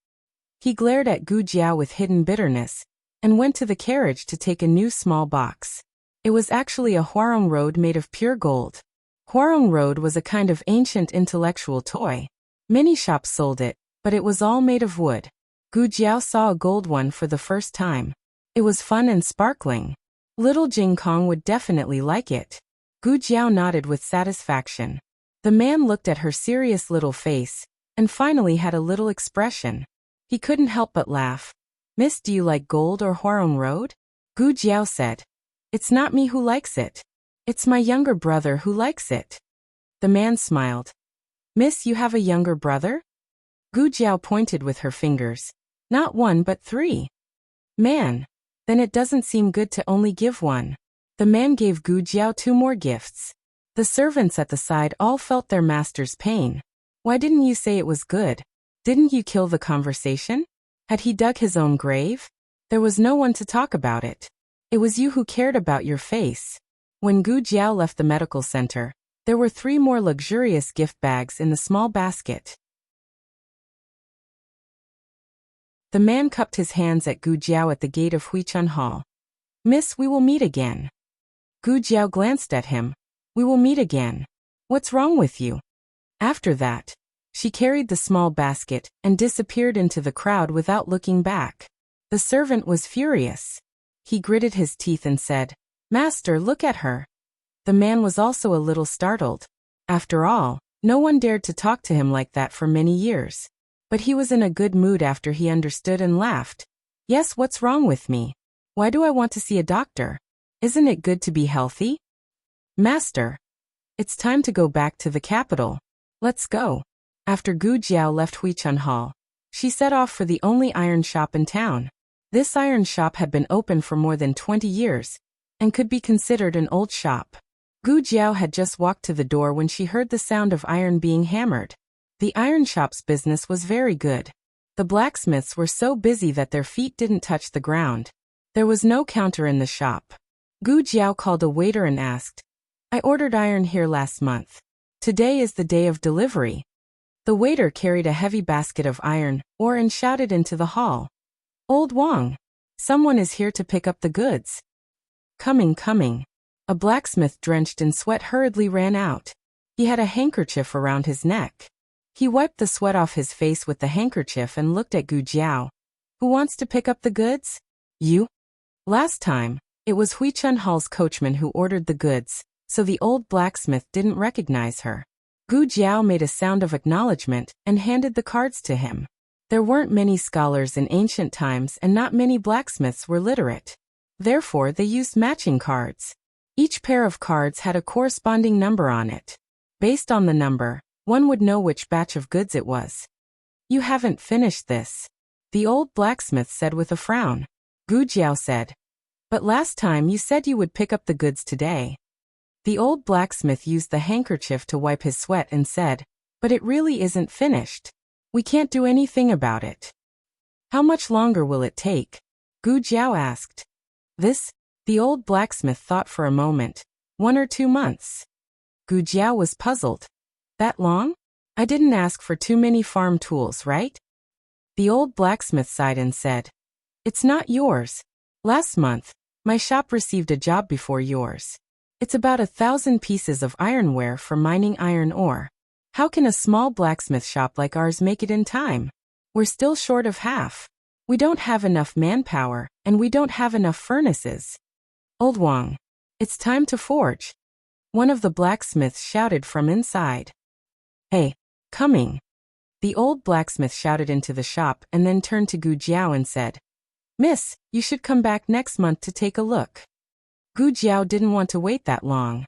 He glared at Gu Jiao with hidden bitterness and went to the carriage to take a new small box. It was actually a Huarong Road made of pure gold. Huarong Road was a kind of ancient intellectual toy. Many shops sold it, but it was all made of wood. Gu Jiao saw a gold one for the first time. It was fun and sparkling. Little Jing Kong would definitely like it. Gu Jiao nodded with satisfaction. The man looked at her serious little face and finally had a little expression. He couldn't help but laugh. Miss, do you like gold or Huarong Road? Gu Jiao said. It's not me who likes it. It's my younger brother who likes it. The man smiled. Miss, you have a younger brother? Gu Jiao pointed with her fingers. Not one but 3. Man. Then it doesn't seem good to only give one. The man gave Gu Jiao 2 more gifts. The servants at the side all felt their master's pain. Why didn't you say it was good? Didn't you kill the conversation? Had he dug his own grave? There was no one to talk about it. It was you who cared about your face. When Gu Jiao left the medical center, there were 3 more luxurious gift bags in the small basket. The man cupped his hands at Gu Jiao at the gate of Huichun Hall. Miss, we will meet again. Gu Jiao glanced at him. We will meet again. What's wrong with you? After that, she carried the small basket and disappeared into the crowd without looking back. The servant was furious. He gritted his teeth and said, Master, look at her. The man was also a little startled. After all, no one dared to talk to him like that for many years. But he was in a good mood after he understood and laughed. Yes, what's wrong with me? Why do I want to see a doctor? Isn't it good to be healthy? Master, it's time to go back to the capital. Let's go. After Gu Jiao left Huichun Hall, she set off for the only iron shop in town. This iron shop had been open for more than 20 years and could be considered an old shop. Gu Jiao had just walked to the door when she heard the sound of iron being hammered. The iron shop's business was very good. The blacksmiths were so busy that their feet didn't touch the ground. There was no counter in the shop. Gu Jiao called a waiter and asked, I ordered iron here last month. Today is the day of delivery. The waiter carried a heavy basket of iron ore and shouted into the hall. Old Wang, someone is here to pick up the goods. Coming. A blacksmith drenched in sweat hurriedly ran out. He had a handkerchief around his neck. He wiped the sweat off his face with the handkerchief and looked at Gu Jiao. Who wants to pick up the goods? You? Last time, it was Huichun Hall's coachman who ordered the goods, so the old blacksmith didn't recognize her. Gu Jiao made a sound of acknowledgement and handed the cards to him. There weren't many scholars in ancient times and not many blacksmiths were literate. Therefore, they used matching cards. Each pair of cards had a corresponding number on it. Based on the number, one would know which batch of goods it was. You haven't finished this, the old blacksmith said with a frown. Gu Jiao said, but last time you said you would pick up the goods today. The old blacksmith used the handkerchief to wipe his sweat and said, but it really isn't finished. We can't do anything about it. How much longer will it take? Gu Jiao asked. The old blacksmith thought for a moment. 1 or 2 months. Gu Jiao was puzzled. That long? I didn't ask for too many farm tools, right? The old blacksmith sighed and said, it's not yours. Last month, my shop received a job before yours. It's about 1,000 pieces of ironware for mining iron ore. How can a small blacksmith shop like ours make it in time? We're still short of half. We don't have enough manpower, and we don't have enough furnaces. Old Wang, it's time to forge. One of the blacksmiths shouted from inside. Hey, coming. The old blacksmith shouted into the shop and then turned to Gu Jiao and said, Miss, you should come back next month to take a look. Gu Jiao didn't want to wait that long.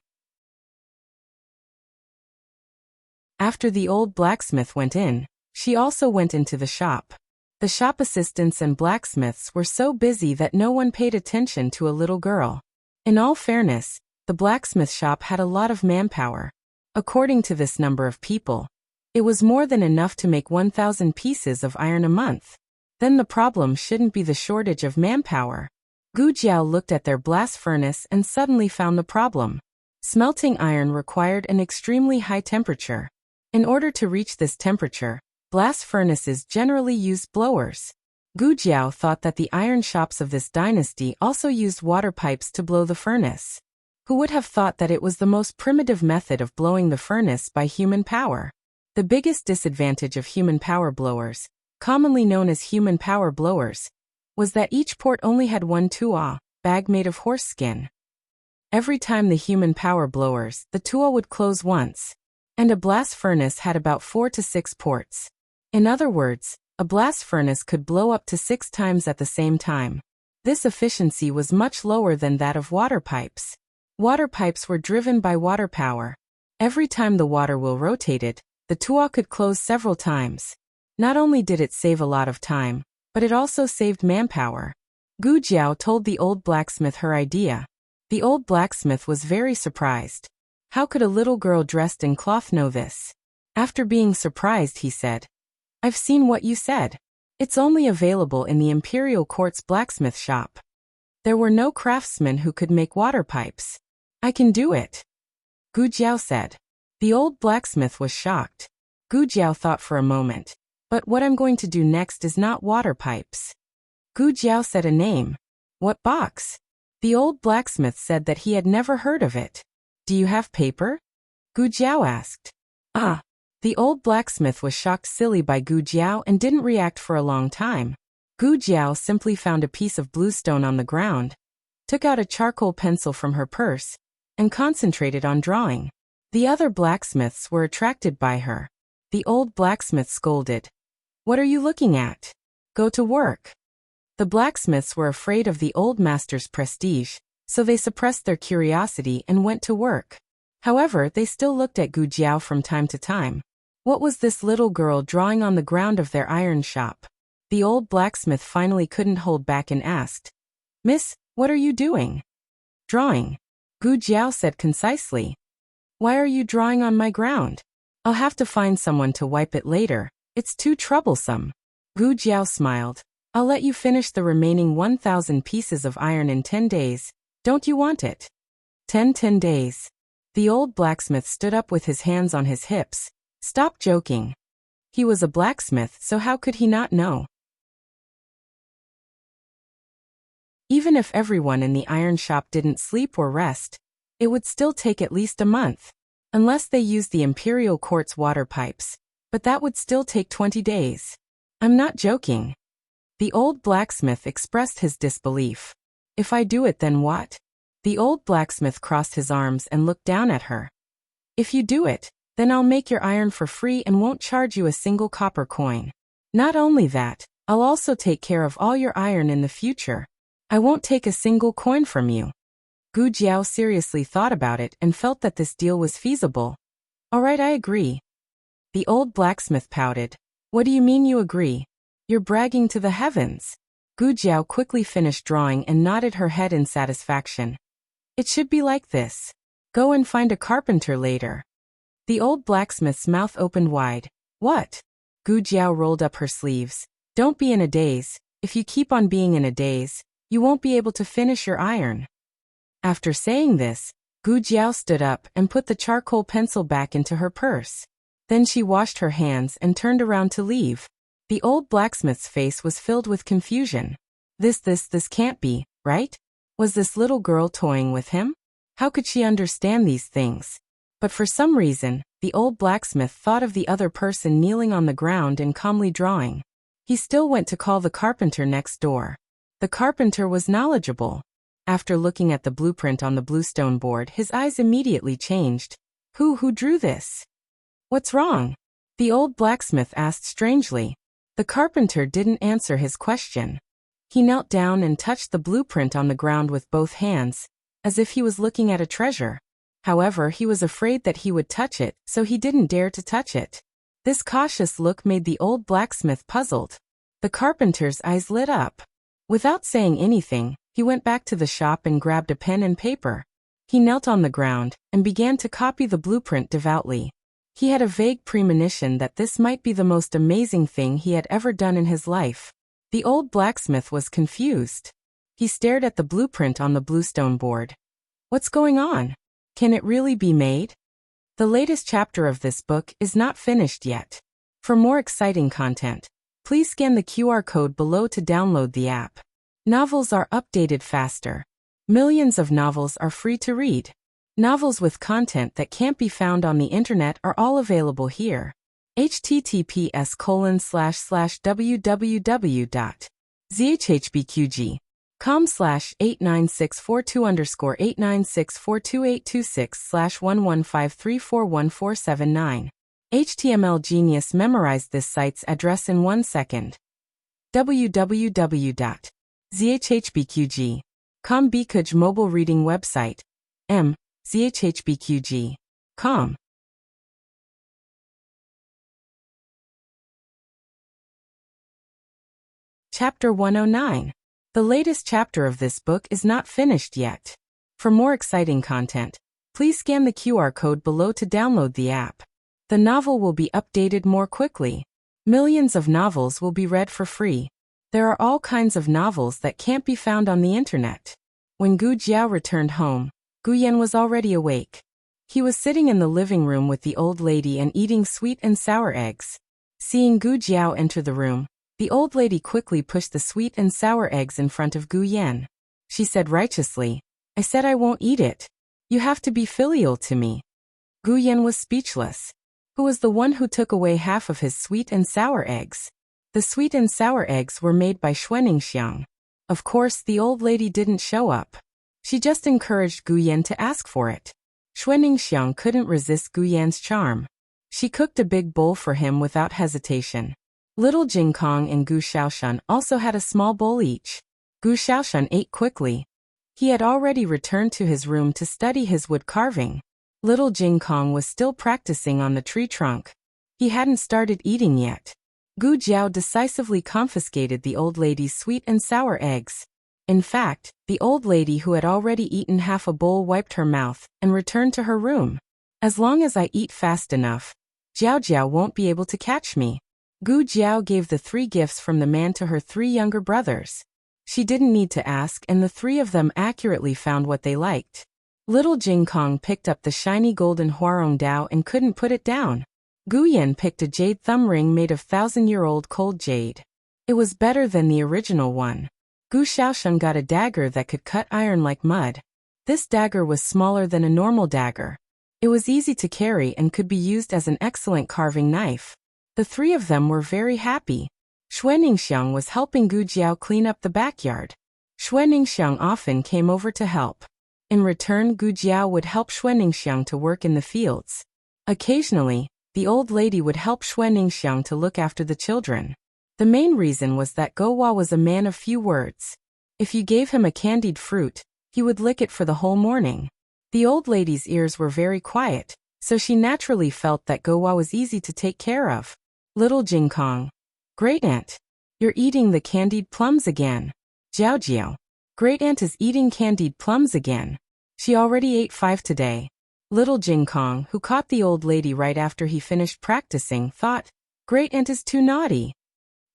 After the old blacksmith went in, she also went into the shop. The shop assistants and blacksmiths were so busy that no one paid attention to a little girl. In all fairness, the blacksmith shop had a lot of manpower. According to this number of people, it was more than enough to make 1,000 pieces of iron a month. Then the problem shouldn't be the shortage of manpower. Gu Jiao looked at their blast furnace and suddenly found the problem. Smelting iron required an extremely high temperature. In order to reach this temperature, blast furnaces generally used blowers. Gu Jiao thought that the iron shops of this dynasty also used water pipes to blow the furnace. Who would have thought that it was the most primitive method of blowing the furnace by human power? The biggest disadvantage of human power blowers, commonly known as human power blowers, was that each port only had one tuo, bag made of horse skin. Every time the human power blowers, the tuo would close once, and a blast furnace had about 4 to 6 ports. In other words, a blast furnace could blow up to 6 times at the same time. This efficiency was much lower than that of water pipes. Water pipes were driven by water power. Every time the water wheel rotated, the tuo could close several times. Not only did it save a lot of time, but it also saved manpower. Gu Jiao told the old blacksmith her idea. The old blacksmith was very surprised. How could a little girl dressed in cloth know this? After being surprised, he said, I've seen what you said. It's only available in the Imperial Court's blacksmith shop. There were no craftsmen who could make water pipes. I can do it, Gu Jiao said. The old blacksmith was shocked. Gu Jiao thought for a moment. But what I'm going to do next is not water pipes. Gu Jiao said a name. What box? The old blacksmith said that he had never heard of it. Do you have paper? Gu Jiao asked. Ah. The old blacksmith was shocked silly by Gu Jiao and didn't react for a long time. Gu Jiao simply found a piece of bluestone on the ground, took out a charcoal pencil from her purse, and concentrated on drawing. The other blacksmiths were attracted by her. The old blacksmith scolded. What are you looking at? Go to work. The blacksmiths were afraid of the old master's prestige, so they suppressed their curiosity and went to work. However, they still looked at Gu Jiao from time to time. What was this little girl drawing on the ground of their iron shop? The old blacksmith finally couldn't hold back and asked, Miss, what are you doing? Drawing, Gu Jiao said concisely. Why are you drawing on my ground? I'll have to find someone to wipe it later. It's too troublesome. Gu Jiao smiled. I'll let you finish the remaining 1,000 pieces of iron in 10 days. Don't you want it? 10 days. The old blacksmith stood up with his hands on his hips. Stop joking. He was a blacksmith, so how could he not know? Even if everyone in the iron shop didn't sleep or rest, it would still take at least a month. Unless they used the Imperial Court's water pipes. But that would still take 20 days. I'm not joking. The old blacksmith expressed his disbelief. If I do it, then what? The old blacksmith crossed his arms and looked down at her. If you do it, Then I'll make your iron for free and won't charge you a single copper coin. Not only that, I'll also take care of all your iron in the future. I won't take a single coin from you. Gu Jiao seriously thought about it and felt that this deal was feasible. All right, I agree. The old blacksmith pouted. What do you mean you agree? You're bragging to the heavens. Gu Jiao quickly finished drawing and nodded her head in satisfaction. It should be like this. Go and find a carpenter later. The old blacksmith's mouth opened wide. What? Gu Jiao rolled up her sleeves. Don't be in a daze. If you keep on being in a daze, you won't be able to finish your iron. After saying this, Gu Jiao stood up and put the charcoal pencil back into her purse. Then she washed her hands and turned around to leave. The old blacksmith's face was filled with confusion. This can't be, right? Was this little girl toying with him? How could she understand these things? But for some reason, the old blacksmith thought of the other person kneeling on the ground and calmly drawing. He still went to call the carpenter next door. The carpenter was knowledgeable. After looking at the blueprint on the bluestone board, his eyes immediately changed. Who drew this? What's wrong? The old blacksmith asked strangely. The carpenter didn't answer his question. He knelt down and touched the blueprint on the ground with both hands, as if he was looking at a treasure. However, he was afraid that he would touch it, so he didn't dare to touch it. This cautious look made the old blacksmith puzzled. The carpenter's eyes lit up. Without saying anything, he went back to the shop and grabbed a pen and paper. He knelt on the ground and began to copy the blueprint devoutly. He had a vague premonition that this might be the most amazing thing he had ever done in his life. The old blacksmith was confused. He stared at the blueprint on the bluestone board. What's going on? Can it really be made? The latest chapter of this book is not finished yet. For more exciting content, please scan the QR code below to download the app. Novels are updated faster. Millions of novels are free to read. Novels with content that can't be found on the internet are all available here. https://www.zhhbqg.com/89642_8964286/115341479. HTML Genius memorized this site's address in 1 second. www.zhhbqg.com Bikuj mobile reading website. zhhbqg.com. Chapter 109. The latest chapter of this book is not finished yet. For more exciting content, please scan the QR code below to download the app. The novel will be updated more quickly. Millions of novels will be read for free. There are all kinds of novels that can't be found on the internet. When Gu Jiao returned home, Gu Yan was already awake. He was sitting in the living room with the old lady and eating sweet and sour eggs. Seeing Gu Jiao enter the room, the old lady quickly pushed the sweet and sour eggs in front of Gu Yan. She said righteously, "I said I won't eat it. You have to be filial to me." Gu Yan was speechless. Who was the one who took away half of his sweet and sour eggs? The sweet and sour eggs were made by Xuanningsiang. Of course, the old lady didn't show up. She just encouraged Gu Yan to ask for it. Xuanningsiang couldn't resist Gu Yan's charm. She cooked a big bowl for him without hesitation. Little Jingkong and Gu Shaoshan also had a small bowl each. Gu Shaoshan ate quickly. He had already returned to his room to study his wood carving. Little Jingkong was still practicing on the tree trunk. He hadn't started eating yet. Gu Jiao decisively confiscated the old lady's sweet and sour eggs. In fact, the old lady who had already eaten half a bowl wiped her mouth and returned to her room. As long as I eat fast enough, Jiao Jiao won't be able to catch me. Gu Jiao gave the 3 gifts from the man to her 3 younger brothers. She didn't need to ask, and the 3 of them accurately found what they liked. Little Jingkong picked up the shiny golden Huarong Dao and couldn't put it down. Gu Yan picked a jade thumb ring made of 1,000-year-old cold jade. It was better than the original one. Gu Shaoshan got a dagger that could cut iron like mud. This dagger was smaller than a normal dagger. It was easy to carry and could be used as an excellent carving knife. The 3 of them were very happy. Xuanningsiang was helping Gu Jiao clean up the backyard. Xuanningsiang often came over to help. In return, Gu Jiao would help Xuanningsiang to work in the fields. Occasionally, the old lady would help Xue Ningxiang to look after the children. The main reason was that Gouwa was a man of few words. If you gave him a candied fruit, he would lick it for the whole morning. The old lady's ears were very quiet, so she naturally felt that Gouwa was easy to take care of. Little Jingkong. Great aunt. You're eating the candied plums again. Jiao Jiao. Great aunt is eating candied plums again. She already ate 5 today. Little Jingkong, who caught the old lady right after he finished practicing, thought, Great aunt is too naughty.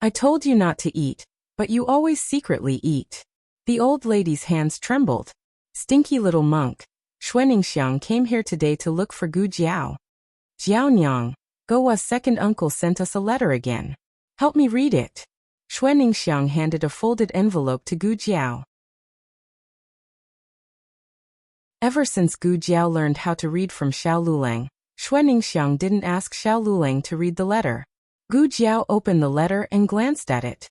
I told you not to eat, but you always secretly eat. The old lady's hands trembled. Stinky little monk. Xue Ningxiang came here today to look for Gu Jiao. Jiaonyang, Gouwa's second uncle sent us a letter again. Help me read it. Xue Ningxiang handed a folded envelope to Gu Jiao. Ever since Gu Jiao learned how to read from Xiao Lulang, Xue Ningxiang didn't ask Xiao Lulang to read the letter. Gu Jiao opened the letter and glanced at it.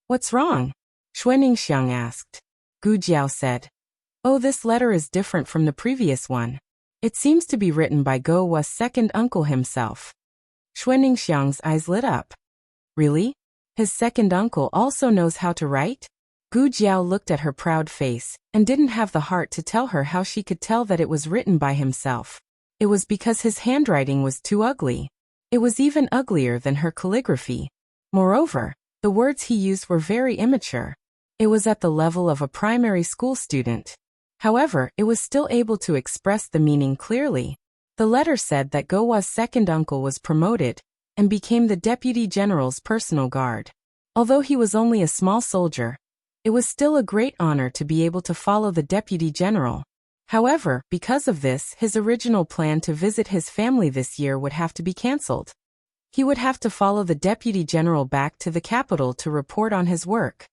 What's wrong? Xue Ningxiang asked. Gu Jiao said, Oh, this letter is different from the previous one. It seems to be written by Gouwa's second uncle himself. Xue Ningxiang's eyes lit up. Really? His second uncle also knows how to write? Gu Jiao looked at her proud face, and didn't have the heart to tell her how she could tell that it was written by himself. It was because his handwriting was too ugly. It was even uglier than her calligraphy. Moreover, the words he used were very immature. It was at the level of a primary school student. However, it was still able to express the meaning clearly. The letter said that Gouwa's second uncle was promoted, and became the deputy general's personal guard. Although he was only a small soldier, it was still a great honor to be able to follow the deputy general. However, because of this, his original plan to visit his family this year would have to be cancelled. He would have to follow the deputy general back to the capital to report on his work.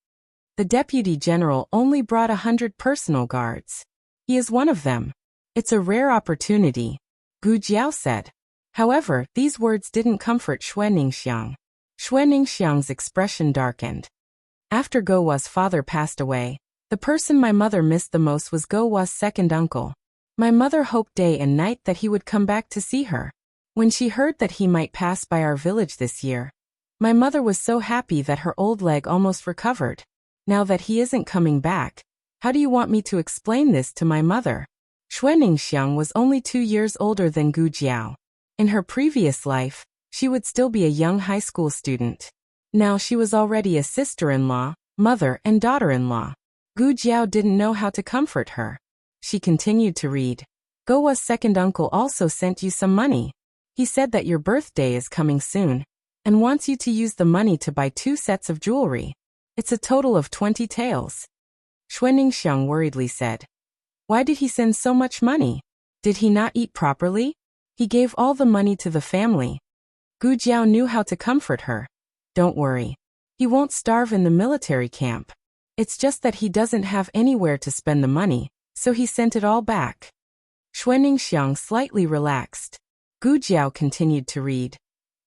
The deputy general only brought 100 personal guards. He is one of them. It's a rare opportunity, Gu Jiao said. However, these words didn't comfort Xue Ningxiang. Xue Ningxiang's expression darkened. After Gouwa's father passed away, the person my mother missed the most was Gouwa's second uncle. My mother hoped day and night that he would come back to see her. When she heard that he might pass by our village this year, my mother was so happy that her old leg almost recovered. Now that he isn't coming back, how do you want me to explain this to my mother? Xue Ningxiang was only 2 years older than Gu Jiao. In her previous life, she would still be a young high school student. Now she was already a sister-in-law, mother and daughter-in-law. Gu Jiao didn't know how to comfort her. She continued to read. Gouwa's second uncle also sent you some money. He said that your birthday is coming soon, and wants you to use the money to buy 2 sets of jewelry. It's a total of 20 taels. Xue Ningxiang worriedly said. Why did he send so much money? Did he not eat properly? He gave all the money to the family. Gu Jiao knew how to comfort her. Don't worry. He won't starve in the military camp. It's just that he doesn't have anywhere to spend the money, so he sent it all back. Xue Ningxiang slightly relaxed. Gu Jiao continued to read.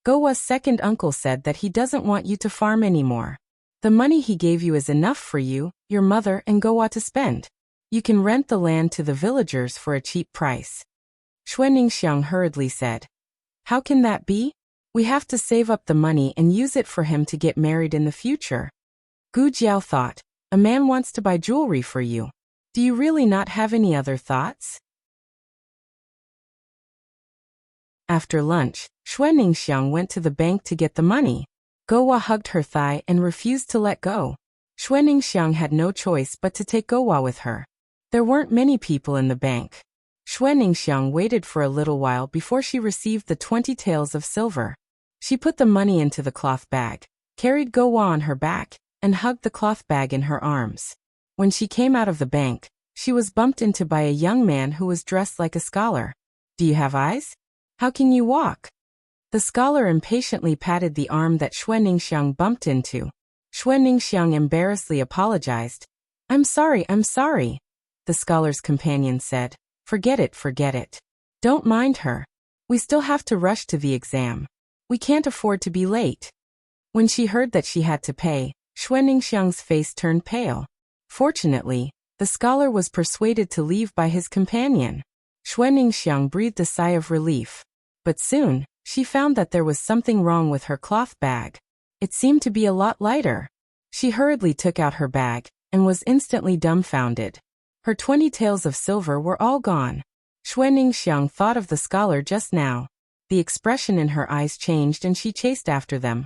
Gouwa's second uncle said that he doesn't want you to farm anymore. The money he gave you is enough for you, your mother and Gouwa to spend. You can rent the land to the villagers for a cheap price. Xue Ningxiang hurriedly said. How can that be? We have to save up the money and use it for him to get married in the future. Gu Jiao thought, a man wants to buy jewelry for you. Do you really not have any other thoughts? After lunch, Xue Ningxiang went to the bank to get the money. Gouwa hugged her thigh and refused to let go. Xue Ningxiang had no choice but to take Gouwa with her. There weren't many people in the bank. Xue Ningxiang waited for a little while before she received the 20 taels of silver. She put the money into the cloth bag, carried Gouwa on her back, and hugged the cloth bag in her arms. When she came out of the bank, she was bumped into by a young man who was dressed like a scholar. Do you have eyes? How can you walk? The scholar impatiently patted the arm that Xue Ningxiang bumped into. Xue Ningxiang embarrassedly apologized. I'm sorry. The scholar's companion said. Forget it. Don't mind her. We still have to rush to the exam. We can't afford to be late. When she heard that she had to pay, Xue Ningxiang's face turned pale. Fortunately, the scholar was persuaded to leave by his companion. Xue Ningxiang breathed a sigh of relief. But soon, she found that there was something wrong with her cloth bag. It seemed to be a lot lighter. She hurriedly took out her bag, and was instantly dumbfounded. Her 20 taels of silver were all gone. Xuanning thought of the scholar just now. The expression in her eyes changed and she chased after them.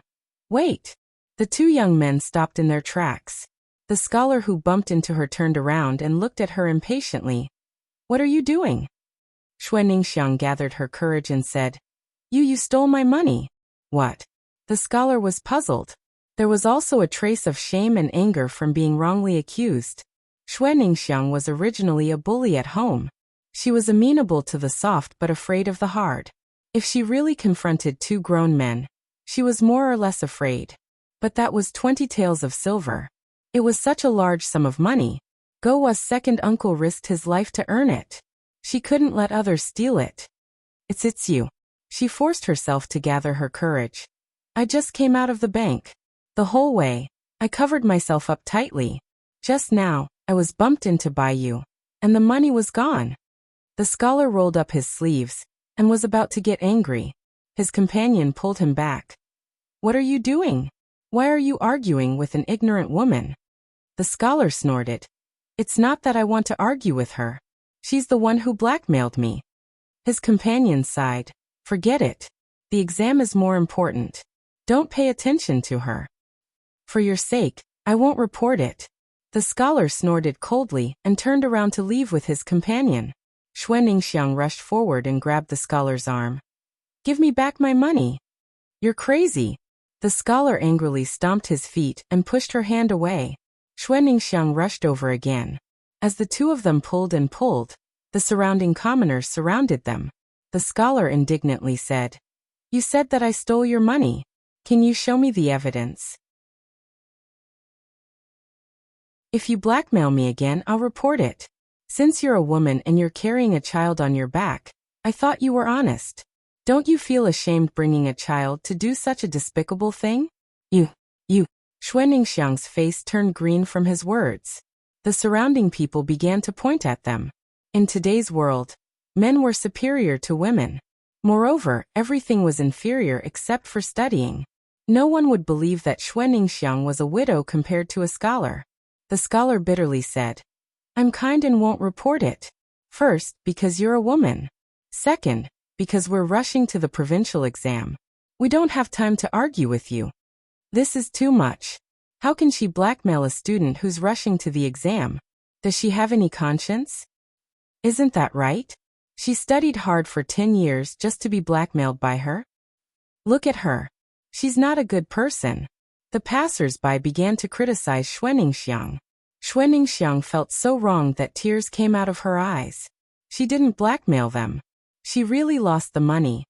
Wait! The two young men stopped in their tracks. The scholar who bumped into her turned around and looked at her impatiently. What are you doing? Xuanning gathered her courage and said, You stole my money. What? The scholar was puzzled. There was also a trace of shame and anger from being wrongly accused. Xuanning was originally a bully at home. She was amenable to the soft but afraid of the hard. If she really confronted two grown men, she was more or less afraid. But that was 20 taels of silver. It was such a large sum of money. Gowa's second uncle risked his life to earn it. She couldn't let others steal it. It's you. She forced herself to gather her courage. I just came out of the bank. The whole way, I covered myself up tightly. Just now, I was bumped into by you. And the money was gone. The scholar rolled up his sleeves, and was about to get angry. His companion pulled him back. What are you doing? Why are you arguing with an ignorant woman? The scholar snorted. It's not that I want to argue with her. She's the one who blackmailed me. His companion sighed. Forget it. The exam is more important. Don't pay attention to her. For your sake, I won't report it. The scholar snorted coldly and turned around to leave with his companion. Xuanning rushed forward and grabbed the scholar's arm. Give me back my money. You're crazy. The scholar angrily stomped his feet and pushed her hand away. Xuanning rushed over again. As the two of them pulled and pulled, the surrounding commoners surrounded them. The scholar indignantly said, You said that I stole your money. Can you show me the evidence? If you blackmail me again, I'll report it. Since you're a woman and you're carrying a child on your back, I thought you were honest. Don't you feel ashamed bringing a child to do such a despicable thing? You. Xuanning face turned green from his words. The surrounding people began to point at them. In today's world, men were superior to women. Moreover, everything was inferior except for studying. No one would believe that Xuanning was a widow compared to a scholar. The scholar bitterly said, I'm kind and won't report it. First, because you're a woman. Second, because we're rushing to the provincial exam. We don't have time to argue with you. This is too much. How can she blackmail a student who's rushing to the exam? Does she have any conscience? Isn't that right? She studied hard for 10 years just to be blackmailed by her. Look at her. She's not a good person. The passers-by began to criticize Xuanning. Xuanning felt so wronged that tears came out of her eyes. She didn't blackmail them. She really lost the money.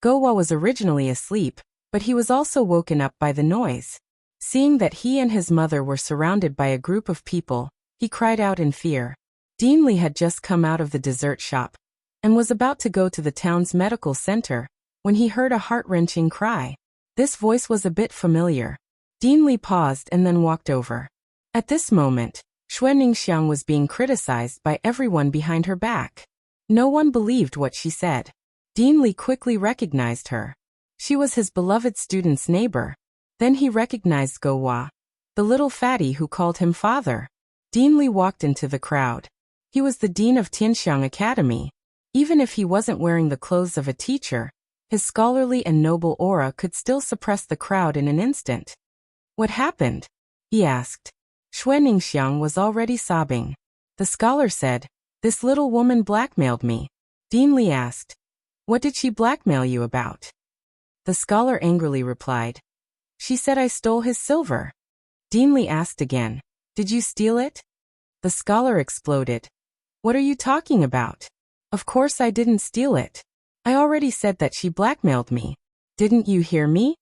Gowa was originally asleep, but he was also woken up by the noise. Seeing that he and his mother were surrounded by a group of people, he cried out in fear. Deanley had just come out of the dessert shop and was about to go to the town's medical center when he heard a heart-wrenching cry. This voice was a bit familiar. Deanley paused and then walked over. At this moment, Xuanning was being criticized by everyone behind her back. No one believed what she said. Deanley quickly recognized her. She was his beloved student's neighbor. Then he recognized Gowa, the little fatty who called him father. Deanley walked into the crowd. He was the dean of Tianxiang Academy. Even if he wasn't wearing the clothes of a teacher, his scholarly and noble aura could still suppress the crowd in an instant. What happened? He asked. Xuanning was already sobbing. The scholar said, This little woman blackmailed me. Deanley asked, What did she blackmail you about? The scholar angrily replied, She said I stole his silver. Deanley asked again, Did you steal it? The scholar exploded. What are you talking about? Of course I didn't steal it. I already said that she blackmailed me. Didn't you hear me?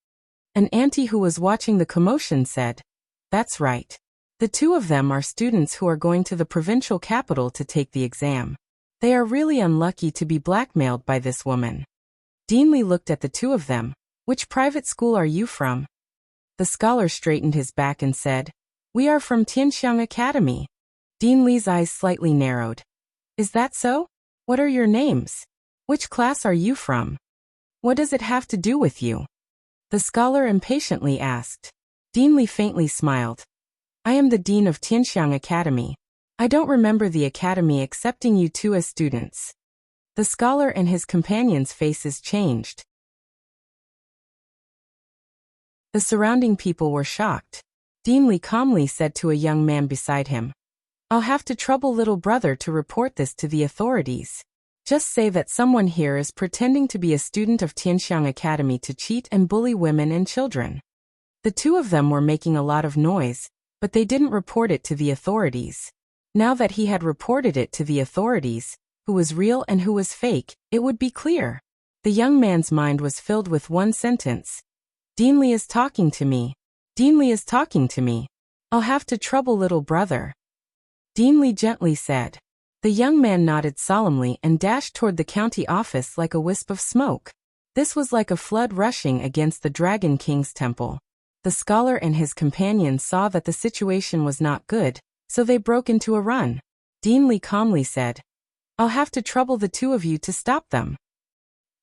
An auntie who was watching the commotion said, That's right. The two of them are students who are going to the provincial capital to take the exam. They are really unlucky to be blackmailed by this woman. Deanley looked at the two of them. Which private school are you from? The scholar straightened his back and said, We are from Tianxiang Academy. Deanley's eyes slightly narrowed. Is that so? What are your names? Which class are you from? What does it have to do with you? The scholar impatiently asked. Dean Li faintly smiled. I am the dean of Tianxiang Academy. I don't remember the academy accepting you two as students. The scholar and his companions' faces changed. The surrounding people were shocked. Dean Li calmly said to a young man beside him, I'll have to trouble little brother to report this to the authorities. Just say that someone here is pretending to be a student of Tianxiang Academy to cheat and bully women and children. The two of them were making a lot of noise, but they didn't report it to the authorities. Now that he had reported it to the authorities, who was real and who was fake, it would be clear. The young man's mind was filled with one sentence. Dean Li is talking to me. Dean Li is talking to me. I'll have to trouble little brother. Dean Li gently said. The young man nodded solemnly and dashed toward the county office like a wisp of smoke. This was like a flood rushing against the Dragon King's temple. The scholar and his companions saw that the situation was not good, so they broke into a run. Dean Li calmly said, I'll have to trouble the two of you to stop them.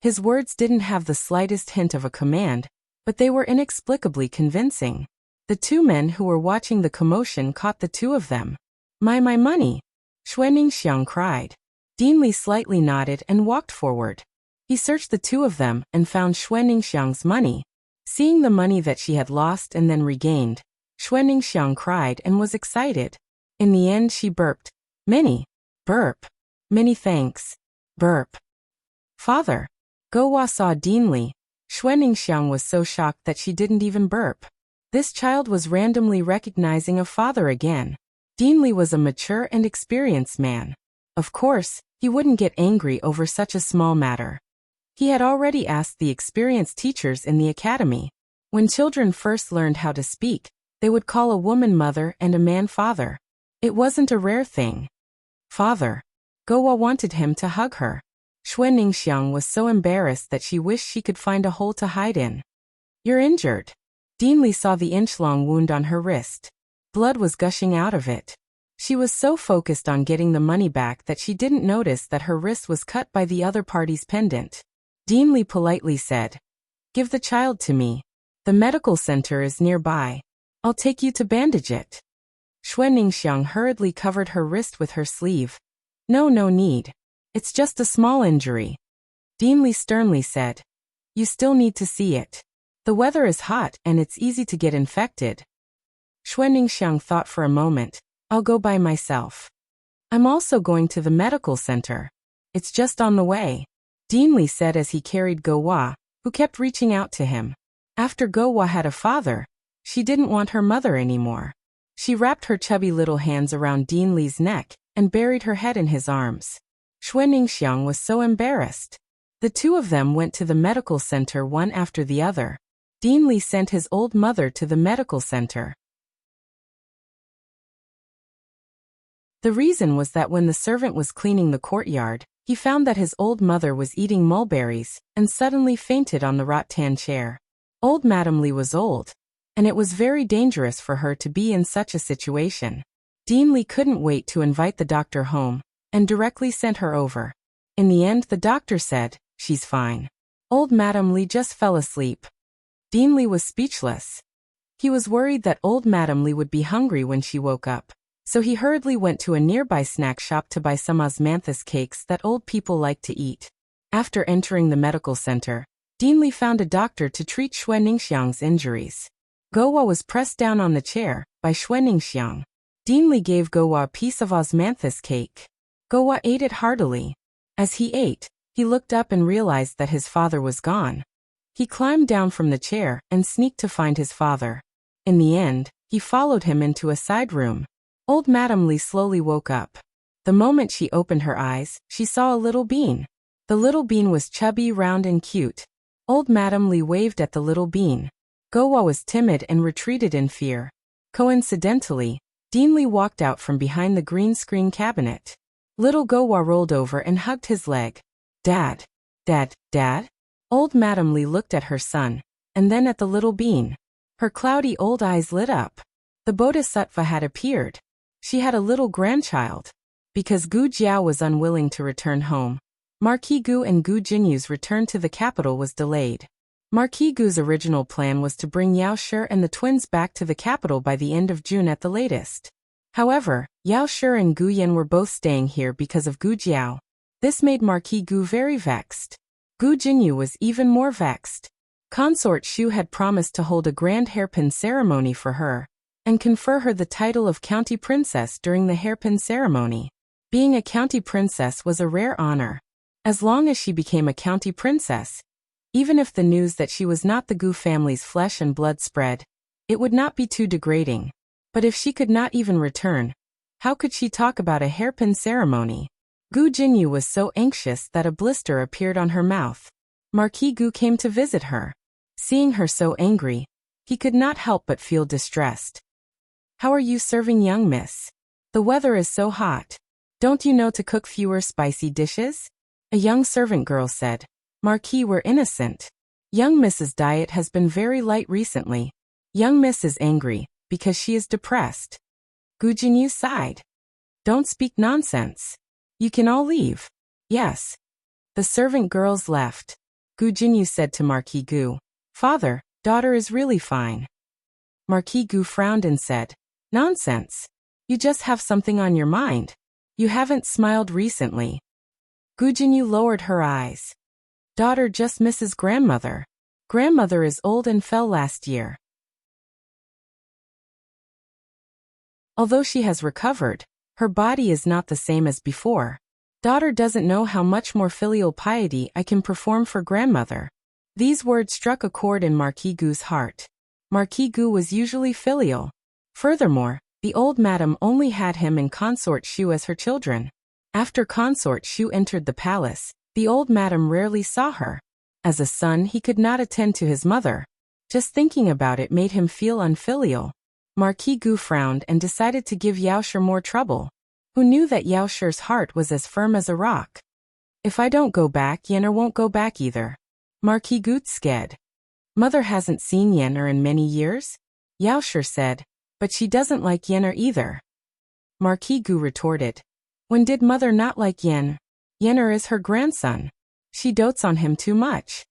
His words didn't have the slightest hint of a command, but they were inexplicably convincing. The two men who were watching the commotion caught the two of them. My money! Xuanningsiang cried. Dean Li slightly nodded and walked forward. He searched the two of them and found Xuanningsiang's money. Seeing the money that she had lost and then regained, Xuanningsiang cried and was excited. In the end she burped. Many. Burp. Many thanks. Burp. Father. Gowa saw Dean Li. Xuanningsiang was so shocked that she didn't even burp. This child was randomly recognizing a father again. Dean Li was a mature and experienced man. Of course, he wouldn't get angry over such a small matter. He had already asked the experienced teachers in the academy. When children first learned how to speak, they would call a woman mother and a man father. It wasn't a rare thing. Father. Gowa wanted him to hug her. Xuanningsiang was so embarrassed that she wished she could find a hole to hide in. You're injured. Dean Li saw the inch-long wound on her wrist. Blood was gushing out of it. She was so focused on getting the money back that she didn't notice that her wrist was cut by the other party's pendant. Dean Li politely said, Give the child to me. The medical center is nearby. I'll take you to bandage it. Xuanningsiang hurriedly covered her wrist with her sleeve. No need. It's just a small injury. Dean Li sternly said, You still need to see it. The weather is hot and it's easy to get infected. Xuanningsiang thought for a moment. I'll go by myself. I'm also going to the medical center. It's just on the way. Dean Li said as he carried Gowa, who kept reaching out to him. After Gowa had a father, she didn't want her mother anymore. She wrapped her chubby little hands around Dean Li's neck and buried her head in his arms. Xuanningsiang was so embarrassed. The two of them went to the medical center one after the other. Dean Li sent his old mother to the medical center. The reason was that when the servant was cleaning the courtyard, he found that his old mother was eating mulberries and suddenly fainted on the rattan chair. Old Madame Li was old, and it was very dangerous for her to be in such a situation. Dean Li couldn't wait to invite the doctor home and directly sent her over. In the end, the doctor said, She's fine. Old Madame Li just fell asleep. Dean Li was speechless. He was worried that old Madame Li would be hungry when she woke up. So he hurriedly went to a nearby snack shop to buy some osmanthus cakes that old people like to eat. After entering the medical center, Dean Li found a doctor to treat Xuanningsiang's injuries. Gowa was pressed down on the chair by Xuanningsiang. Dean Li gave Gowa a piece of osmanthus cake. Gowa ate it heartily. As he ate, he looked up and realized that his father was gone. He climbed down from the chair and sneaked to find his father. In the end, he followed him into a side room. Old Madame Li slowly woke up. The moment she opened her eyes, she saw a little bean. The little bean was chubby, round and cute. Old Madame Li waved at the little bean. Gowa was timid and retreated in fear. Coincidentally, Dean Li walked out from behind the green screen cabinet. Little Gowa rolled over and hugged his leg. Dad. Dad. Dad? Old Madame Li looked at her son, and then at the little bean. Her cloudy old eyes lit up. The Bodhisattva had appeared. She had a little grandchild. Because Gu Jiao was unwilling to return home, Marquis Gu and Gu Jinyu's return to the capital was delayed. Marquis Gu's original plan was to bring Yao Shi and the twins back to the capital by the end of June at the latest. However, Yao Shi and Gu Yan were both staying here because of Gu Jiao. This made Marquis Gu very vexed. Gu Jinyu was even more vexed. Consort Shu had promised to hold a grand hairpin ceremony for her, and confer her the title of county princess during the hairpin ceremony. Being a county princess was a rare honor. As long as she became a county princess, even if the news that she was not the Gu family's flesh and blood spread, it would not be too degrading. But if she could not even return, how could she talk about a hairpin ceremony? Gu Jinyu was so anxious that a blister appeared on her mouth. Marquis Gu came to visit her. Seeing her so angry, he could not help but feel distressed. "How are you serving, young miss? The weather is so hot. Don't you know to cook fewer spicy dishes?" A young servant girl said. "Marquis, we're innocent. Young Miss's diet has been very light recently. Young Miss is angry because she is depressed." Gu Jinyu sighed. "Don't speak nonsense. You can all leave." "Yes." The servant girls left. Gu Jinyu said to Marquis Gu, "Father, daughter is really fine." Marquis Gu frowned and said, "Nonsense. You just have something on your mind. You haven't smiled recently." Gu Jinyu lowered her eyes. "Daughter just misses grandmother. Grandmother is old and fell last year. Although she has recovered, her body is not the same as before. Daughter doesn't know how much more filial piety I can perform for grandmother." These words struck a chord in Marquis Gu's heart. Marquis Gu was usually filial. Furthermore, the old madam only had him and Consort Shu as her children. After Consort Shu entered the palace, the old madam rarely saw her. As a son, he could not attend to his mother. Just thinking about it made him feel unfilial. Marquis Gu frowned and decided to give Yao Shi more trouble. Who knew that Yao Shi's heart was as firm as a rock? "If I don't go back, Yen'er won't go back either." Marquis Gu scared. "Mother hasn't seen Yen'er in many years?" Yao Shi said, "But she doesn't like Yen'er either." Marquis Gu retorted, "When did mother not like Yen? Yen'er is her grandson. She dotes on him too much."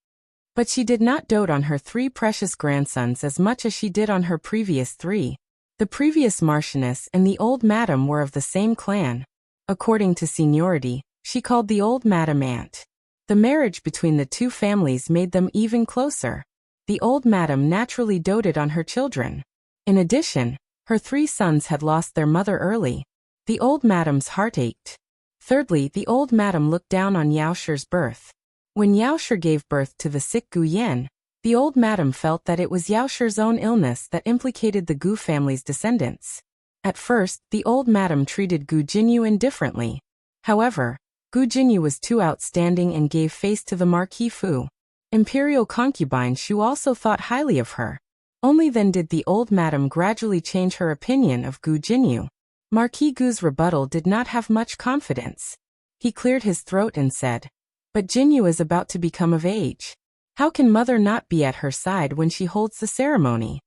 But she did not dote on her 3 precious grandsons as much as she did on her previous 3. The previous Marchioness and the old madam were of the same clan. According to seniority, she called the old madam aunt. The marriage between the 2 families made them even closer. The old madam naturally doted on her children. In addition, her 3 sons had lost their mother early. The old madam's heart ached. Thirdly, the old madam looked down on Yao Shi's birth. When Yao Shi gave birth to the sick Gu Yan, the old madam felt that it was Yao Shi's own illness that implicated the Gu family's descendants. At first, the old madam treated Gu Jinyu indifferently. However, Gu Jinyu was too outstanding and gave face to the Marquis Fu. Imperial concubine Shu also thought highly of her. Only then did the old madam gradually change her opinion of Gu Jinyu. Marquis Gu's rebuttal did not have much confidence. He cleared his throat and said, "But Jinyu is about to become of age. How can mother not be at her side when she holds the ceremony?"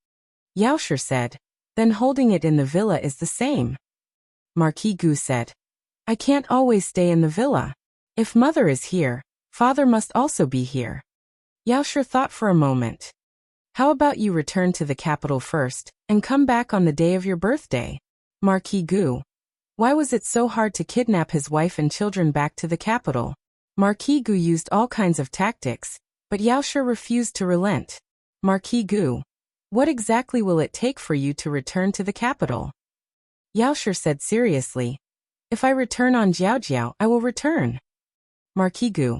Yao Shi said, "Then holding it in the villa is the same." Marquis Gu said, "I can't always stay in the villa. If mother is here, father must also be here." Yao Shi thought for a moment. "How about you return to the capital first, and come back on the day of your birthday?" Marquis Gu. Why was it so hard to kidnap his wife and children back to the capital? Marquis Gu used all kinds of tactics, but Yao Shi refused to relent. Marquis Gu. What exactly will it take for you to return to the capital? Yao Shi said seriously, "If I return on Jiaojiao, I will return." Marquis Gu.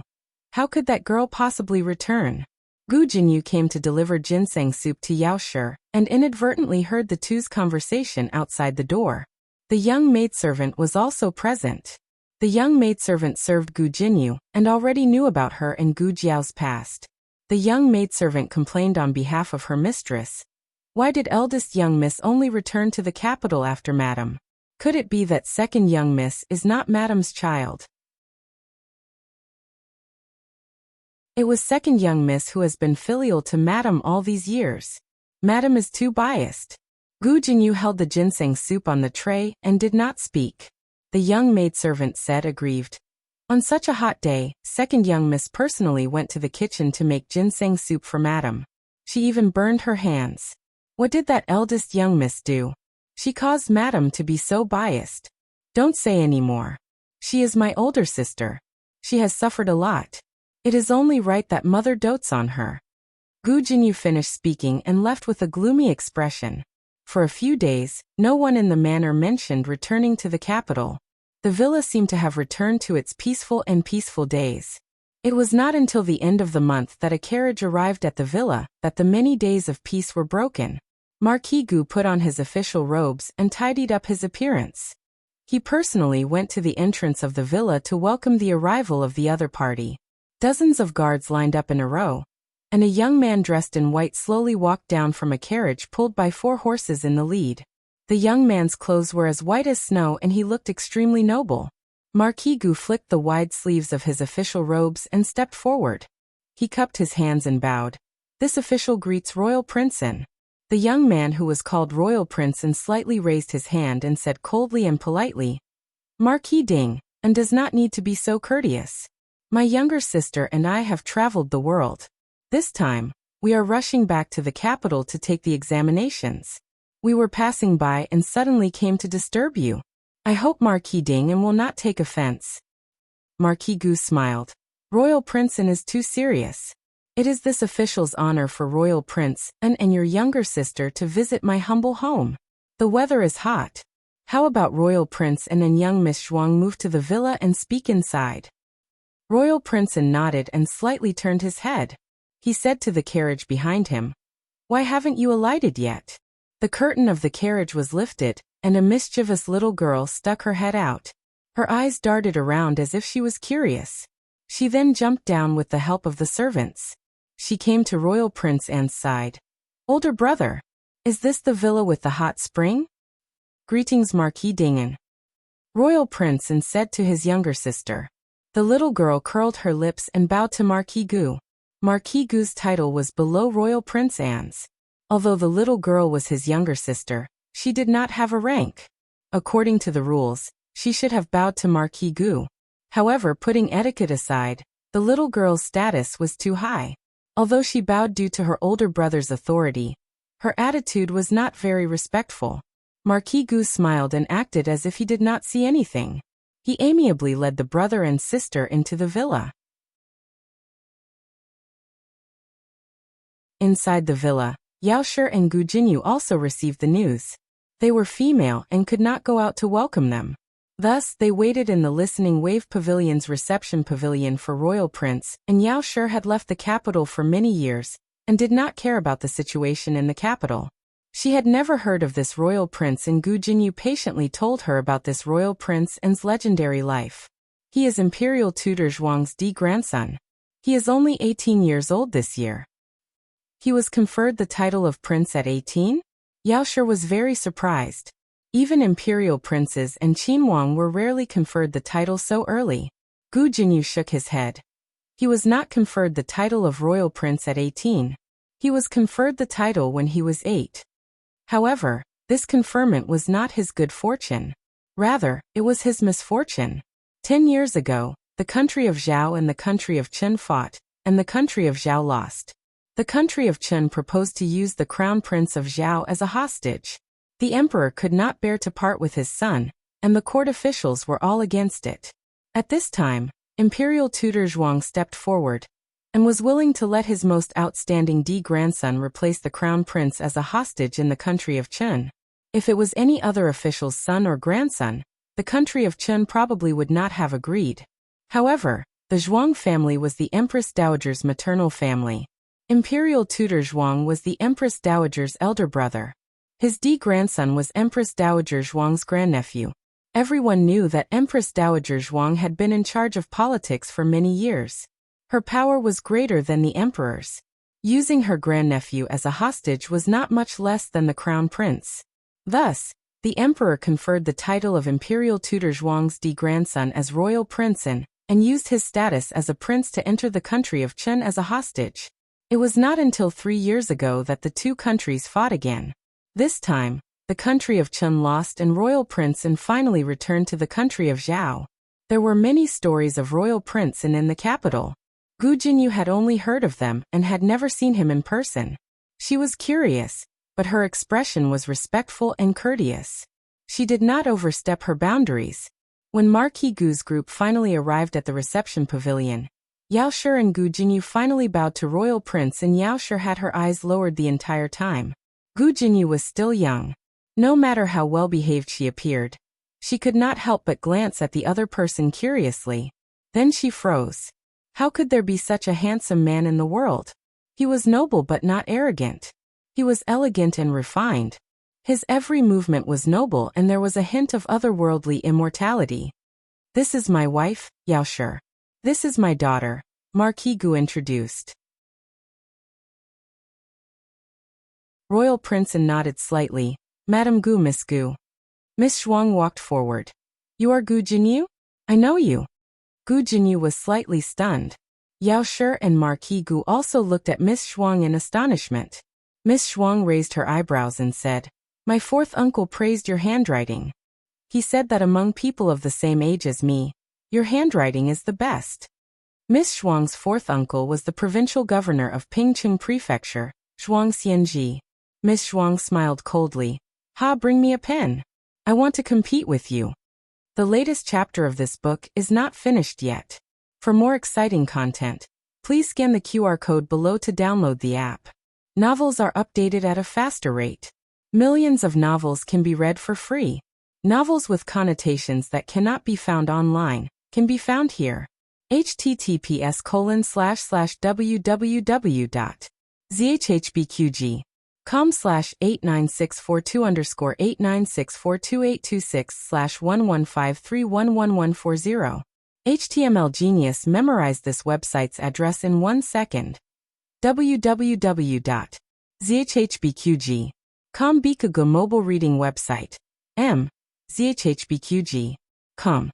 How could that girl possibly return? Gu Jinyu came to deliver ginseng soup to Yao Shi, and inadvertently heard the two's conversation outside the door. The young maidservant was also present. The young maidservant served Gu Jinyu, and already knew about her and Gu Jiao's past. The young maidservant complained on behalf of her mistress. Why did eldest young miss only return to the capital after madam? Could it be that second young miss is not madam's child? It was second young miss who has been filial to madam all these years. Madam is too biased. Gu Jinyu held the ginseng soup on the tray and did not speak. The young maidservant said aggrieved, On such a hot day, second young miss personally went to the kitchen to make ginseng soup for Madam. She even burned her hands. What did that eldest young miss do? She caused Madam to be so biased. Don't say any more. She is my older sister. She has suffered a lot. It is only right that mother dotes on her. Gu Jinyu finished speaking and left with a gloomy expression. For a few days, no one in the manor mentioned returning to the capital. The villa seemed to have returned to its peaceful days. It was not until the end of the month that a carriage arrived at the villa that the many days of peace were broken. Marquis Gu put on his official robes and tidied up his appearance. He personally went to the entrance of the villa to welcome the arrival of the other party. Dozens of guards lined up in a row, and a young man dressed in white slowly walked down from a carriage pulled by 4 horses in the lead. The young man's clothes were as white as snow and he looked extremely noble. Marquis Gu flicked the wide sleeves of his official robes and stepped forward. He cupped his hands and bowed. This official greets Royal Princein. The young man who was called Royal Princein slightly raised his hand and said coldly and politely, Marquis Ding, and does not need to be so courteous. My younger sister and I have traveled the world. This time, we are rushing back to the capital to take the examinations. We were passing by and suddenly came to disturb you. I hope Marquis Ding and will not take offense. Marquis Gu smiled. Royal Princein is too serious. It is this official's honor for Royal Prince and your younger sister to visit my humble home. The weather is hot. How about Royal Prince and young Miss Zhuang move to the villa and speak inside? Royal Princein nodded and slightly turned his head. He said to the carriage behind him, Why haven't you alighted yet? The curtain of the carriage was lifted, and a mischievous little girl stuck her head out. Her eyes darted around as if she was curious. She then jumped down with the help of the servants. She came to Royal Prince's side. Older brother, is this the villa with the hot spring? Greetings, Marquis Dingen. Royal Princein said to his younger sister. The little girl curled her lips and bowed to Marquis Gu. Marquis Gu's title was below Royal Prince Anne's. Although the little girl was his younger sister, she did not have a rank. According to the rules, she should have bowed to Marquis Gu. However, putting etiquette aside, the little girl's status was too high. Although she bowed due to her older brother's authority, her attitude was not very respectful. Marquis Gu smiled and acted as if he did not see anything. He amiably led the brother and sister into the villa. Inside the villa, Yao Shi and Gu Jinyu also received the news. They were female and could not go out to welcome them. Thus, they waited in the Listening Wave Pavilion's reception pavilion for Royal Prince, and Yao Shi had left the capital for many years, and did not care about the situation in the capital. She had never heard of this Royal Prince, and Gu Jinyu patiently told her about this Royal Prince and's legendary life. He is Imperial Tutor Zhuang's grandson. He is only 18 years old this year. He was conferred the title of prince at 18? Yao Shi was very surprised. Even imperial princes and Qinhuang were rarely conferred the title so early. Gu Jinyu shook his head. He was not conferred the title of royal prince at 18. He was conferred the title when he was 8. However, this conferment was not his good fortune. Rather, it was his misfortune. 10 years ago, the country of Zhao and the country of Chen fought, and the country of Zhao lost. The country of Chen proposed to use the crown prince of Zhao as a hostage. The emperor could not bear to part with his son, and the court officials were all against it. At this time, Imperial Tutor Zhuang stepped forward, and was willing to let his most outstanding grandson replace the crown prince as a hostage in the country of Chen. If it was any other official's son or grandson, the country of Chen probably would not have agreed. However, the Zhuang family was the Empress Dowager's maternal family. Imperial Tutor Zhuang was the Empress Dowager's elder brother. His grandson was Empress Dowager Zhuang's grandnephew. Everyone knew that Empress Dowager Zhuang had been in charge of politics for many years. Her power was greater than the emperor's. Using her grandnephew as a hostage was not much less than the crown prince. Thus, the emperor conferred the title of Imperial Tutor Zhuang's grandson as royal prince and used his status as a prince to enter the country of Chen as a hostage. It was not until 3 years ago that the two countries fought again. This time, the country of Chen lost and royal prince finally returned to the country of Zhao. There were many stories of royal princes in the capital. Gu Jinyu had only heard of them and had never seen him in person. She was curious, but her expression was respectful and courteous. She did not overstep her boundaries. When Marquis Gu's group finally arrived at the reception pavilion, Yaoshi and Gu Jinyu finally bowed to royal prince, and Yaoshi had her eyes lowered the entire time. Gu Jinyu was still young. No matter how well-behaved she appeared, she could not help but glance at the other person curiously. Then she froze. How could there be such a handsome man in the world? He was noble but not arrogant. He was elegant and refined. His every movement was noble, and there was a hint of otherworldly immortality. "This is my wife, Yaoshi. This is my daughter," Marquis Gu introduced. Royal Prince nodded slightly. "Madame Gu, Miss Gu." Miss Zhuang walked forward. "You are Gu Jinyu? I know you." Gu Jinyu was slightly stunned. Yaoshi and Marquis Gu also looked at Miss Zhuang in astonishment. Miss Zhuang raised her eyebrows and said, "My fourth uncle praised your handwriting. He said that among people of the same age as me, your handwriting is the best." Miss Zhuang's fourth uncle was the provincial governor of Pingcheng Prefecture, Zhuang Xianji. Miss Zhuang smiled coldly. "Ha, bring me a pen. I want to compete with you." The latest chapter of this book is not finished yet. For more exciting content, please scan the QR code below to download the app. Novels are updated at a faster rate. Millions of novels can be read for free. Novels with connotations that cannot be found online can be found here. https://www.zhhbqg.com/89642_896422826/115311140. HTML Genius memorized this website's address in 1 second. www.zhhbqg.com Bikaga mobile reading website. zhhbqg.com.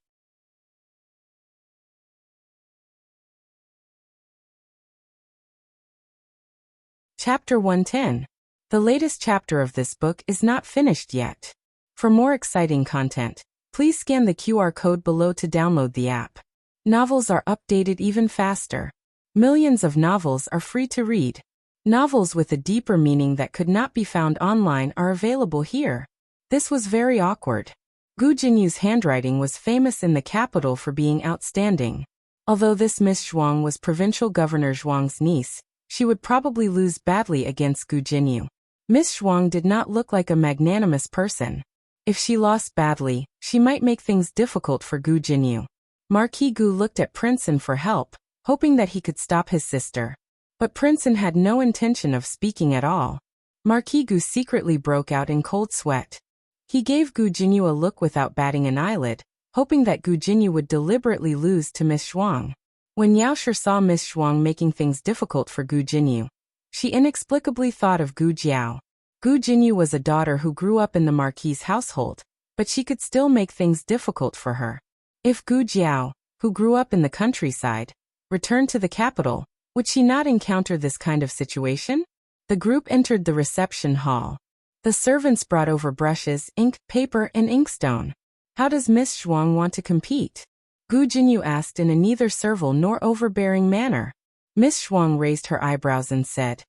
Chapter 110. The latest chapter of this book is not finished yet. For more exciting content, please scan the QR code below to download the app. Novels are updated even faster. Millions of novels are free to read. Novels with a deeper meaning that could not be found online are available here. This was very awkward. Gu Jinyu's handwriting was famous in the capital for being outstanding. Although this Miss Zhuang was Provincial Governor Zhuang's niece, she would probably lose badly against Gu Jinyu. Miss Zhuang did not look like a magnanimous person. If she lost badly, she might make things difficult for Gu Jinyu. Marquis Gu looked at Princeton for help, hoping that he could stop his sister. But Princeton had no intention of speaking at all. Marquis Gu secretly broke out in cold sweat. He gave Gu Jinyu a look without batting an eyelid, hoping that Gu Jinyu would deliberately lose to Miss Zhuang. When Yaoshi saw Miss Zhuang making things difficult for Gu Jinyu, she inexplicably thought of Gu Jiao. Gu Jinyu was a daughter who grew up in the Marquis' household, but she could still make things difficult for her. If Gu Jiao, who grew up in the countryside, returned to the capital, would she not encounter this kind of situation? The group entered the reception hall. The servants brought over brushes, ink, paper, and inkstone. "How does Miss Zhuang want to compete?" Gu Jinyu asked in a neither servile nor overbearing manner. Miss Zhuang raised her eyebrows and said,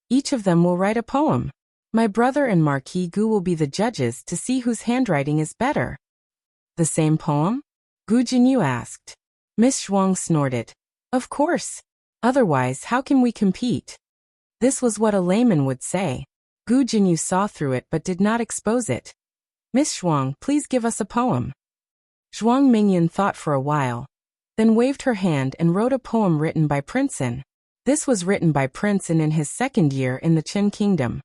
"Each of them will write a poem. My brother and Marquis Gu will be the judges to see whose handwriting is better." "The same poem?" Gu Jinyu asked. Miss Zhuang snorted. "Of course. Otherwise, how can we compete?" This was what a layman would say. Gu Jinyu saw through it but did not expose it. "Miss Zhuang, please give us a poem." Zhuang Mingyan thought for a while, then waved her hand and wrote a poem written by Princeton. This was written by Princeton in his second year in the Qin Kingdom.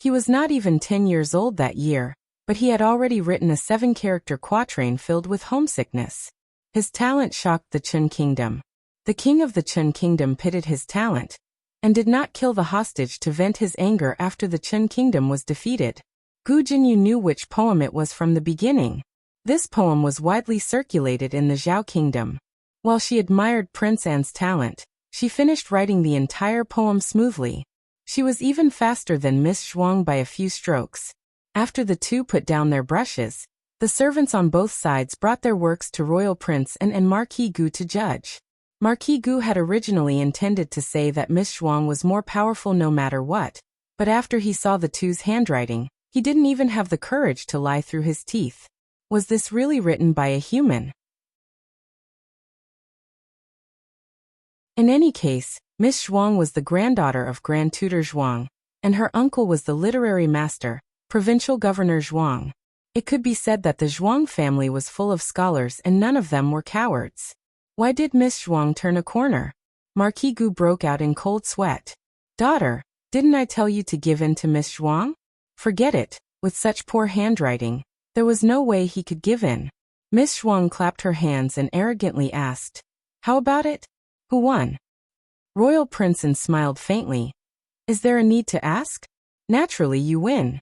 He was not even 10 years old that year, but he had already written a 7-character quatrain filled with homesickness. His talent shocked the Qin Kingdom. The king of the Qin Kingdom pitied his talent, and did not kill the hostage to vent his anger after the Qin Kingdom was defeated. Gu Jinyu knew which poem it was from the beginning. This poem was widely circulated in the Zhao Kingdom. While she admired Prince An's talent, she finished writing the entire poem smoothly. She was even faster than Miss Zhuang by a few strokes. After the two put down their brushes, The servants on both sides brought their works to Royal Prince and Marquis Gu to judge. Marquis Gu had originally intended to say that Miss Zhuang was more powerful no matter what, but after he saw the two's handwriting, he didn't even have the courage to lie through his teeth. Was this really written by a human? In any case, Miss Zhuang was the granddaughter of Grand Tutor Zhuang, and her uncle was the literary master, Provincial Governor Zhuang. It could be said that the Zhuang family was full of scholars and none of them were cowards. Why did Miss Zhuang turn a corner? Marquis Gu broke out in cold sweat. Daughter, didn't I tell you to give in to Miss Zhuang? Forget it, with such poor handwriting, there was no way he could give in. Miss Zhuang clapped her hands and arrogantly asked, how about it? Who won? Royal Prince smiled faintly. Is there a need to ask? Naturally you win.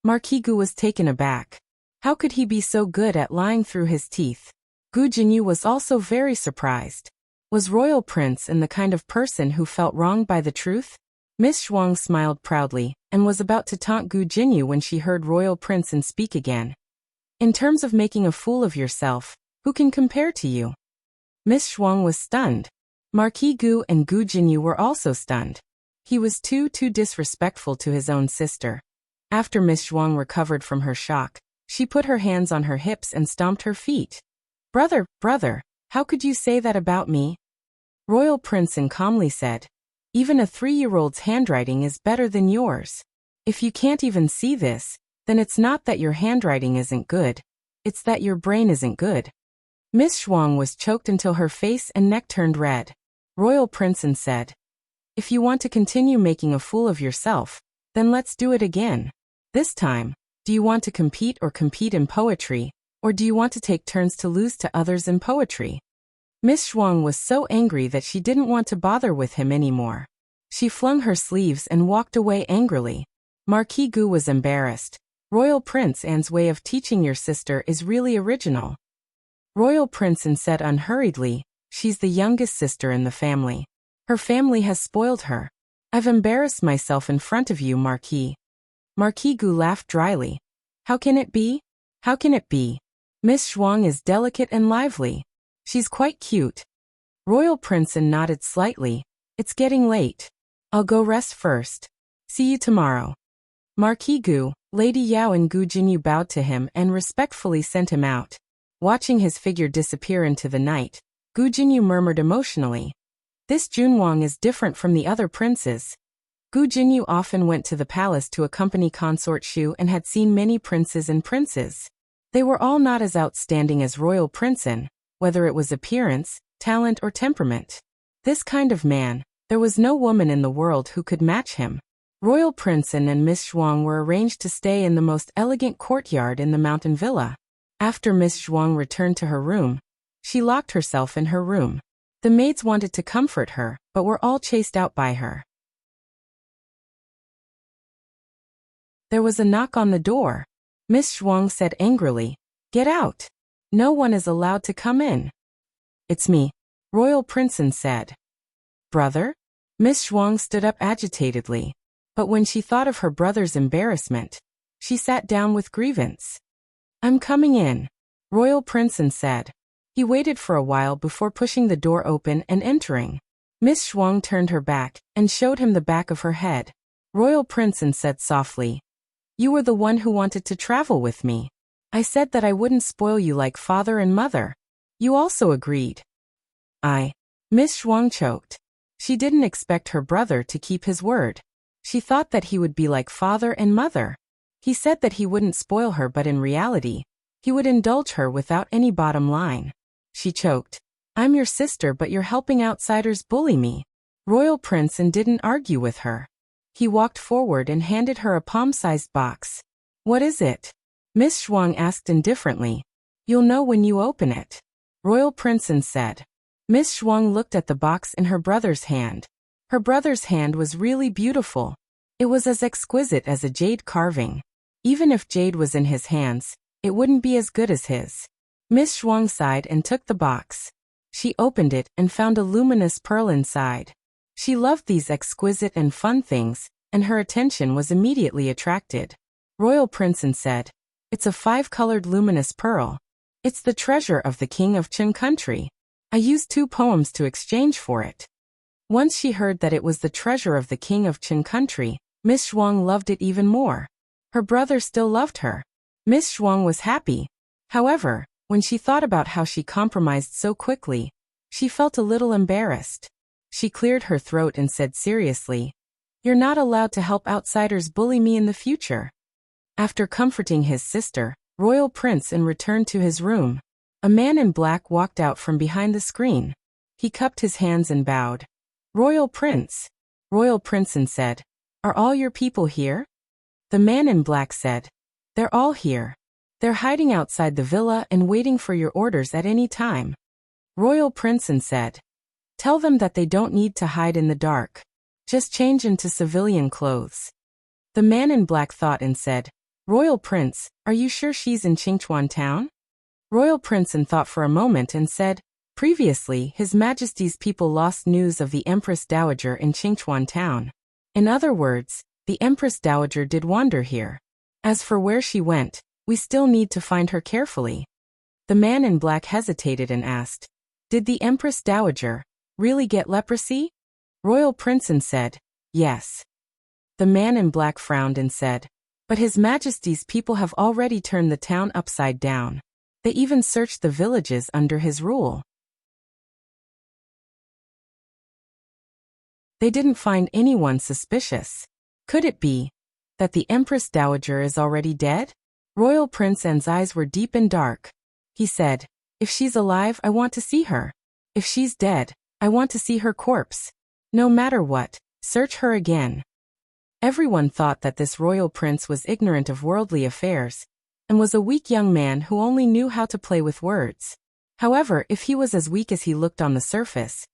Marquis Gu was taken aback. How could he be so good at lying through his teeth? Gu Jinyu was also very surprised. Was Royal Prince the kind of person who felt wronged by the truth? Miss Zhuang smiled proudly, and was about to taunt Gu Jinyu when she heard Royal Prince speak again. In terms of making a fool of yourself, who can compare to you? Miss Zhuang was stunned. Marquis Gu and Gu Jinyu were also stunned. He was too disrespectful to his own sister. After Miss Zhuang recovered from her shock, she put her hands on her hips and stomped her feet. Brother, how could you say that about me? Royal Prince calmly said, even a 3-year-old's handwriting is better than yours. If you can't even see this, then it's not that your handwriting isn't good, it's that your brain isn't good. Miss Zhuang was choked until her face and neck turned red. Royal Prince said, if you want to continue making a fool of yourself, then let's do it again. This time, do you want to compete in poetry, or do you want to take turns to lose to others in poetry? Miss Zhuang was so angry that she didn't want to bother with him anymore. She flung her sleeves and walked away angrily. Marquis Gu was embarrassed. Royal Prince Anne's way of teaching your sister is really original. Royal Prince Anne said unhurriedly, she's the youngest sister in the family. Her family has spoiled her. I've embarrassed myself in front of you, Marquis. Marquis Gu laughed dryly. How can it be? How can it be? Miss Zhuang is delicate and lively. She's quite cute. Royal Prince Anne nodded slightly. It's getting late. I'll go rest first. See you tomorrow. Marquis Gu, Lady Yao and Gu Jinyu bowed to him and respectfully sent him out. Watching his figure disappear into the night, Gu Jinyu murmured emotionally, this Junwang is different from the other princes. Gu Jinyu often went to the palace to accompany Consort Shu and had seen many princes and princes. They were all not as outstanding as Royal Prince Anne, whether it was appearance, talent or temperament. This kind of man, there was no woman in the world who could match him. Royal Prince Anne and Miss Zhuang were arranged to stay in the most elegant courtyard in the mountain villa. After Miss Zhuang returned to her room, she locked herself in her room. The maids wanted to comfort her, but were all chased out by her. There was a knock on the door. Miss Zhuang said angrily, "Get out. No one is allowed to come in." "It's me," Royal Prince Anne said. "Brother?" Miss Zhuang stood up agitatedly. But when she thought of her brother's embarrassment, she sat down with grievance. "I'm coming in," Royal Prince Anne said. He waited for a while before pushing the door open and entering. Miss Zhuang turned her back and showed him the back of her head. Royal Prince Anne said softly, "You were the one who wanted to travel with me. I said that I wouldn't spoil you like father and mother. You also agreed." Miss Zhuang choked. She didn't expect her brother to keep his word. She thought that he would be like father and mother. He said that he wouldn't spoil her, but in reality, he would indulge her without any bottom line. She choked. "I'm your sister, but you're helping outsiders bully me." Royal Prince Anne didn't argue with her. He walked forward and handed her a palm-sized box. "What is it?" Miss Zhuang asked indifferently. "You'll know when you open it," Royal Prince Anne said. Miss Zhuang looked at the box in her brother's hand. Her brother's hand was really beautiful. It was as exquisite as a jade carving. Even if jade was in his hands, it wouldn't be as good as his. Miss Zhuang sighed and took the box. She opened it and found a luminous pearl inside. She loved these exquisite and fun things, and her attention was immediately attracted. Royal Prince Anne said, It's a 5-colored luminous pearl. It's the treasure of the king of Qin country. I used 2 poems to exchange for it. Once she heard that it was the treasure of the king of Qin country, Miss Zhuang loved it even more. Her brother still loved her. Miss Zhuang was happy. However, when she thought about how she compromised so quickly, she felt a little embarrassed. She cleared her throat and said seriously, "You're not allowed to help outsiders bully me in the future." After comforting his sister, Royal Prince returned to his room. A man in black walked out from behind the screen. He cupped his hands and bowed. "Royal Prince." Royal Prince said, "Are all your people here?" The man in black said, "They're all here. They're hiding outside the villa and waiting for your orders at any time." Royal Prince said, "Tell them that they don't need to hide in the dark. Just change into civilian clothes." The man in black thought and said, "Royal Prince, are you sure she's in Qingchuan town?" Royal Prince thought for a moment and said, "Previously, His Majesty's people lost news of the Empress Dowager in Qingchuan town. In other words, the Empress Dowager did wander here. As for where she went, we still need to find her carefully." The man in black hesitated and asked, "Did the Empress Dowager really get leprosy?" Royal Prince said, "Yes." The man in black frowned and said, "But His Majesty's people have already turned the town upside down. They even searched the villages under his rule. They didn't find anyone suspicious. Could it be that the Empress Dowager is already dead?" Royal Prince's eyes were deep and dark. He said, "If she's alive, I want to see her. If she's dead, I want to see her corpse. No matter what, search her again." Everyone thought that this royal prince was ignorant of worldly affairs and was a weak young man who only knew how to play with words. However, if he was as weak as he looked on the surface,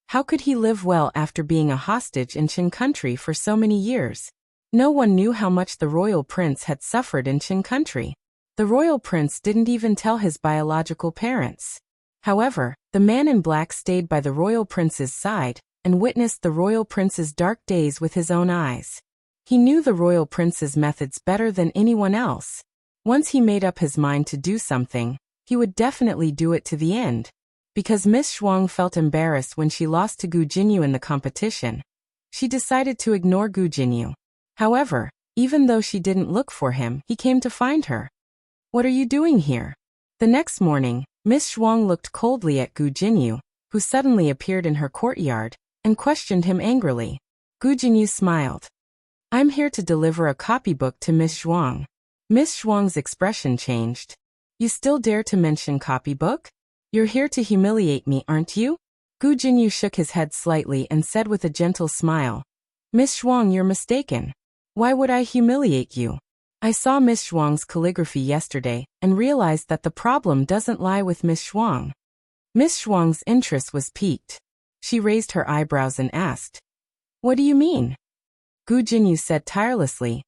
how could he live well after being a hostage in Qin country for so many years? No one knew how much the royal prince had suffered in Qin country. The royal prince didn't even tell his biological parents. However, the man in black stayed by the royal prince's side and witnessed the royal prince's dark days with his own eyes. He knew the royal prince's methods better than anyone else. Once he made up his mind to do something, he would definitely do it to the end. Because Miss Zhuang felt embarrassed when she lost to Gu Jinyu in the competition, she decided to ignore Gu Jinyu. However, even though she didn't look for him, he came to find her. "What are you doing here?" The next morning, Miss Zhuang looked coldly at Gu Jinyu, who suddenly appeared in her courtyard, and questioned him angrily. Gu Jinyu smiled. "I'm here to deliver a copybook to Miss Zhuang." Miss Zhuang's expression changed. "You still dare to mention copybook? You're here to humiliate me, aren't you?" Gu Jinyu shook his head slightly and said with a gentle smile, "Miss Zhuang, you're mistaken. Why would I humiliate you? I saw Miss Zhuang's calligraphy yesterday and realized that the problem doesn't lie with Miss Zhuang." Miss Zhuang's interest was piqued. She raised her eyebrows and asked, "What do you mean?" Gu Jinyu said tirelessly,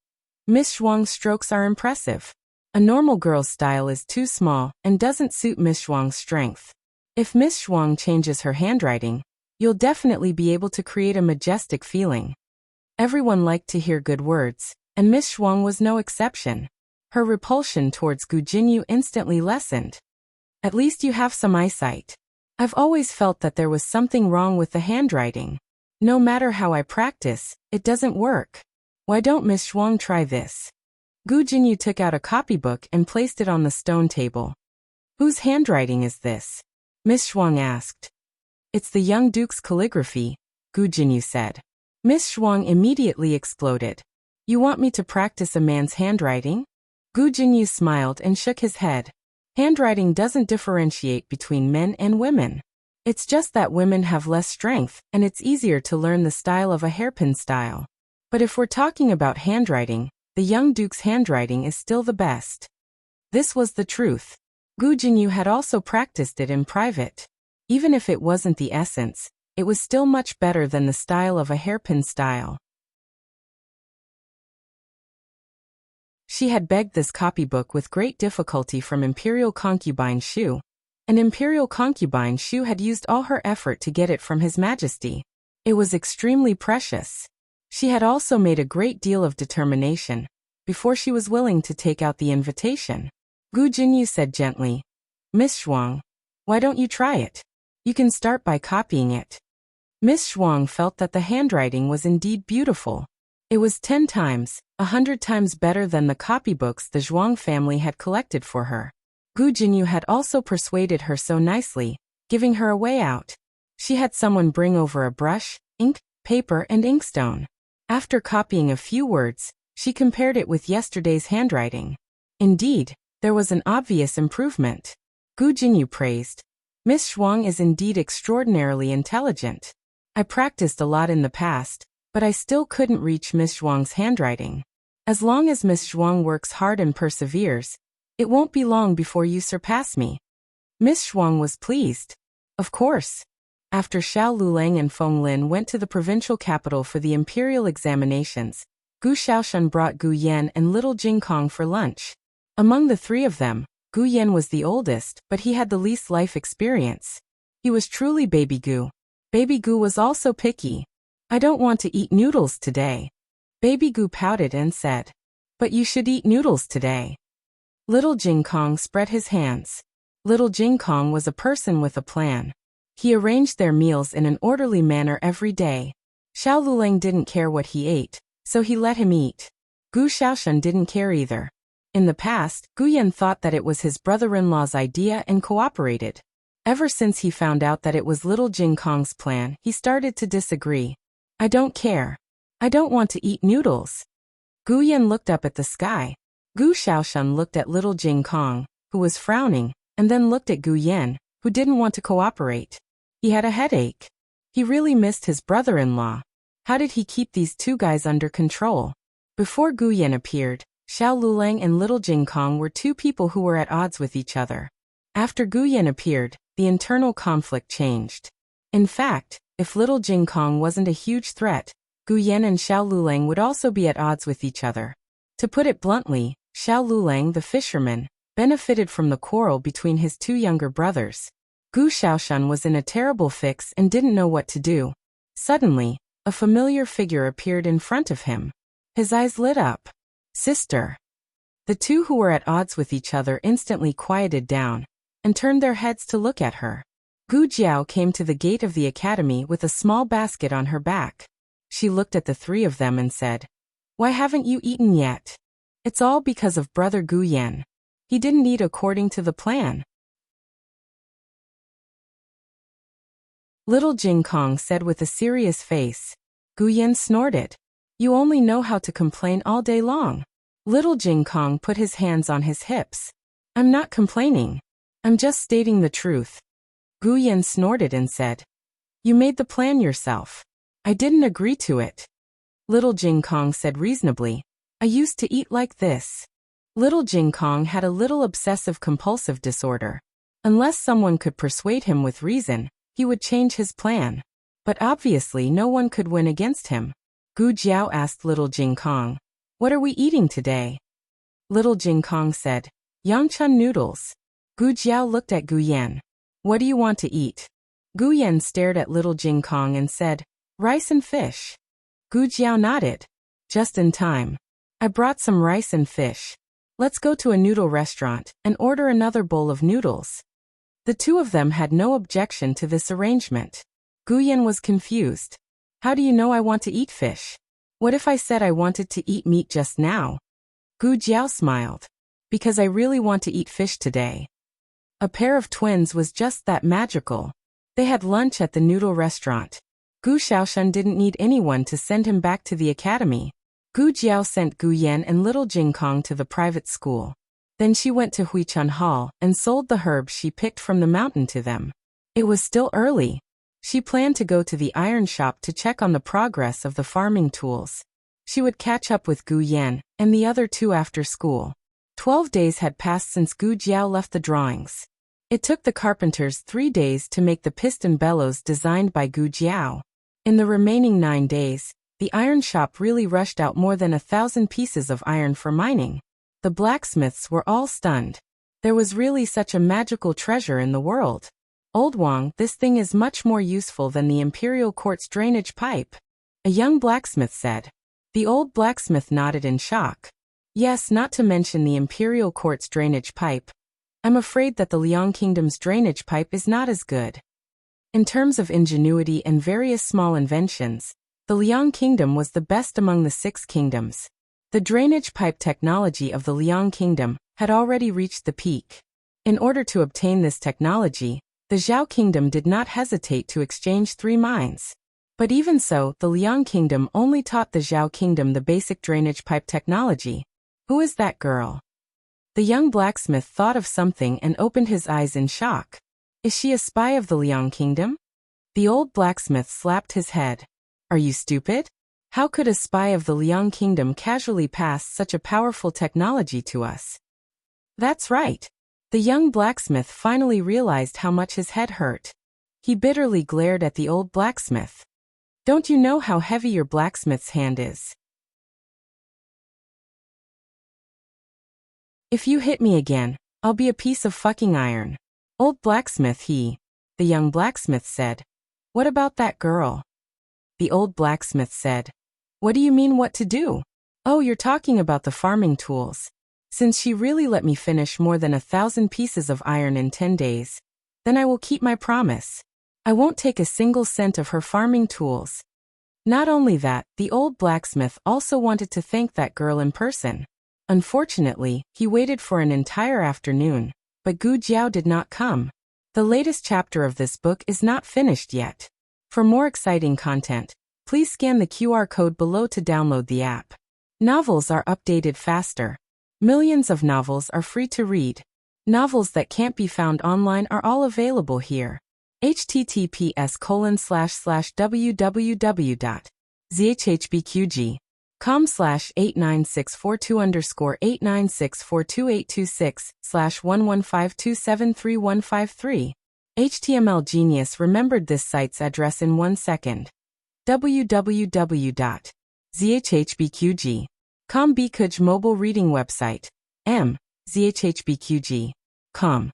"Miss Zhuang's strokes are impressive. A normal girl's style is too small and doesn't suit Miss Zhuang's strength. If Miss Zhuang changes her handwriting, you'll definitely be able to create a majestic feeling." Everyone liked to hear good words, and Miss Zhuang was no exception. Her repulsion towards Gu Jinyu instantly lessened. "At least you have some eyesight. I've always felt that there was something wrong with the handwriting. No matter how I practice, it doesn't work. Why don't Miss Zhuang try this?" Gu Jinyu took out a copybook and placed it on the stone table. "Whose handwriting is this?" Miss Zhuang asked. "It's the young duke's calligraphy," Gu Jinyu said. Miss Zhuang immediately exploded. "You want me to practice a man's handwriting?" Gu Jinyu smiled and shook his head. "Handwriting doesn't differentiate between men and women. It's just that women have less strength, and it's easier to learn the style of a hairpin style. But if we're talking about handwriting, the young duke's handwriting is still the best." This was the truth. Gu Jinyu had also practiced it in private. Even if it wasn't the essence, it was still much better than the style of a hairpin style. She had begged this copybook with great difficulty from Imperial Concubine Shu, and Imperial Concubine Shu had used all her effort to get it from His Majesty. It was extremely precious. She had also made a great deal of determination, before she was willing to take out the invitation. Gu Jinyu said gently, Miss Zhuang, why don't you try it? You can start by copying it. Miss Zhuang felt that the handwriting was indeed beautiful. It was 10 times, 100 times better than the copybooks the Zhuang family had collected for her. Gu Jinyu had also persuaded her so nicely, giving her a way out. She had someone bring over a brush, ink, paper and inkstone. After copying a few words, she compared it with yesterday's handwriting. Indeed, there was an obvious improvement. Gu Jinyu praised. Miss Zhuang is indeed extraordinarily intelligent. I practiced a lot in the past, but I still couldn't reach Miss Zhuang's handwriting. As long as Miss Zhuang works hard and perseveres, it won't be long before you surpass me. Miss Zhuang was pleased. Of course. After Xiao Lulang and Feng Lin went to the provincial capital for the imperial examinations, Gu Xiaoshan brought Gu Yan and little Jing Kong for lunch. Among the three of them, Gu Yan was the oldest, but he had the least life experience. He was truly Baby Gu. Baby Gu was also picky. I don't want to eat noodles today. Baby Gu pouted and said, but you should eat noodles today. Little Jing Kong spread his hands. Little Jing Kong was a person with a plan. He arranged their meals in an orderly manner every day. Xiao Lulang didn't care what he ate, so he let him eat. Gu Xiaoshan didn't care either. In the past, Gu Yan thought that it was his brother-in-law's idea and cooperated. Ever since he found out that it was little Jing Kong's plan, he started to disagree. I don't care. I don't want to eat noodles. Gu Yan looked up at the sky. Gu Xiaoshan looked at little Jing Kong, who was frowning, and then looked at Gu Yan, who didn't want to cooperate. He had a headache. He really missed his brother-in-law. How did he keep these two guys under control? Before Gu Yan appeared, Xiao Lulang and little Jing Kong were two people who were at odds with each other. After Gu Yan appeared, the internal conflict changed. In fact, if little Jing Kong wasn't a huge threat, Gu Yan and Xiao Lulang would also be at odds with each other. To put it bluntly, Xiao Lulang, the fisherman, benefited from the quarrel between his two younger brothers. Gu Xiaoshan was in a terrible fix and didn't know what to do. Suddenly, a familiar figure appeared in front of him. His eyes lit up. Sister. The two who were at odds with each other instantly quieted down and turned their heads to look at her. Gu Jiao came to the gate of the academy with a small basket on her back. She looked at the three of them and said, Why haven't you eaten yet? It's all because of brother Gu Yan. He didn't eat according to the plan. Little Jing Kong said with a serious face. Gu Yan snorted. You only know how to complain all day long. Little Jing Kong put his hands on his hips. I'm not complaining. I'm just stating the truth. Gu Yan snorted and said, You made the plan yourself. I didn't agree to it. Little Jing Kong said reasonably, I used to eat like this. Little Jing Kong had a little obsessive-compulsive disorder. Unless someone could persuade him with reason, he would change his plan. But obviously no one could win against him. Gu Jiao asked little Jing Kong, What are we eating today? Little Jing Kong said, Yangchun noodles. Gu Jiao looked at Gu Yan. What do you want to eat? Gu Yan stared at little Jing Kong and said, Rice and fish. Gu Jiao nodded. Just in time. I brought some rice and fish. Let's go to a noodle restaurant and order another bowl of noodles. The two of them had no objection to this arrangement. Gu Yan was confused. How do you know I want to eat fish? What if I said I wanted to eat meat just now? Gu Jiao smiled. Because I really want to eat fish today. A pair of twins was just that magical. They had lunch at the noodle restaurant. Gu Xiaoshan didn't need anyone to send him back to the academy. Gu Jiao sent Gu Yan and little Jing Kong to the private school. Then she went to Huichun Hall and sold the herbs she picked from the mountain to them. It was still early. She planned to go to the iron shop to check on the progress of the farming tools. She would catch up with Gu Yan and the other two after school. 12 days had passed since Gu Jiao left the drawings. It took the carpenters 3 days to make the piston bellows designed by Gu Jiao. In the remaining 9 days, the iron shop really rushed out more than 1,000 pieces of iron for mining. The blacksmiths were all stunned. There was really such a magical treasure in the world. Old Wang, this thing is much more useful than the imperial court's drainage pipe. A young blacksmith said. The old blacksmith nodded in shock. Yes, not to mention the imperial court's drainage pipe. I'm afraid that the Liang Kingdom's drainage pipe is not as good. In terms of ingenuity and various small inventions, the Liang Kingdom was the best among the 6 kingdoms. The drainage pipe technology of the Liang Kingdom had already reached the peak. In order to obtain this technology, the Zhao Kingdom did not hesitate to exchange 3 mines. But even so, the Liang Kingdom only taught the Zhao Kingdom the basic drainage pipe technology. Who is that girl? The young blacksmith thought of something and opened his eyes in shock. Is she a spy of the Liang Kingdom? The old blacksmith slapped his head. Are you stupid? How could a spy of the Liang Kingdom casually pass such a powerful technology to us? That's right. The young blacksmith finally realized how much his head hurt. He bitterly glared at the old blacksmith. Don't you know how heavy your blacksmith's hand is? If you hit me again, I'll be a piece of fucking iron. Old blacksmith, the young blacksmith said. What about that girl? The old blacksmith said. What do you mean what to do? Oh, you're talking about the farming tools. Since she really let me finish more than 1,000 pieces of iron in 10 days, then I will keep my promise. I won't take a single cent of her farming tools. Not only that, the old blacksmith also wanted to thank that girl in person. Unfortunately, he waited for an entire afternoon, but Gu Jiao did not come. The latest chapter of this book is not finished yet. For more exciting content, please scan the QR code below to download the app. Novels are updated faster. Millions of novels are free to read. Novels that can't be found online are all available here. https://www.zhhbqg.com/89642_896428226/115273153. HTML Genius remembered this site's address in 1 second. www.zhhbqg.com Bkuj mobile reading website. zhhbqg.com.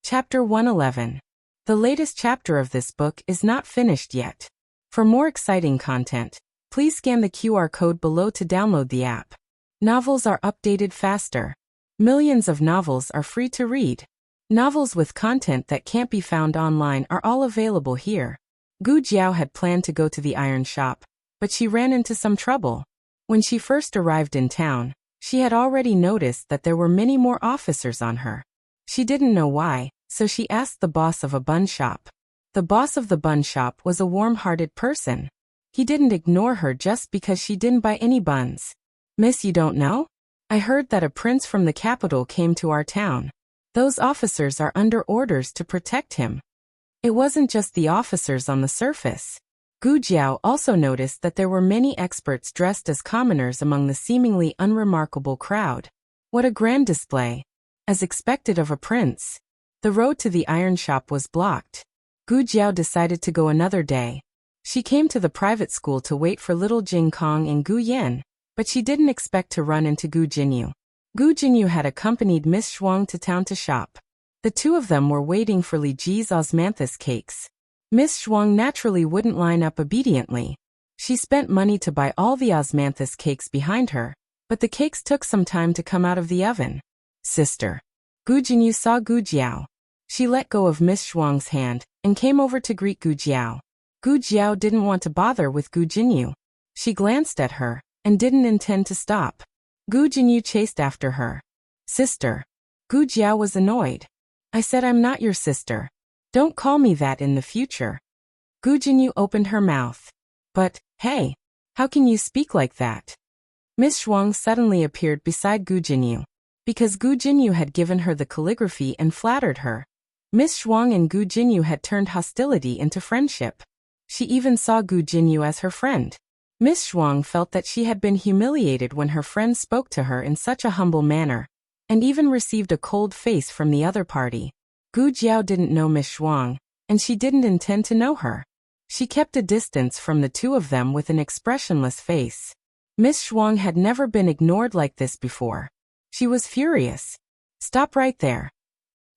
Chapter 111. The latest chapter of this book is not finished yet. For more exciting content, please scan the QR code below to download the app. Novels are updated faster. Millions of novels are free to read. Novels with content that can't be found online are all available here. Gu Jiao had planned to go to the iron shop, but she ran into some trouble. When she first arrived in town, she had already noticed that there were many more officers on her. She didn't know why, so she asked the boss of a bun shop. The boss of the bun shop was a warm-hearted person. He didn't ignore her just because she didn't buy any buns. Miss, you don't know? I heard that a prince from the capital came to our town. Those officers are under orders to protect him. It wasn't just the officers on the surface. Gu Jiao also noticed that there were many experts dressed as commoners among the seemingly unremarkable crowd. What a grand display! As expected of a prince. The road to the iron shop was blocked. Gu Jiao decided to go another day. She came to the private school to wait for little Jing Kong and Gu Yan, but she didn't expect to run into Gu Jinyu. Gu Jinyu had accompanied Miss Shuang to town to shop. The two of them were waiting for Li Ji's osmanthus cakes. Miss Shuang naturally wouldn't line up obediently. She spent money to buy all the osmanthus cakes behind her, but the cakes took some time to come out of the oven. Sister. Gu Jinyu saw Gu Jiao. She let go of Miss Shuang's hand and came over to greet Gu Jiao. Gu Jiao didn't want to bother with Gu Jinyu. She glanced at her and didn't intend to stop. Gu Jinyu chased after her. Sister. Gu Jiao was annoyed. I said I'm not your sister. Don't call me that in the future. Gu Jinyu opened her mouth. But, hey, how can you speak like that? Miss Shuang suddenly appeared beside Gu Jinyu. Because Gu Jinyu had given her the calligraphy and flattered her, Miss Shuang and Gu Jinyu had turned hostility into friendship. She even saw Gu Jinyu as her friend. Miss Shuang felt that she had been humiliated when her friend spoke to her in such a humble manner, and even received a cold face from the other party. Gu Jiao didn't know Miss Shuang, and she didn't intend to know her. She kept a distance from the two of them with an expressionless face. Miss Shuang had never been ignored like this before. She was furious. Stop right there.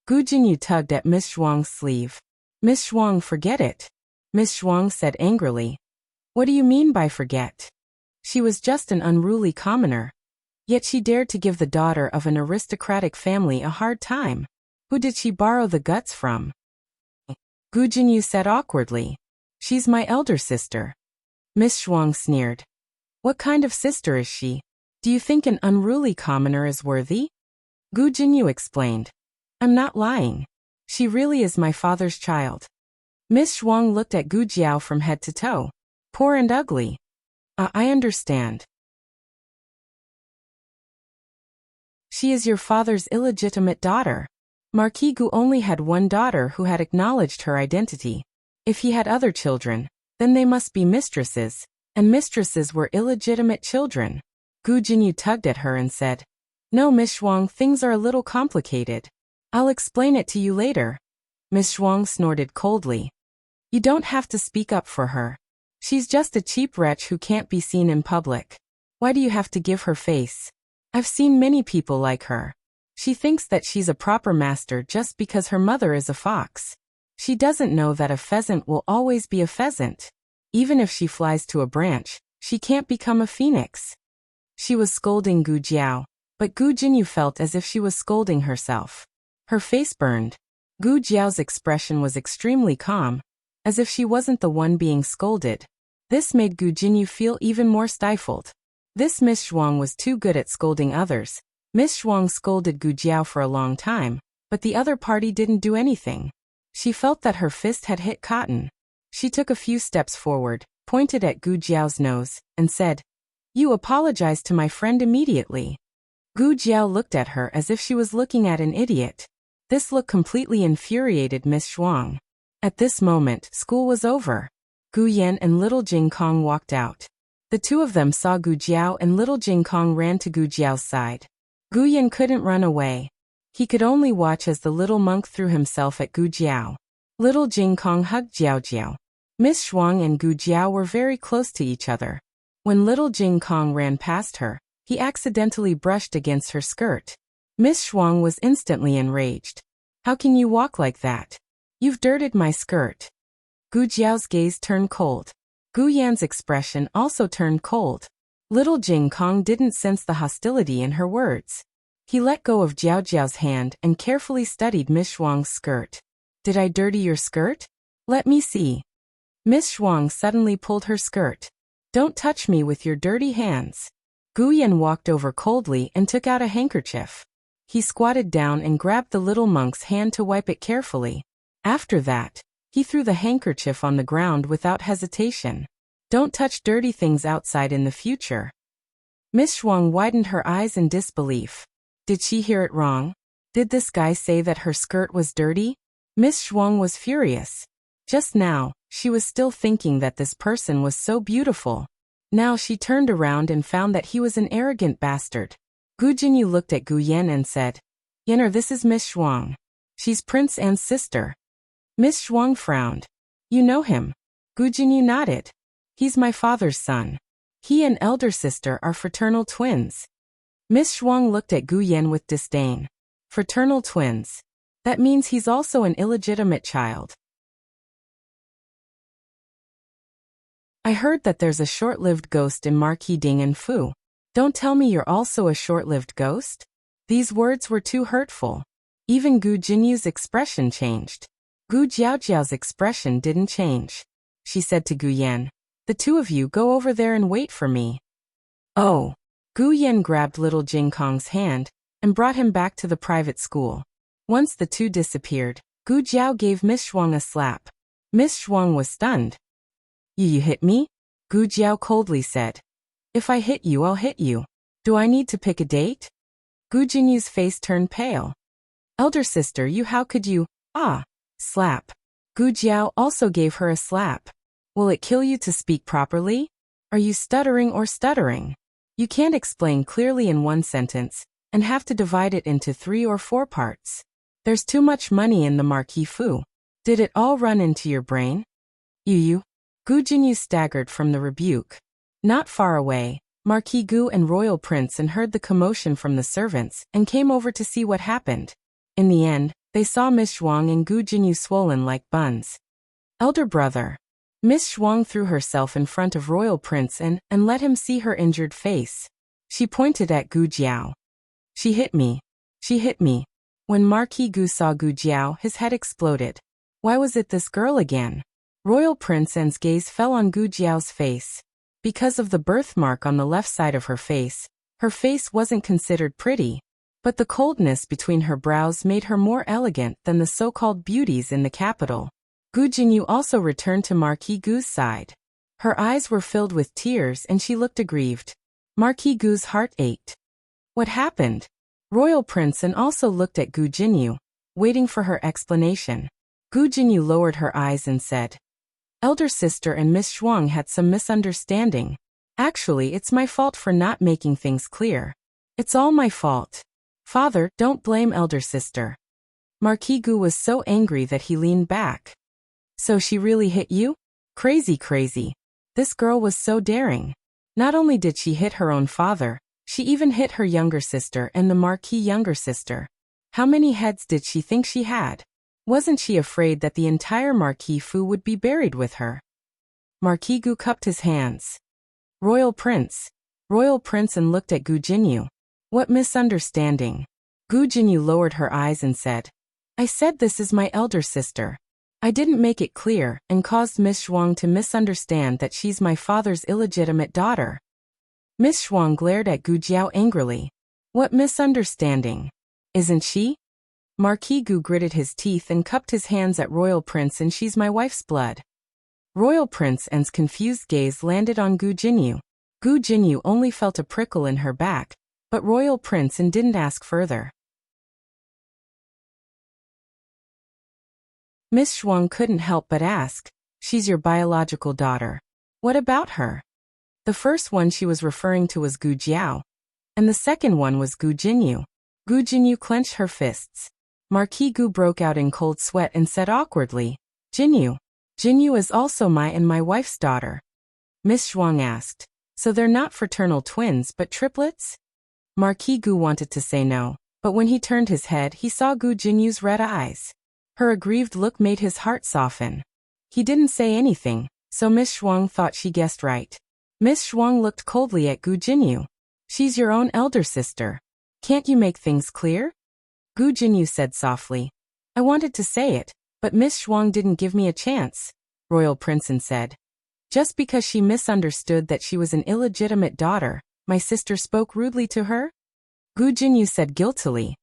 Gu Jinyu tugged at Miss Shuang's sleeve. Miss Shuang, forget it. Miss Zhuang said angrily. What do you mean by forget? She was just an unruly commoner. Yet she dared to give the daughter of an aristocratic family a hard time. Who did she borrow the guts from? Gu Jinyu said awkwardly. She's my elder sister. Miss Zhuang sneered. What kind of sister is she? Do you think an unruly commoner is worthy? Gu Jinyu explained. I'm not lying. She really is my father's child. Miss Zhuang looked at Gu Jiao from head to toe. Poor and ugly. I understand. She is your father's illegitimate daughter. Marquis Gu only had one daughter who had acknowledged her identity. If he had other children, then they must be mistresses, and mistresses were illegitimate children. Gu Jinyu tugged at her and said, No, Miss Zhuang, things are a little complicated. I'll explain it to you later. Miss Zhuang snorted coldly. You don't have to speak up for her. She's just a cheap wretch who can't be seen in public. Why do you have to give her face? I've seen many people like her. She thinks that she's a proper master just because her mother is a fox. She doesn't know that a pheasant will always be a pheasant. Even if she flies to a branch, she can't become a phoenix. She was scolding Gu Jiao, but Gu Jinyu felt as if she was scolding herself. Her face burned. Gu Jiao's expression was extremely calm, as if she wasn't the one being scolded. This made Gu Jinyu feel even more stifled. This Miss Zhuang was too good at scolding others. Miss Zhuang scolded Gu Jiao for a long time, but the other party didn't do anything. She felt that her fist had hit cotton. She took a few steps forward, pointed at Gu Jiao's nose, and said, You apologize to my friend immediately. Gu Jiao looked at her as if she was looking at an idiot. This look completely infuriated Miss Zhuang. At this moment, school was over. Gu Yan and little Jing Kong walked out. The two of them saw Gu Jiao and little Jing Kong ran to Gu Jiao's side. Gu Yan couldn't run away. He could only watch as the little monk threw himself at Gu Jiao. Little Jing Kong hugged Jiao Jiao. Miss Zhuang and Gu Jiao were very close to each other. When little Jing Kong ran past her, he accidentally brushed against her skirt. Miss Zhuang was instantly enraged. How can you walk like that? You've dirtied my skirt. Gu Jiao's gaze turned cold. Gu Yan's expression also turned cold. Little Jing Kong didn't sense the hostility in her words. He let go of Jiao Jiao's hand and carefully studied Miss Zhuang's skirt. Did I dirty your skirt? Let me see. Miss Zhuang suddenly pulled her skirt. Don't touch me with your dirty hands. Gu Yan walked over coldly and took out a handkerchief. He squatted down and grabbed the little monk's hand to wipe it carefully. After that, he threw the handkerchief on the ground without hesitation. Don't touch dirty things outside in the future. Miss Zhuang widened her eyes in disbelief. Did she hear it wrong? Did this guy say that her skirt was dirty? Miss Zhuang was furious. Just now, she was still thinking that this person was so beautiful. Now she turned around and found that he was an arrogant bastard. Gu Jinyu looked at Gu Yan and said, Yenner, this is Miss Zhuang. She's Prince An's sister. Miss Zhuang frowned. You know him? Gu Jinyu nodded. He's my father's son. He and elder sister are fraternal twins. Miss Zhuang looked at Gu Yan with disdain. Fraternal twins. That means he's also an illegitimate child. I heard that there's a short-lived ghost in Marquis Ding and Fu. Don't tell me you're also a short-lived ghost? These words were too hurtful. Even Gu Jinyu's expression changed. Gu Jiaojiao's expression didn't change. She said to Gu Yan, The two of you go over there and wait for me. Oh. Gu Yan grabbed little Jing Kong's hand and brought him back to the private school. Once the two disappeared, Gu Jiao gave Miss Zhuang a slap. Miss Zhuang was stunned. You hit me? Gu Jiao coldly said. If I hit you, I'll hit you. Do I need to pick a date? Gu Jinyu's face turned pale. Elder sister, how could you? Slap. Gu Jiao also gave her a slap. Will it kill you to speak properly? Are you stuttering or stuttering? You can't explain clearly in one sentence, and have to divide it into 3 or 4 parts. There's too much money in the Marquis Fu. Did it all run into your brain? You? Gu Jinyu staggered from the rebuke. Not far away, Marquis Gu and Royal Prince heard the commotion from the servants and came over to see what happened. In the end, they saw Miss Zhuang and Gu Jinyu swollen like buns. Elder brother. Miss Zhuang threw herself in front of Royal Prince and let him see her injured face. She pointed at Gu Jiao. She hit me. She hit me. When Marquis Gu saw Gu Jiao, his head exploded. Why was it this girl again? Royal Prince An's gaze fell on Gu Jiao's face. Because of the birthmark on the left side of her face wasn't considered pretty. But the coldness between her brows made her more elegant than the so-called beauties in the capital. Gu Jinyu also returned to Marquis Gu's side. Her eyes were filled with tears and she looked aggrieved. Marquis Gu's heart ached. What happened? Royal Prince An also looked at Gu Jinyu, waiting for her explanation. Gu Jinyu lowered her eyes and said, Elder sister and Miss Zhuang had some misunderstanding. Actually, it's my fault for not making things clear. It's all my fault. Father, don't blame elder sister. Marquis Gu was so angry that he leaned back. So she really hit you? Crazy. This girl was so daring. Not only did she hit her own father, she even hit her younger sister and the Marquis younger sister. How many heads did she think she had? Wasn't she afraid that the entire Marquis Fu would be buried with her? Marquis Gu cupped his hands. Royal Prince and looked at Gu Jinyu. What misunderstanding? Gu Jinyu lowered her eyes and said, I said this is my elder sister. I didn't make it clear and caused Miss Zhuang to misunderstand that she's my father's illegitimate daughter. Miss Zhuang glared at Gu Jiao angrily. What misunderstanding? Isn't she? Marquis Gu gritted his teeth and cupped his hands at Royal Prince and she's my wife's blood. Royal Prince An's confused gaze landed on Gu Jinyu. Gu Jinyu only felt a prickle in her back, but Royal Prince An didn't ask further. Miss Zhuang couldn't help but ask, she's your biological daughter. What about her? The first one she was referring to was Gu Jiao, and the second one was Gu Jinyu. Gu Jinyu clenched her fists. Marquis Gu broke out in cold sweat and said awkwardly, Jinyu is also my and my wife's daughter. Miss Zhuang asked, so they're not fraternal twins but triplets? Marquis Gu wanted to say no, but when he turned his head he saw Gu Jinyu's red eyes. Her aggrieved look made his heart soften. He didn't say anything, so Miss Zhuang thought she guessed right. Miss Zhuang looked coldly at Gu Jinyu. She's your own elder sister. Can't you make things clear? Gu Jinyu said softly. I wanted to say it, but Miss Zhuang didn't give me a chance, Royal Prince An said. Just because she misunderstood that she was an illegitimate daughter, my sister spoke rudely to her? Gu Jinyu said guiltily.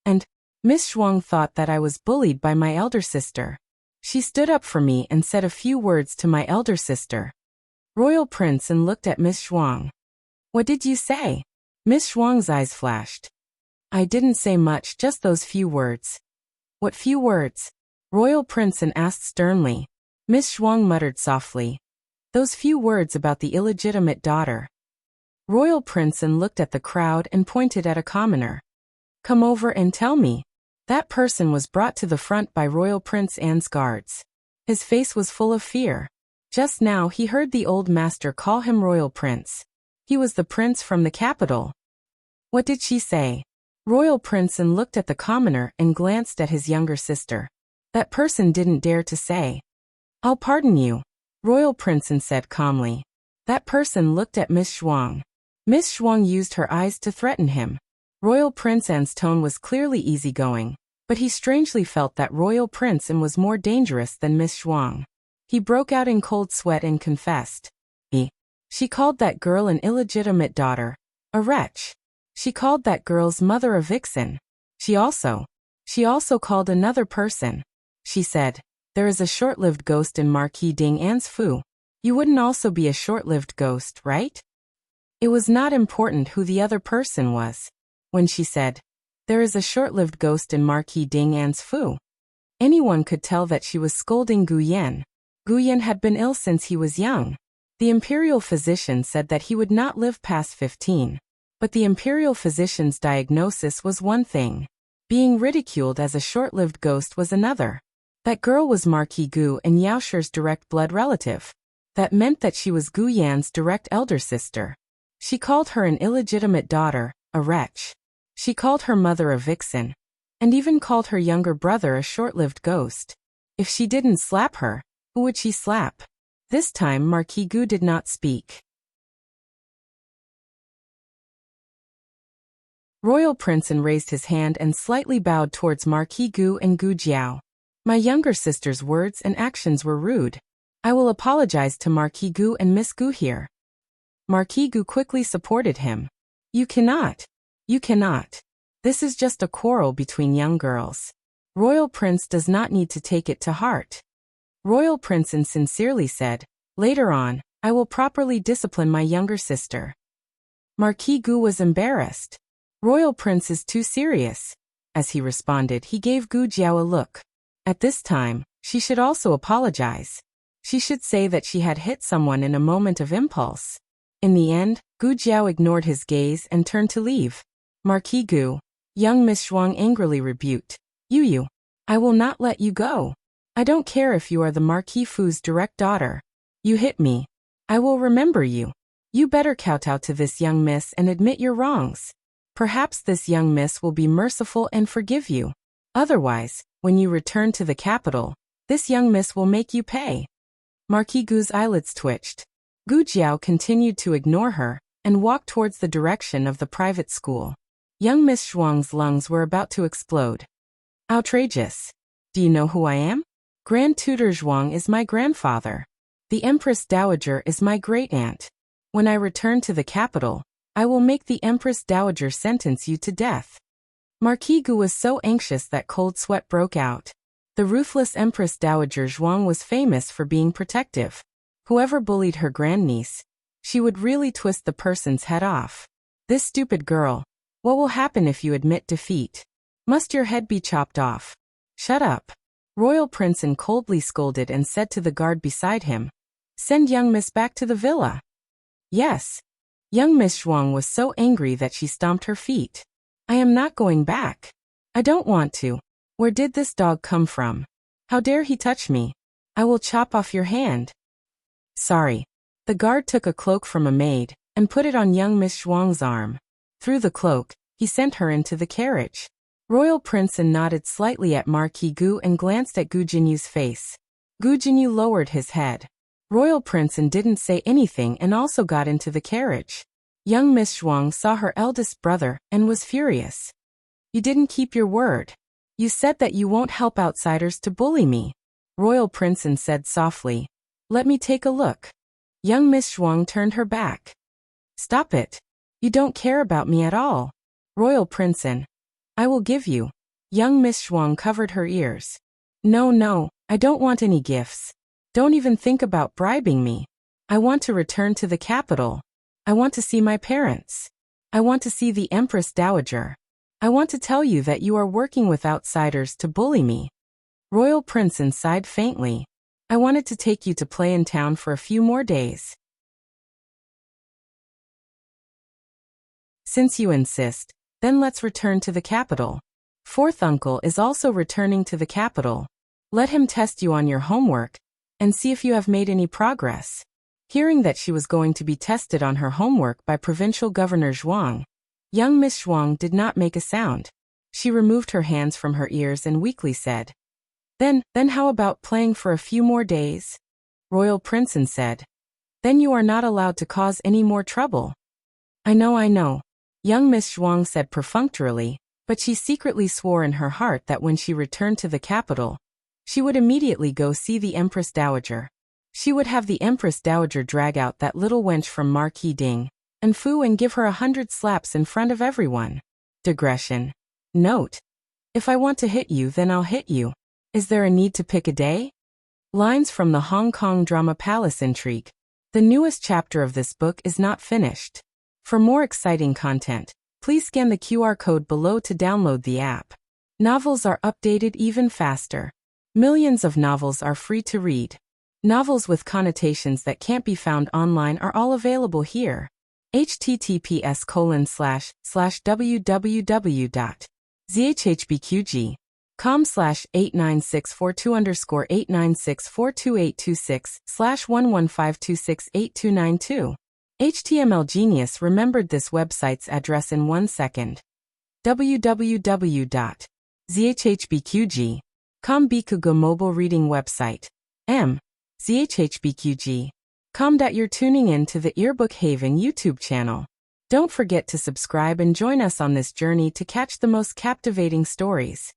And Miss Zhuang thought that I was bullied by my elder sister. She stood up for me and said a few words to my elder sister. Royal Prince An looked at Miss Zhuang. What did you say? Miss Zhuang's eyes flashed. I didn't say much, just those few words. What few words? Royal Prince An asked sternly. Miss Zhuang muttered softly. Those few words about the illegitimate daughter. Royal Prince An looked at the crowd and pointed at a commoner. Come over and tell me. That person was brought to the front by Royal Prince An's guards. His face was full of fear. Just now he heard the old master call him Royal Prince. He was the prince from the capital. What did she say? Royal Prince An looked at the commoner and glanced at his younger sister. That person didn't dare to say. I'll pardon you, Royal Prince An said calmly. That person looked at Miss Zhuang. Miss Zhuang used her eyes to threaten him. Royal Prince An's tone was clearly easygoing, but he strangely felt that Royal Prince An was more dangerous than Miss Zhuang. He broke out in cold sweat and confessed. She called that girl an illegitimate daughter, a wretch. She called that girl's mother a vixen. She also called another person. She said, there is a short-lived ghost in Marquis Ding An's Fu. You wouldn't also be a short-lived ghost, right? It was not important who the other person was. When she said, there is a short-lived ghost in Marquis Ding An's Fu, anyone could tell that she was scolding Gu Yan. Gu Yan had been ill since he was young. The imperial physician said that he would not live past 15. But the imperial physician's diagnosis was one thing. Being ridiculed as a short-lived ghost was another. That girl was Marquis Gu and Yao Shi's direct blood relative. That meant that she was Gu Yan's direct elder sister. She called her an illegitimate daughter, a wretch. She called her mother a vixen. And even called her younger brother a short-lived ghost. If she didn't slap her, who would she slap? This time Marquis Gu did not speak. Royal Princeton raised his hand and slightly bowed towards Marquis Gu and Gu Jiao. My younger sister's words and actions were rude. I will apologize to Marquis Gu and Miss Gu here. Marquis Gu quickly supported him. You cannot. You cannot. This is just a quarrel between young girls. Royal Prince does not need to take it to heart. Royal Princeton sincerely said, later on, I will properly discipline my younger sister. Marquis Gu was embarrassed. Royal Prince is too serious. As he responded, he gave Gu Jiao a look. At this time, she should also apologize. She should say that she had hit someone in a moment of impulse. In the end, Gu Jiao ignored his gaze and turned to leave. Marquis Gu, young Miss Zhuang angrily rebuked. You, I will not let you go. I don't care if you are the Marquis Fu's direct daughter. You hit me. I will remember you. You better kowtow to this young miss and admit your wrongs. Perhaps this young miss will be merciful and forgive you. Otherwise, when you return to the capital, this young miss will make you pay. Marquis Gu's eyelids twitched. Gu Jiao continued to ignore her and walked towards the direction of the private school. Young Miss Zhuang's lungs were about to explode. Outrageous. Do you know who I am? Grand Tutor Zhuang is my grandfather. The Empress Dowager is my great-aunt. When I return to the capital, I will make the Empress Dowager sentence you to death. Marquis Gu was so anxious that cold sweat broke out. The ruthless Empress Dowager Zhuang was famous for being protective. Whoever bullied her grandniece, she would really twist the person's head off. This stupid girl. What will happen if you admit defeat? Must your head be chopped off? Shut up. Royal Princeton coldly scolded and said to the guard beside him, send young miss back to the villa. Yes. Young Miss Zhuang was so angry that she stomped her feet. I am not going back. I don't want to. Where did this dog come from? How dare he touch me? I will chop off your hand. Sorry. The guard took a cloak from a maid and put it on young Miss Zhuang's arm. Through the cloak, he sent her into the carriage. Royal Princeton nodded slightly at Marquis Gu and glanced at Gu Jinyu's face. Gu Jinyu lowered his head. Royal Princeton didn't say anything and also got into the carriage. Young Miss Zhuang saw her eldest brother and was furious. You didn't keep your word. You said that you won't help outsiders to bully me. Royal Princeton said softly. Let me take a look. Young Miss Zhuang turned her back. Stop it. You don't care about me at all. Royal Princeton. I will give you. Young Miss Zhuang covered her ears. No, I don't want any gifts. Don't even think about bribing me. I want to return to the capital. I want to see my parents. I want to see the Empress Dowager. I want to tell you that you are working with outsiders to bully me. Royal Princeton sighed faintly. I wanted to take you to play in town for a few more days. Since you insist, then let's return to the capital. Fourth uncle is also returning to the capital. Let him test you on your homework and see if you have made any progress. Hearing that she was going to be tested on her homework by Provincial Governor Zhuang, young Miss Zhuang did not make a sound. She removed her hands from her ears and weakly said, Then how about playing for a few more days? Royal Princeton said. Then you are not allowed to cause any more trouble. I know. Young Miss Zhuang said perfunctorily, but she secretly swore in her heart that when she returned to the capital, she would immediately go see the Empress Dowager. She would have the Empress Dowager drag out that little wench from Marquis Ding and Fu and give her 100 slaps in front of everyone. Digression. Note. If I want to hit you, then I'll hit you. Is there a need to pick a day? Lines from the Hong Kong drama Palace Intrigue. The newest chapter of this book is not finished. For more exciting content, please scan the QR code below to download the app. Novels are updated even faster. Millions of novels are free to read. Novels with connotations that can't be found online are all available here. https://www.zhbqg.com/89642_896422826/115268292. HTML Genius remembered this website's address in 1 second. www.zhbqg.com Bikugo mobile reading website. M. ZHHBQG. That you're tuning in to the Earbook Haven YouTube channel. Don't forget to subscribe and join us on this journey to catch the most captivating stories.